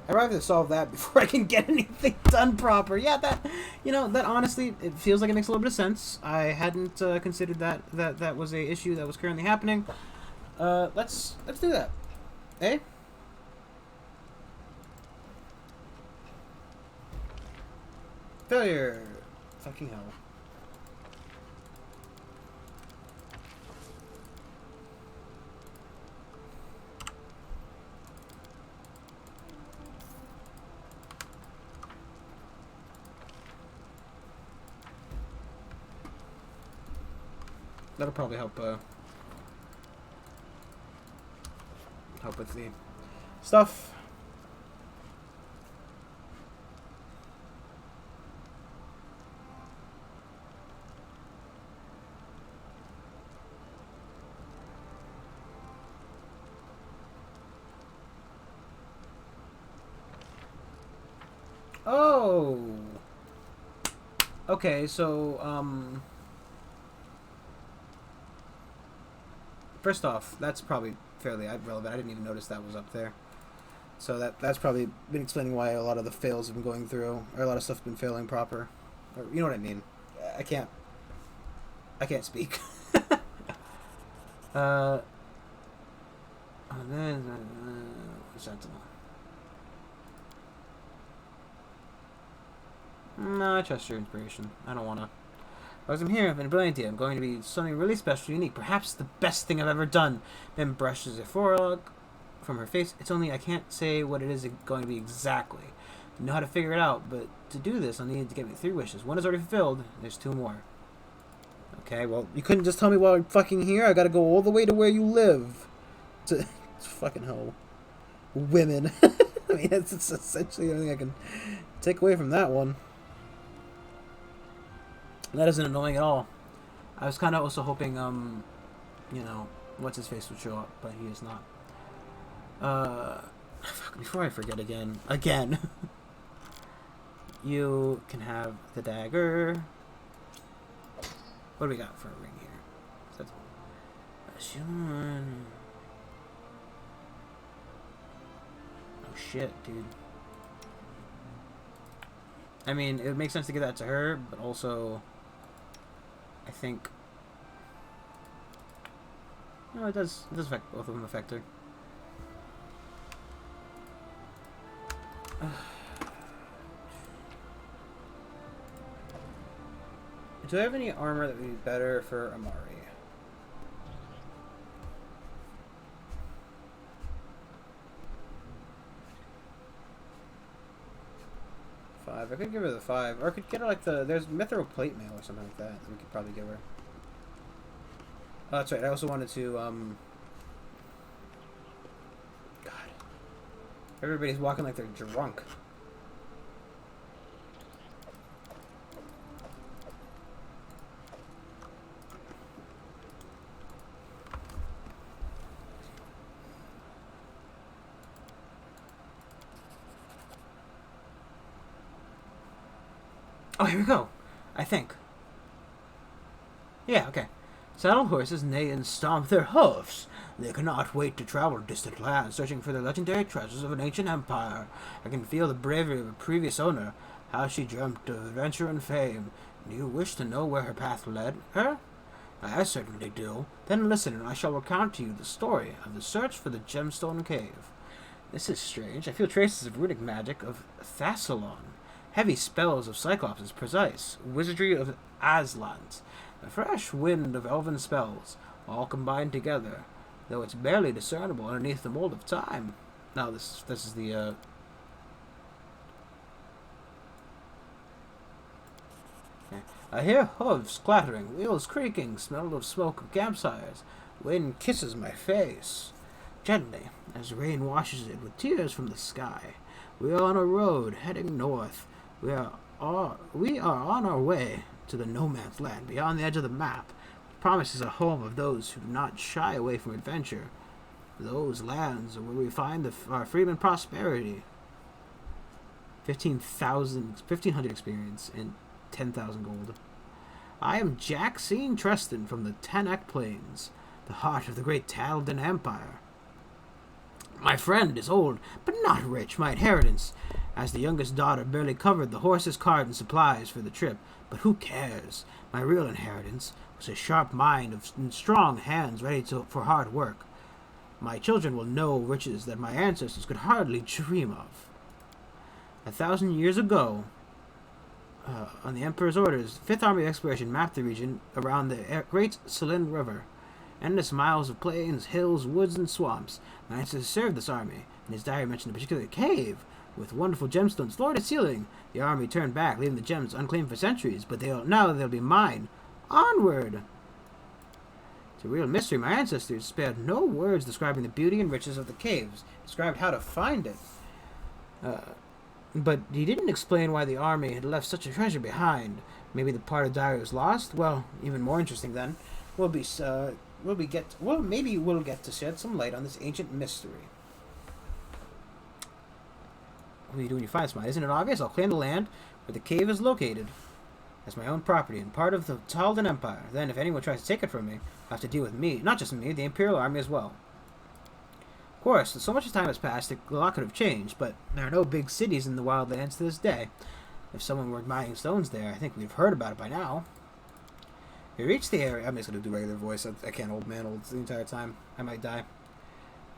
I'd rather solve that before I can get anything done proper. Yeah, that honestly, it feels like it makes a little bit of sense. I hadn't considered that was a issue that was currently happening. Let's do that. Eh? Failure. Fucking hell. That'll probably help with the stuff. Oh. Okay, so first off, that's probably fairly irrelevant. I didn't even notice that was up there. So that's probably been explaining why a lot of the fails have been going through, or a lot of stuff's been failing proper. Or, you know what I mean? I can't speak. Sentinel. No, I trust your inspiration. I don't wanna. As I'm here, I've been a brilliant idea. I'm going to be something really special, unique, perhaps the best thing I've ever done. Then brushes a forelock from her face. It's only I can't say what it is going to be exactly. I know how to figure it out, but to do this, I'll need to get me 3 wishes. 1 is already fulfilled. There's 2 more. Okay, well, you couldn't just tell me while I'm fucking here. I gotta go all the way to where you live. It's fucking hell. Women. I mean, it's essentially the only thing I can take away from that one. That isn't annoying at all. I was kind of also hoping, you know, what's his face would show up, but he is not. Fuck, before I forget again. You can have the dagger. What do we got for a ring here? That's oh shit, dude. I mean, it would make sense to give that to her, but also I think no, it does affect both of them affect her. Do I have any armor that would be better for Amari? 5. I could give her the 5. Or I could get her like there's mithril plate mail or something like that we could probably give her. Oh, that's right. I also wanted to, God. Everybody's walking like they're drunk. Oh, here we go. I think. Yeah, okay. Saddle horses neigh and stomp their hoofs. They cannot wait to travel distant lands, searching for the legendary treasures of an ancient empire. I can feel the bravery of a previous owner, how she dreamt of adventure and fame. Do you wish to know where her path led her? I certainly do. Then listen, and I shall recount to you the story of the search for the gemstone cave. This is strange. I feel traces of runic magic of Thassalon. Heavy spells of Cyclops' precise, wizardry of Aslans, a fresh wind of elven spells, all combined together, though it's barely discernible underneath the mold of time. Now this is the I hear hooves clattering, wheels creaking, smell of smoke of campfires. Wind kisses my face gently as rain washes it with tears from the sky. We are on a road heading north. We are on our way to the no man's land beyond the edge of the map. It promises a home of those who do not shy away from adventure. Those lands are where we find our freedom and prosperity. 1,500 experience and 10,000 gold. I am Jackson Treston from the Tanak Plains, the heart of the great Taldan Empire. My friend is old, but not rich. My inheritance, as the youngest daughter, barely covered the horse's cart and supplies for the trip. But who cares? My real inheritance was a sharp mind and strong hands ready for hard work. My children will know riches that my ancestors could hardly dream of. 1,000 years ago, on the Emperor's orders, 5th Army Exploration mapped the region around the Great Selin River. Endless miles of plains, hills, woods, and swamps. My ancestors served this army, and his diary mentioned a particular cave with wonderful gemstones floored to ceiling. The army turned back, leaving the gems unclaimed for centuries, but now they'll be mine. Onward! It's a real mystery. My ancestors spared no words describing the beauty and riches of the caves, described how to find it. But he didn't explain why the army had left such a treasure behind. Maybe the part of the diary was lost? Well, even more interesting then. Maybe we'll get to shed some light on this ancient mystery. What do you do when you find someone? Isn't it obvious? I'll claim the land where the cave is located as my own property and part of the Taldan Empire. Then, if anyone tries to take it from me, I'll have to deal with me. Not just me, the Imperial Army as well. Of course, so much time has passed, a lot could have changed, but there are no big cities in the Wildlands to this day. If someone were mining stones there, I think we've heard about it by now. We reached the area. I'm just going to do regular voice. I can't hold mantle the entire time. I might die.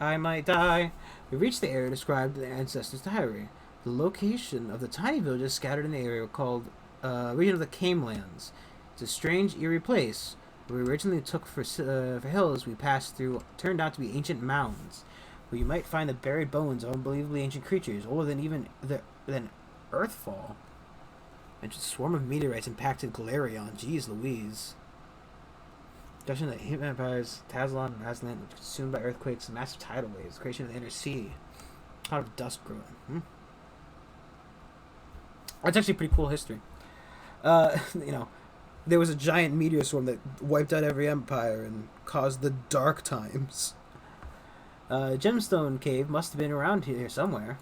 I might die. We reached the area described in the Ancestors' Diary. The location of the tiny villages scattered in the area called region of the Camelands. It's a strange, eerie place. Where we originally took for hills we passed through turned out to be ancient mounds, where you might find the buried bones of unbelievably ancient creatures, older than even than Earthfall. And a swarm of meteorites impacted Galarion. Jeez Louise. Destruction of the Human Empires, Tazlon and Razlan were consumed by earthquakes and massive tidal waves, creation of the Inner Sea. Cloud of dust growing. That's actually pretty cool history. There was a giant meteor swarm that wiped out every empire and caused the Dark Times. Gemstone Cave must have been around here somewhere.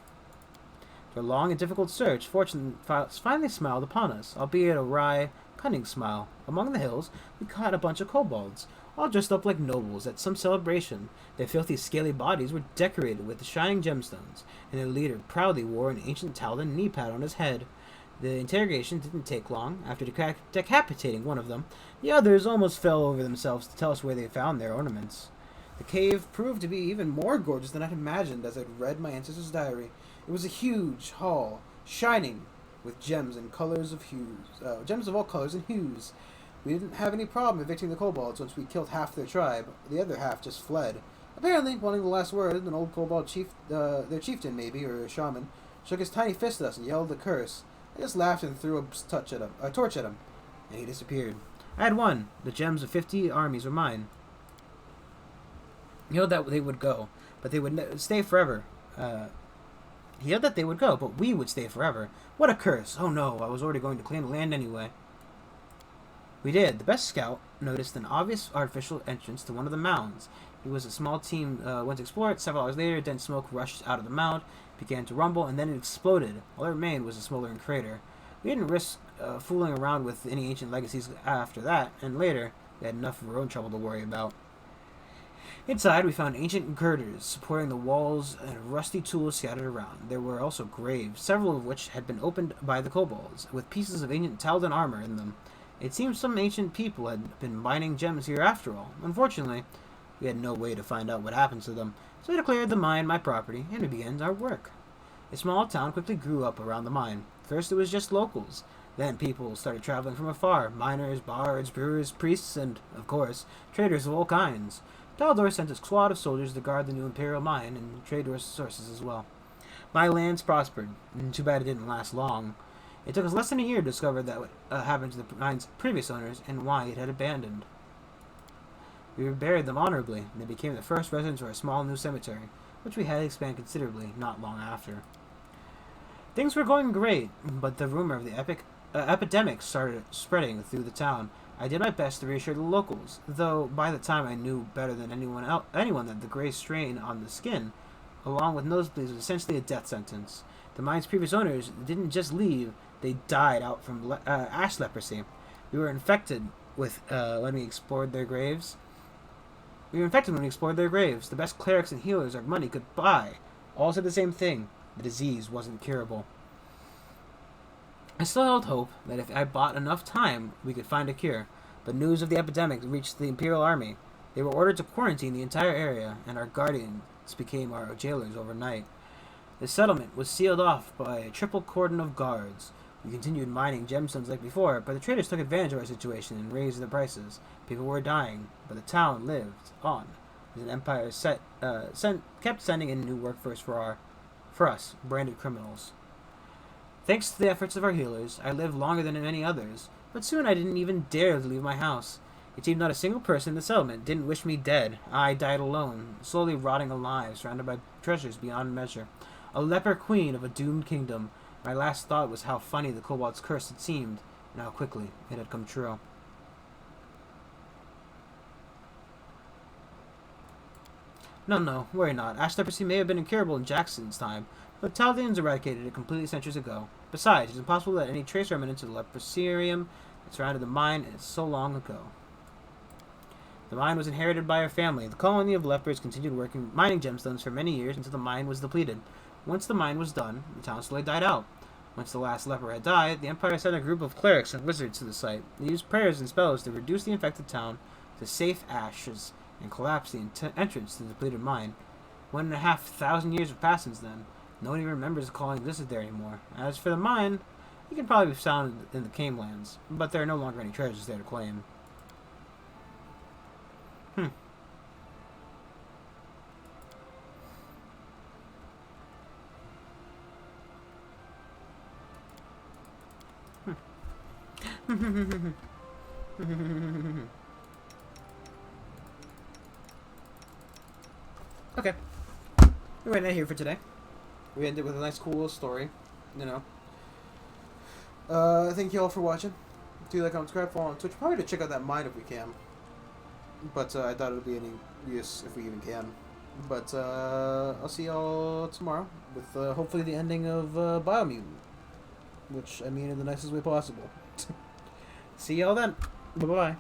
After a long and difficult search, fortune finally smiled upon us, albeit a wry, cunning smile. Among the hills, we caught a bunch of kobolds, all dressed up like nobles at some celebration. Their filthy, scaly bodies were decorated with the shining gemstones, and their leader proudly wore an ancient Taldan knee pad on his head. The interrogation didn't take long. After decapitating one of them, the others almost fell over themselves to tell us where they found their ornaments. The cave proved to be even more gorgeous than I'd imagined as I'd read my ancestors' diary. It was a huge hall, shining with gems and colors of hues, gems of all colors and hues. We didn't have any problem evicting the kobolds once we killed half their tribe. The other half just fled. Apparently, wanting the last word, an old kobold chief, their chieftain maybe, or a shaman, shook his tiny fist at us and yelled a curse. I just laughed and threw a torch at him, and he disappeared. I had won. The gems of 50 armies were mine. He yelled that they would go, but they would stay forever. He yelled that they would go, but we would stay forever. What a curse! Oh no, I was already going to claim the land anyway. We did. The best scout noticed an obvious artificial entrance to one of the mounds. It was a small team went to explore it. Several hours later, dense smoke rushed out of the mound, began to rumble, and then it exploded. All that remained was a smoldering crater. We didn't risk fooling around with any ancient legacies after that, and later, we had enough of our own trouble to worry about. Inside, we found ancient girders supporting the walls and rusty tools scattered around. There were also graves, several of which had been opened by the kobolds, with pieces of ancient Taldan armor in them. It seemed some ancient people had been mining gems here after all. Unfortunately, we had no way to find out what happened to them, so we declared the mine my property, and we began our work. A small town quickly grew up around the mine. First it was just locals. Then people started traveling from afar, miners, bards, brewers, priests, and, of course, traders of all kinds. Taldor sent a squad of soldiers to guard the new Imperial mine and trade resources as well. My lands prospered, and too bad it didn't last long. It took us less than a year to discover that what happened to the mine's previous owners and why it had abandoned. We buried them honorably, and they became the first residents of our small new cemetery, which we had expanded considerably not long after. Things were going great, but the rumor of the epidemic started spreading through the town. I did my best to reassure the locals, though by the time I knew better than anyone that the gray strain on the skin, along with nosebleeds, was essentially a death sentence. The mine's previous owners didn't just leave, they died out from ash leprosy. We were infected when we explored their graves. The best clerics and healers our money could buy all said the same thing. The disease wasn't curable. I still held hope that if I bought enough time, we could find a cure, but news of the epidemic reached the Imperial Army. They were ordered to quarantine the entire area, and our guardians became our jailers overnight. The settlement was sealed off by a triple cordon of guards. We continued mining gemstones like before, but the traders took advantage of our situation and raised the prices. People were dying, but the town lived on. The empire kept sending in new workforce for us, branded criminals. Thanks to the efforts of our healers, I lived longer than many others, but soon I didn't even dare to leave my house. It seemed not a single person in the settlement didn't wish me dead. I died alone, slowly rotting alive, surrounded by treasures beyond measure. A leper queen of a doomed kingdom. My last thought was how funny the kobold's curse had seemed, and how quickly it had come true. No, worry not. Ash leprosy may have been incurable in Jackson's time, The Chaldeans eradicated it completely centuries ago. Besides, it's impossible that any trace remnants of the leprosarium that surrounded the mine is so long ago. The mine was inherited by our family. The colony of lepers continued working mining gemstones for many years until the mine was depleted. Once the mine was done, the town slowly died out. Once the last leper had died, the Empire sent a group of clerics and wizards to the site. They used prayers and spells to reduce the infected town to safe ashes and collapse the entrance to the depleted mine. 1,500 years have passed since then. Nobody remembers the colony existed there anymore. As for the mine, it can probably be found in the Canelands, but there are no longer any treasures there to claim. Okay. We're right here for today. We ended with a nice, cool little story. You know. Thank you all for watching. Do like, comment, subscribe, follow on Twitch. Probably to check out that mine if we can. But I doubt it'll be any use if we even can. But I'll see y'all tomorrow with hopefully the ending of Biomutant. Which I mean in the nicest way possible. See y'all then. Bye-bye.